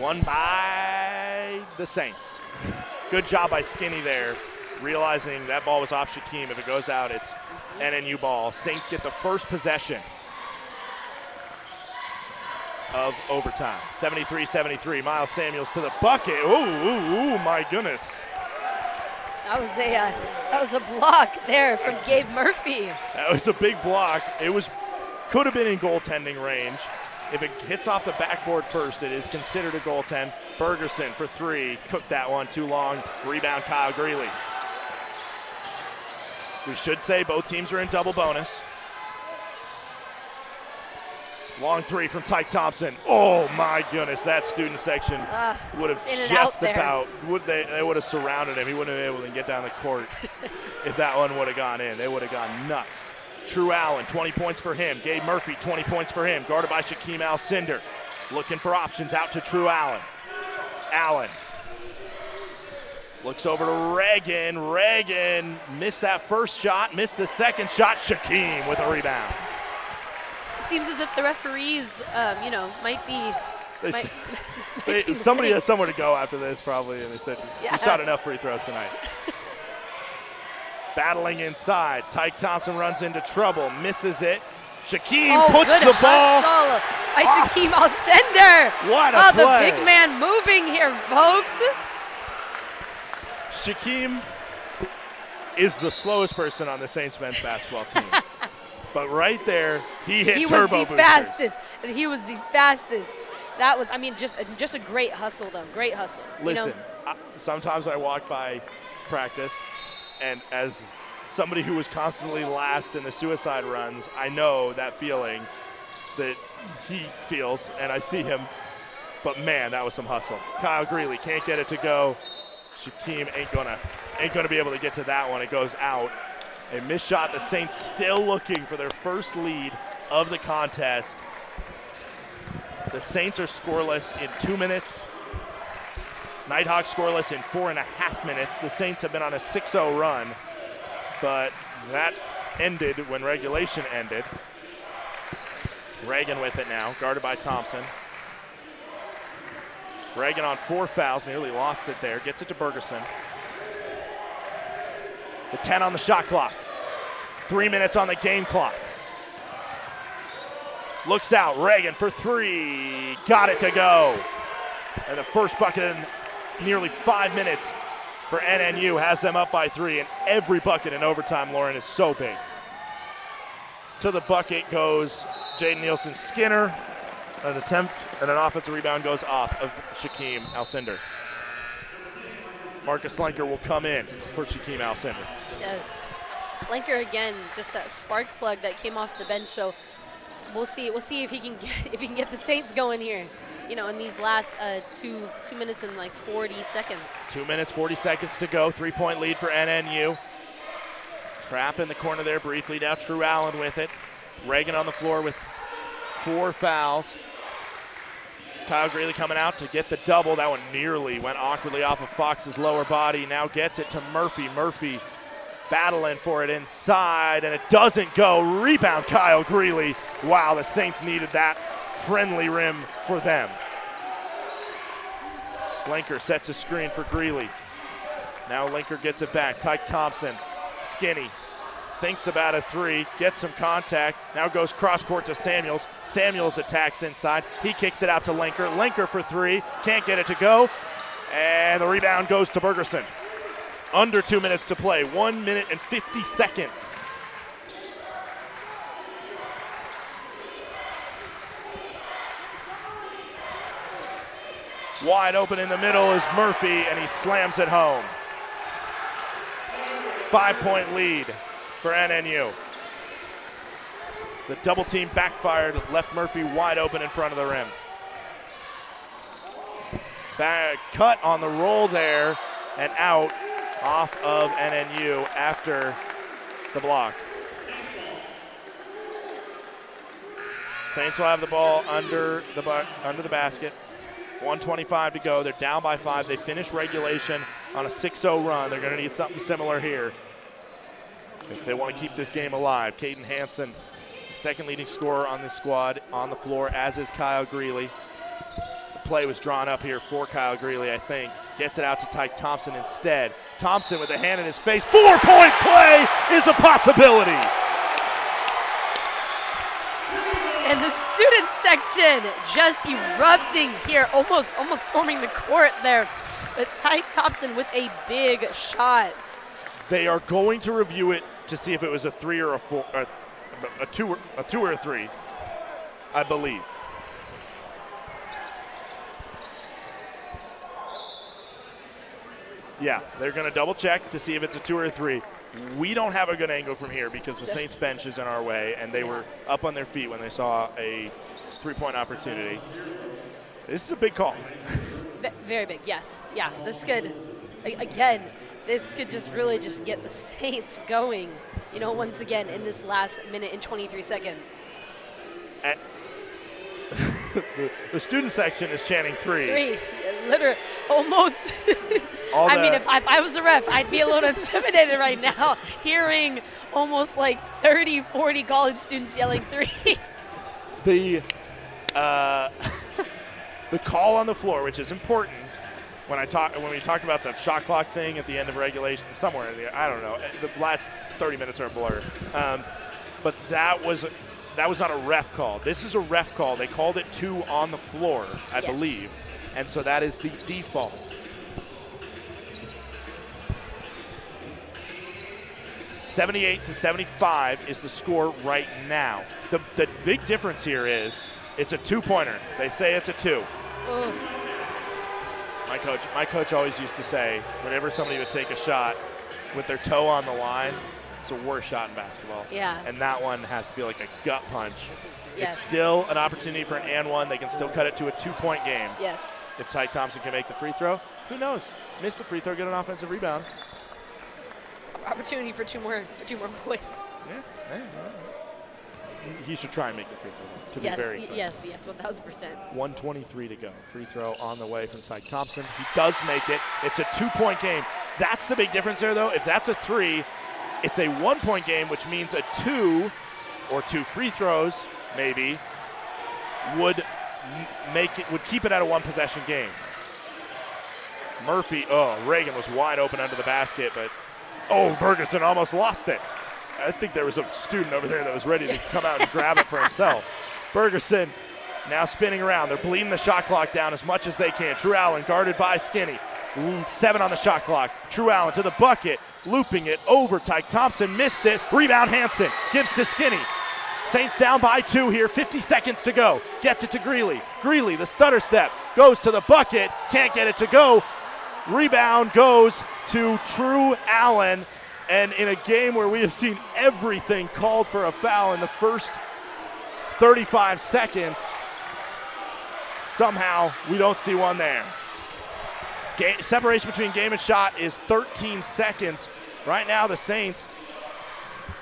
Won by the Saints. Good job by Skinny there, realizing that ball was off Shaquem. If it goes out, it's NNU ball. Saints get the first possession of overtime. 73-73. Miles Samuels to the bucket. Ooh, my goodness. That was a block there from Gabe Murphy. That was a big block. Could have been in goaltending range. If it hits off the backboard first, it is considered a goaltend. Bergerson for 3. Cooked that one too long. Rebound, Kyle Greeley. We should say both teams are in double bonus. Long 3 from Tyke Thompson. Oh my goodness, that student section would have just about, they would have surrounded him. He wouldn't have been able to get down the court if that one would have gone in. They would have gone nuts. True Allen, 20 points for him. Gabe Murphy, 20 points for him. Guarded by Shaquem Alcindor. Looking for options out to True Allen. Allen looks over to Reagan. Reagan missed that first shot, missed the second shot. Shaquem with a rebound. It seems as if the referees, might be. Somebody has somewhere to go after this probably, and they said, you shot enough free throws tonight. Battling inside. Tyke Thompson runs into trouble, misses it. Shaquem puts the ball by Shaquem Alcindor. What a play. The big man moving here, folks. Shaquem is the slowest person on the Saints men's basketball team. But right there, he hit turbo boosters. He was the fastest. That was, just a great hustle, though. Great hustle. Listen, sometimes I walk by practice, and as somebody who was constantly last in the suicide runs, I know that feeling that he feels, and I see him. But man, that was some hustle. Kyle Greeley can't get it to go. Shaquem ain't gonna be able to get to that one. It goes out. A missed shot. The Saints still looking for their first lead of the contest. The Saints are scoreless in 2 minutes. Nighthawks scoreless in 4.5 minutes. The Saints have been on a 6-0 run, but that ended when regulation ended. Reagan with it now, guarded by Thompson. Reagan on 4 fouls, nearly lost it there. Gets it to Bergerson. The 10 on the shot clock. 3 minutes on the game clock. Looks out, Reagan for 3. Got it to go. And the first bucket in nearly 5 minutes for NNU has them up by 3. And every bucket in overtime, Lauren, is so big. To the bucket goes Jaden Nielsen-Skinner. An attempt and an offensive rebound goes off of Shaquem Alcindor. Marcus Lenker will come in for Shaquem Alcindor. Yes. Lenker again, just that spark plug that came off the bench. So we'll see if he can get the Saints going here. In these last 2 minutes and 40 seconds. 2 minutes, 40 seconds to go. 3-point lead for NNU. Trap in the corner there briefly. Now True Allen with it. Reagan on the floor with 4 fouls. Kyle Greeley coming out to get the double. That one nearly went awkwardly off of Fox's lower body. Now gets it to Murphy. Murphy battling for it inside, and it doesn't go. Rebound, Kyle Greeley. Wow, the Saints needed that friendly rim for them. Lenker sets a screen for Greeley. Now Lenker gets it back. Tyke Thompson, skinny. Thinks about a 3, gets some contact, now goes cross-court to Samuels. Samuels attacks inside. He kicks it out to Lenker. Lenker for 3, can't get it to go. And the rebound goes to Bergerson. Under 2 minutes to play, 1 minute and 50 seconds. Wide open in the middle is Murphy, and he slams it home. 5-point lead for NNU. The double team backfired, left Murphy wide open in front of the rim. Back cut on the roll there and out off of NNU after the block. Saints will have the ball under the basket. 1:25 to go. They're down by 5. They finish regulation on a 6-0 run. They're going to need something similar here if they want to keep this game alive. Caden Hansen, the second leading scorer on this squad, on the floor, as is Kyle Greeley. The play was drawn up here for Kyle Greeley, I think. Gets it out to Tyke Thompson instead. Thompson with a hand in his face. 4-point play is a possibility. And the student section just erupting here, almost storming the court there But Ty Thompson with a big shot. They are going to review it to see if it was a 3 or a 4, a 2 or a 3, I believe. Yeah, they're going to double check to see if it's a 2 or a 3. We don't have a good angle from here because the Saints bench is in our way, and they were up on their feet when they saw a 3-point opportunity. This is a big call. Very big, yes. Yeah, this could, again, this could just really just get the Saints going, once again in this last minute and 23 seconds. The student section is chanting 3. 3, literally, almost. I mean, if I was a ref, I'd be a little intimidated right now, hearing almost like 30, 40 college students yelling 3. The call on the floor, which is important, when we talk about the shot clock thing at the end of regulation, somewhere in the, I don't know, the last 30 minutes are a blur. But that was not a ref call. This is a ref call. They called it 2 on the floor, I believe, and so that is the default. $78-75 is the score right now. The big difference here is it's a 2-pointer. They say it's a 2. Ooh. My coach always used to say, whenever somebody would take a shot with their toe on the line, it's the worst shot in basketball. Yeah. And that one has to be like a gut punch. Yes. It's still an opportunity for an and one. They can still cut it to a 2-point game. Yes. If Ty Thompson can make the free throw, who knows? Miss the free throw, get an offensive rebound. Opportunity for two more points. Yeah. He should try and make the free throw, to be very clear. Yes, 1,000%. 1:23 to go. Free throw on the way from Ty Thompson. He does make it. It's a 2-point game. That's the big difference there, though. If that's a 3, it's a 1-point game, which means a 2 or 2 free throws, maybe, would keep it at a 1-possession game. Reagan was wide open under the basket, but Bergeson almost lost it. I think there was a student over there that was ready to come out and grab it for himself. Bergeson now spinning around. They're bleeding the shot clock down as much as they can. Drew Allen guarded by Skinny. 7 on the shot clock. Drew Allen to the bucket, looping it over. Ty Thompson missed it. Rebound Hansen gives to Skinny. Saints down by 2 here. 50 seconds to go. Gets it to Greeley. Greeley, the stutter step, goes to the bucket. Can't get it to go. Rebound goes to Drew Allen. And in a game where we have seen everything called for a foul in the first 35 seconds, somehow we don't see one there. Separation between game and shot is 13 seconds. Right now the Saints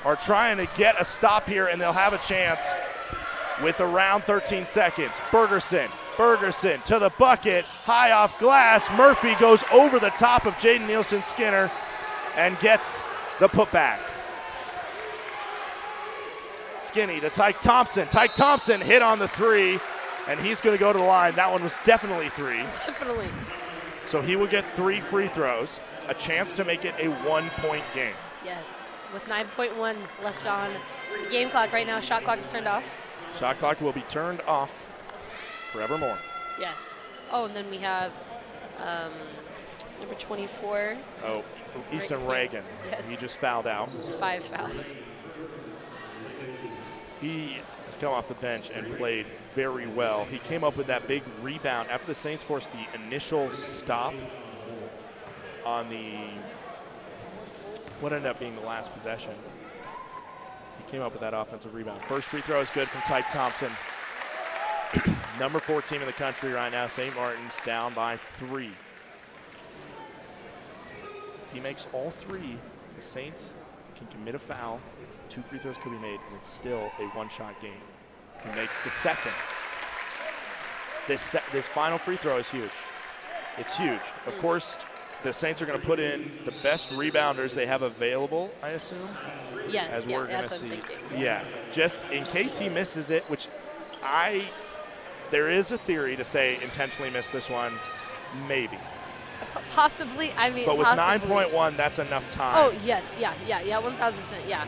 are trying to get a stop here, and they'll have a chance with around 13 seconds. Bergeson to the bucket, high off glass. Murphy goes over the top of Jaden Nielsen-Skinner and gets the putback. Skinny to Tyke Thompson. Tyke Thompson hit on the 3, and he's going to go to the line. That one was definitely 3. Definitely. So he will get 3 free throws, a chance to make it a 1-point game. Yes, with 9.1 left on the game clock right now. Shot clock is turned off. Shot clock will be turned off forevermore. Yes. And then we have number 24. Easton Reagan. Yes. He just fouled out. 5 fouls. He has come off the bench and played very well. He came up with that big rebound after the Saints forced the initial stop on what ended up being the last possession. He came up with that offensive rebound. First free throw is good from Tyke Thompson. Number 4 team in the country right now. St. Martin's down by 3. If he makes all 3, the Saints can commit a foul. 2 free throws could be made, and it's still a 1-shot game. He makes the second. This final free throw is huge. It's huge. Of course, the Saints are going to put in the best rebounders they have available, I assume. Yes, as we're that's going to what I'm see. thinking. Yeah, just in case he misses it, which there is a theory to say intentionally miss this one, maybe. Possibly, But with possibly. 9.1, that's enough time. Oh, yes, yeah, 1,000%, yeah.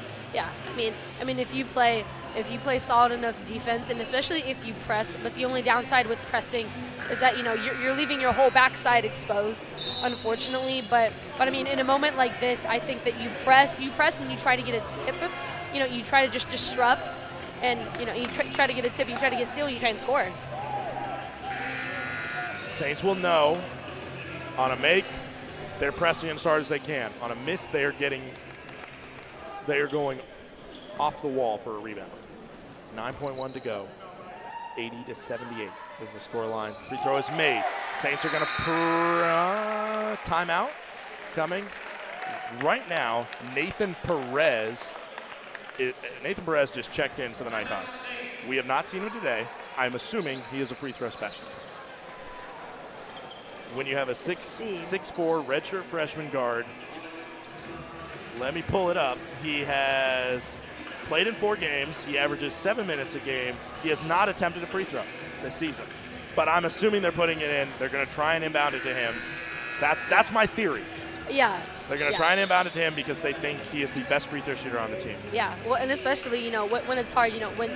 I mean, if you play if you play solid enough defense, and especially if you press. But the only downside with pressing is that you're leaving your whole backside exposed, unfortunately. But I mean, in a moment like this, I think that you press, and you try to get a tip. You try to just disrupt, and you try to get a tip, you try to get a steal, you try and score. Saints will know on a make, they're pressing as hard as they can. On a miss, they are going off the wall for a rebound. 9.1 to go. 80-78 is the score line. Free throw is made. Saints are going to timeout coming. Right now, Nathan Perez just checked in for the Nighthawks. We have not seen him today. I'm assuming he is a free throw specialist. When you have a 6'4" redshirt freshman guard, let me pull it up. He has played in 4 games. He averages 7 minutes a game. He has not attempted a free throw this season. But I'm assuming they're putting it in. They're going to try and inbound it to him. That's my theory. Yeah. They're going to try and inbound it to him because they think he is the best free throw shooter on the team. Yeah, well, and especially when it's hard, when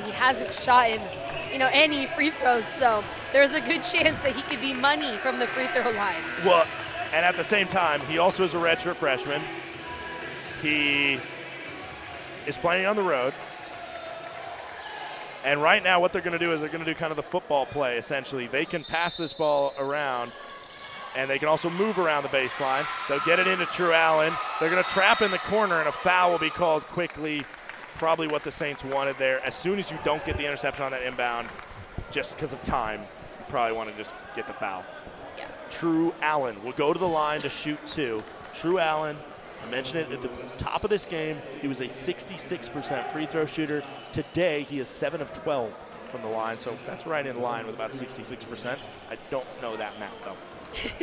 he hasn't shot in any free throws, so there's a good chance that he could be money from the free throw line. Well, and at the same time, he also is a redshirt freshman. He is playing on the road. And right now what they're going to do is they're going to do kind of the football play, essentially. They can pass this ball around, and they can also move around the baseline. They'll get it into True Allen. They're going to trap in the corner, and a foul will be called quickly. Probably what the Saints wanted there. As soon as you don't get the interception on that inbound, just because of time, you probably want to just get the foul. Yeah. True Allen will go to the line to shoot 2. True Allen, I mentioned it at the top of this game, he was a 66% free throw shooter. Today, he is 7 of 12 from the line, so that's right in line with about 66%. I don't know that math, though.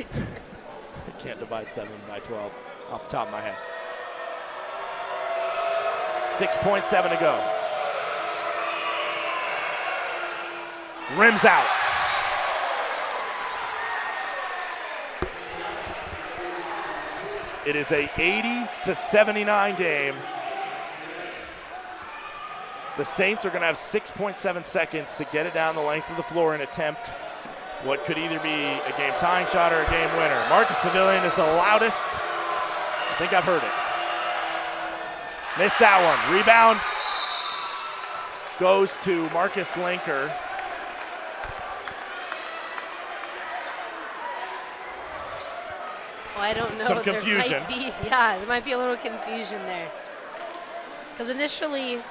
I can't divide 7 by 12 off the top of my head. 6.7 to go. Rims out. It is a 80-79 game. The Saints are going to have 6.7 seconds to get it down the length of the floor and attempt what could either be a game-tying shot or a game winner. Marcus Pavilion is the loudest. I think I've heard it. Missed that one. Rebound goes to Marcus Linker. Well, I don't know. Some confusion. There might be a little confusion there. Because initially,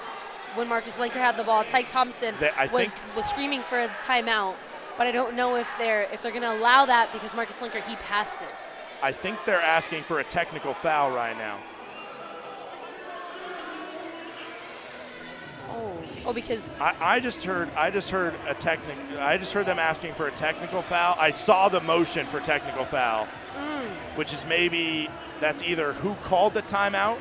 when Marcus Linker had the ball, Tyke Thompson was screaming for a timeout. But I don't know if they're going to allow that because Marcus Linker, he passed it. I think they're asking for a technical foul right now. Oh, because I just heard them asking for a technical foul. I saw the motion for technical foul, which is maybe that's either who called the timeout.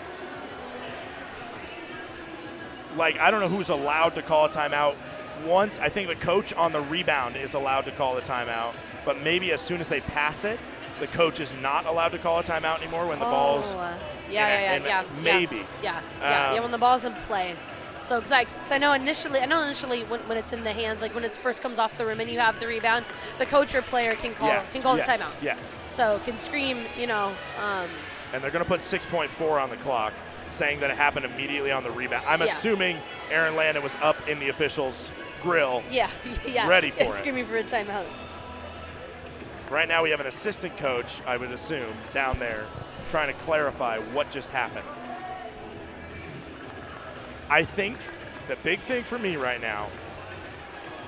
Like, I don't know who's allowed to call a timeout. Once, I think the coach on the rebound is allowed to call the timeout, but maybe as soon as they pass it, the coach is not allowed to call a timeout anymore when the ball's maybe. When the ball's in play. So, because I know initially when it's in the hands, like when it first comes off the rim and you have the rebound, the coach or player can call the timeout. Yeah. So can scream, And they're going to put 6.4 on the clock, saying that it happened immediately on the rebound. I'm assuming Aaron Landon was up in the official's grill. Ready for it. Screaming for a timeout. Right now we have an assistant coach, I would assume, down there trying to clarify what just happened. I think the big thing for me right now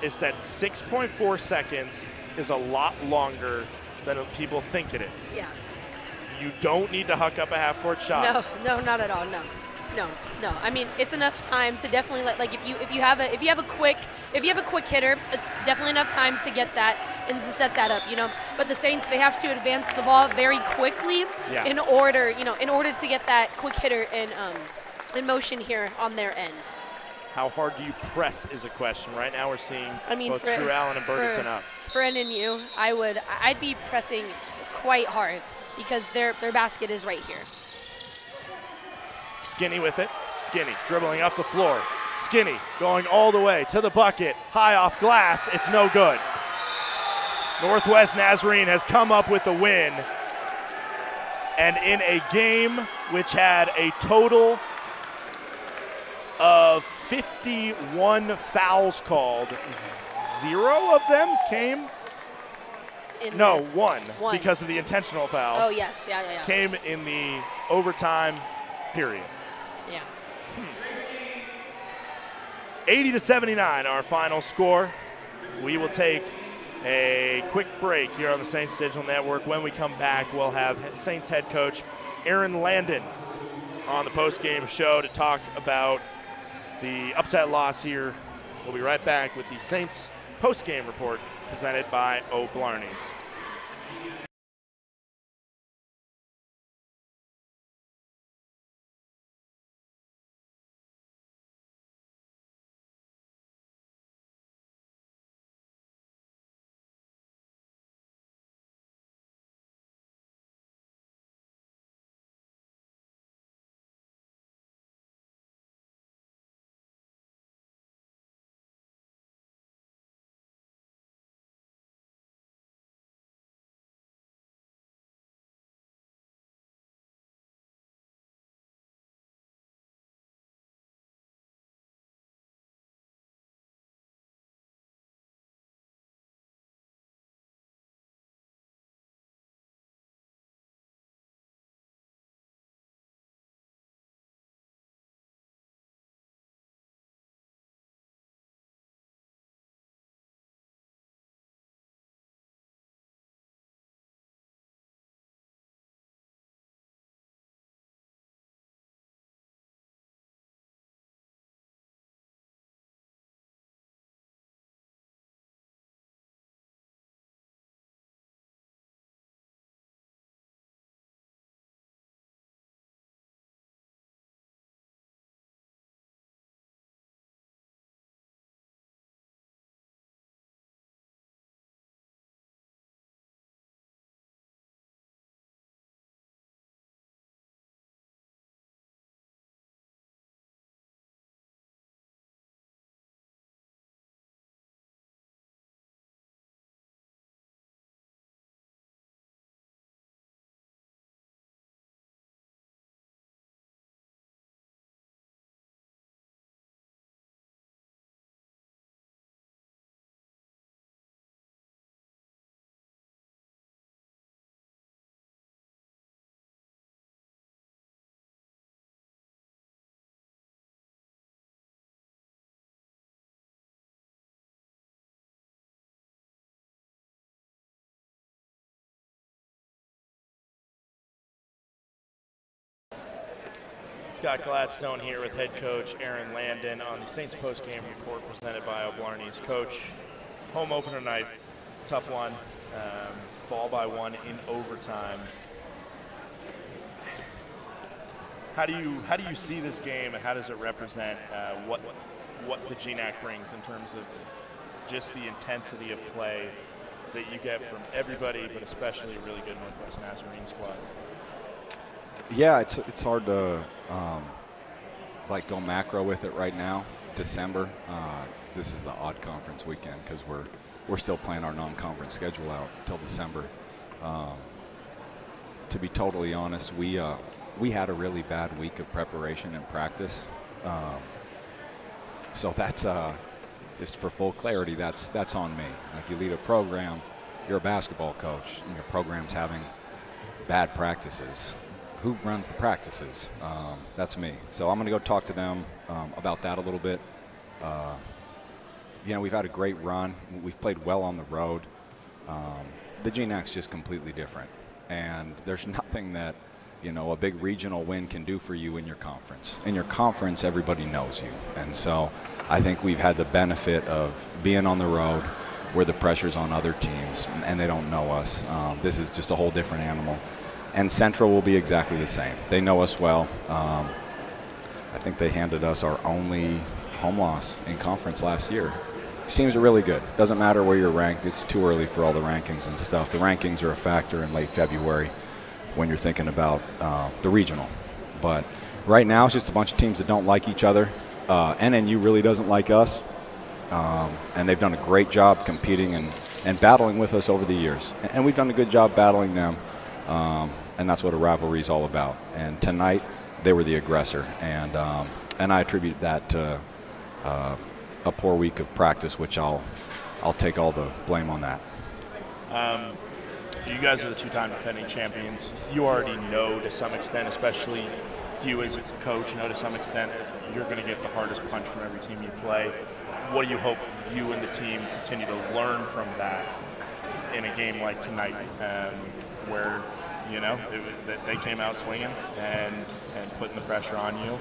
is that 6.4 seconds is a lot longer than people think it is. Yeah. You don't need to huck up a half-court shot. No, not at all. No. I mean, it's enough time to definitely if you have a quick hitter, it's definitely enough time to get that and to set that up, But the Saints, they have to advance the ball very quickly in order to get that quick hitter in motion here on their end. How hard do you press is a question. Right now we're seeing both True Allen and Bergenson up. For NNU, I'd be pressing quite hard because their basket is right here. Skinny with it. Skinny dribbling up the floor. Skinny going all the way to the bucket, high off glass, it's no good. Northwest Nazarene has come up with the win, and in a game which had a total of 51 fouls called, 0 of them came. One, because of the intentional foul. Oh, yes. Yeah. Came in the overtime period. Yeah. 80-79, our final score. We will take a quick break here on the Saints Digital Network. When we come back, we'll have Saints head coach Aaron Landon on the post-game show to talk about the upset loss here. We'll be right back with the Saints post-game report presented by O'Blarney's. Scott Gladstone here with head coach Aaron Landon on the Saints post-game report presented by O'Blarney's. Coach, home opener night, tough one, fall by one in overtime. How do you see this game, and how does it represent what the GNAC brings in terms of just the intensity of play that you get from everybody, but especially a really good Northwest Nazarene squad? Yeah, it's hard to go macro with it right now. December, this is the odd conference weekend because we're still playing our non-conference schedule out until December. To be totally honest, we had a really bad week of preparation and practice. So that's just for full clarity. That's on me. Like, you lead a program, you're a basketball coach, and your program's having bad practices. Who runs the practices? That's me. So I'm going to go talk to them about that a little bit. We've had a great run. We've played well on the road. The GNAC's just completely different. And there's nothing that, a big regional win can do for you in your conference. In your conference, everybody knows you. And so I think we've had the benefit of being on the road where the pressure's on other teams and they don't know us. This is just a whole different animal. And Central will be exactly the same. They know us well. I think they handed us our only home loss in conference last year. Teams are really good. Doesn't matter where you're ranked. It's too early for all the rankings and stuff. The rankings are a factor in late February when you're thinking about the regional. But right now it's just a bunch of teams that don't like each other. NNU really doesn't like us, and they've done a great job competing and battling with us over the years. And we've done a good job battling them, and that's what a rivalry is all about. And tonight, they were the aggressor, and I attribute that to a poor week of practice, which I'll take all the blame on that. You guys are the two-time defending champions. You already know to some extent, especially you as a coach, know to some extent that you're going to get the hardest punch from every team you play. What do you hope you and the team continue to learn from that in a game like tonight, where they came out swinging and putting the pressure on you?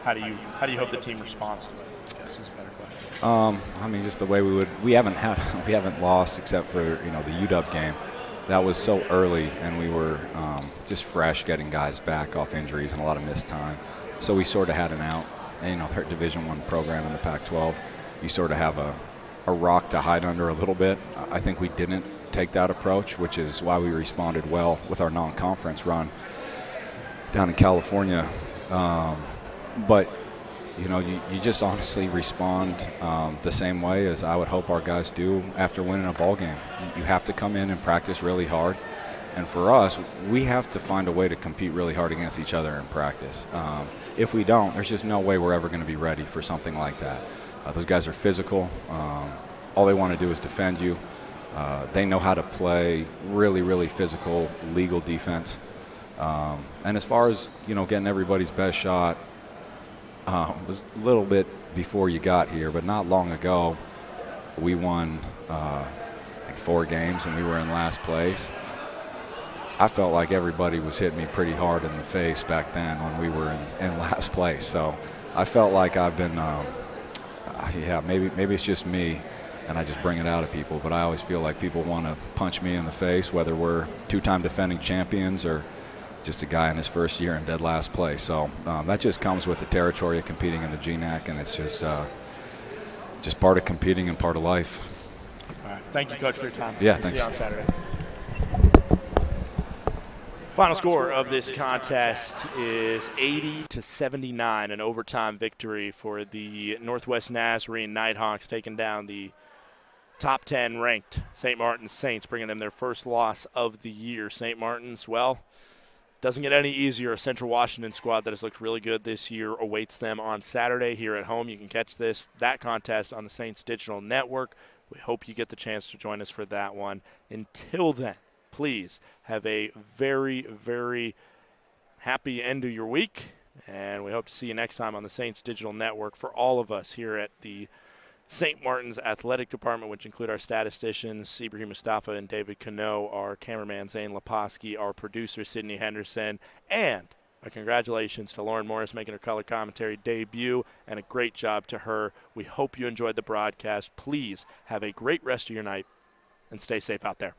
How do you hope the team responds to it? I guess is a better question. I mean, just the way we haven't lost except for the UW game. That was so early, and we were just fresh, getting guys back off injuries and a lot of missed time. So we sort of had an out. And, they're a Division I program in the Pac-12. You sort of have a rock to hide under a little bit. I think we didn't take that approach, which is why we responded well with our non-conference run down in California. But you just honestly respond the same way as I would hope our guys do after winning a ball game. You have to come in and practice really hard. And for us, we have to find a way to compete really hard against each other in practice. If we don't, there's just no way we're ever going to be ready for something like that. Those guys are physical. All they want to do is defend you. They know how to play really, really physical, legal defense. And as far as, getting everybody's best shot, it was a little bit before you got here, but not long ago, we won like 4 games and we were in last place. I felt like everybody was hitting me pretty hard in the face back then when we were in last place. So I felt like I've been, maybe it's just me and I just bring it out of people, but I always feel like people want to punch me in the face, whether we're 2-time defending champions or just a guy in his first year in dead last place. So that just comes with the territory of competing in the GNAC, and it's just part of competing and part of life. All right. Thank you, Coach, for your time. Yeah, See thanks. you on Saturday. Final score of this contest is 80-79, an overtime victory for the Northwest Nazarene Nighthawks, taking down the top 10 ranked St. Martin's Saints, bringing them their first loss of the year. St. Martin's, doesn't get any easier. A Central Washington squad that has looked really good this year awaits them on Saturday here at home. You can catch that contest on the Saints Digital Network. We hope you get the chance to join us for that one. Until then, please have a very, very happy end of your week, and we hope to see you next time on the Saints Digital Network. For all of us here at the St. Martin's Athletic Department, which include our statisticians, Ibrahim Mustafa and David Cano, our cameraman, Zane Leposki, our producer, Sydney Henderson, and a congratulations to Lauren Morris making her color commentary debut, and a great job to her. We hope you enjoyed the broadcast. Please have a great rest of your night, and stay safe out there.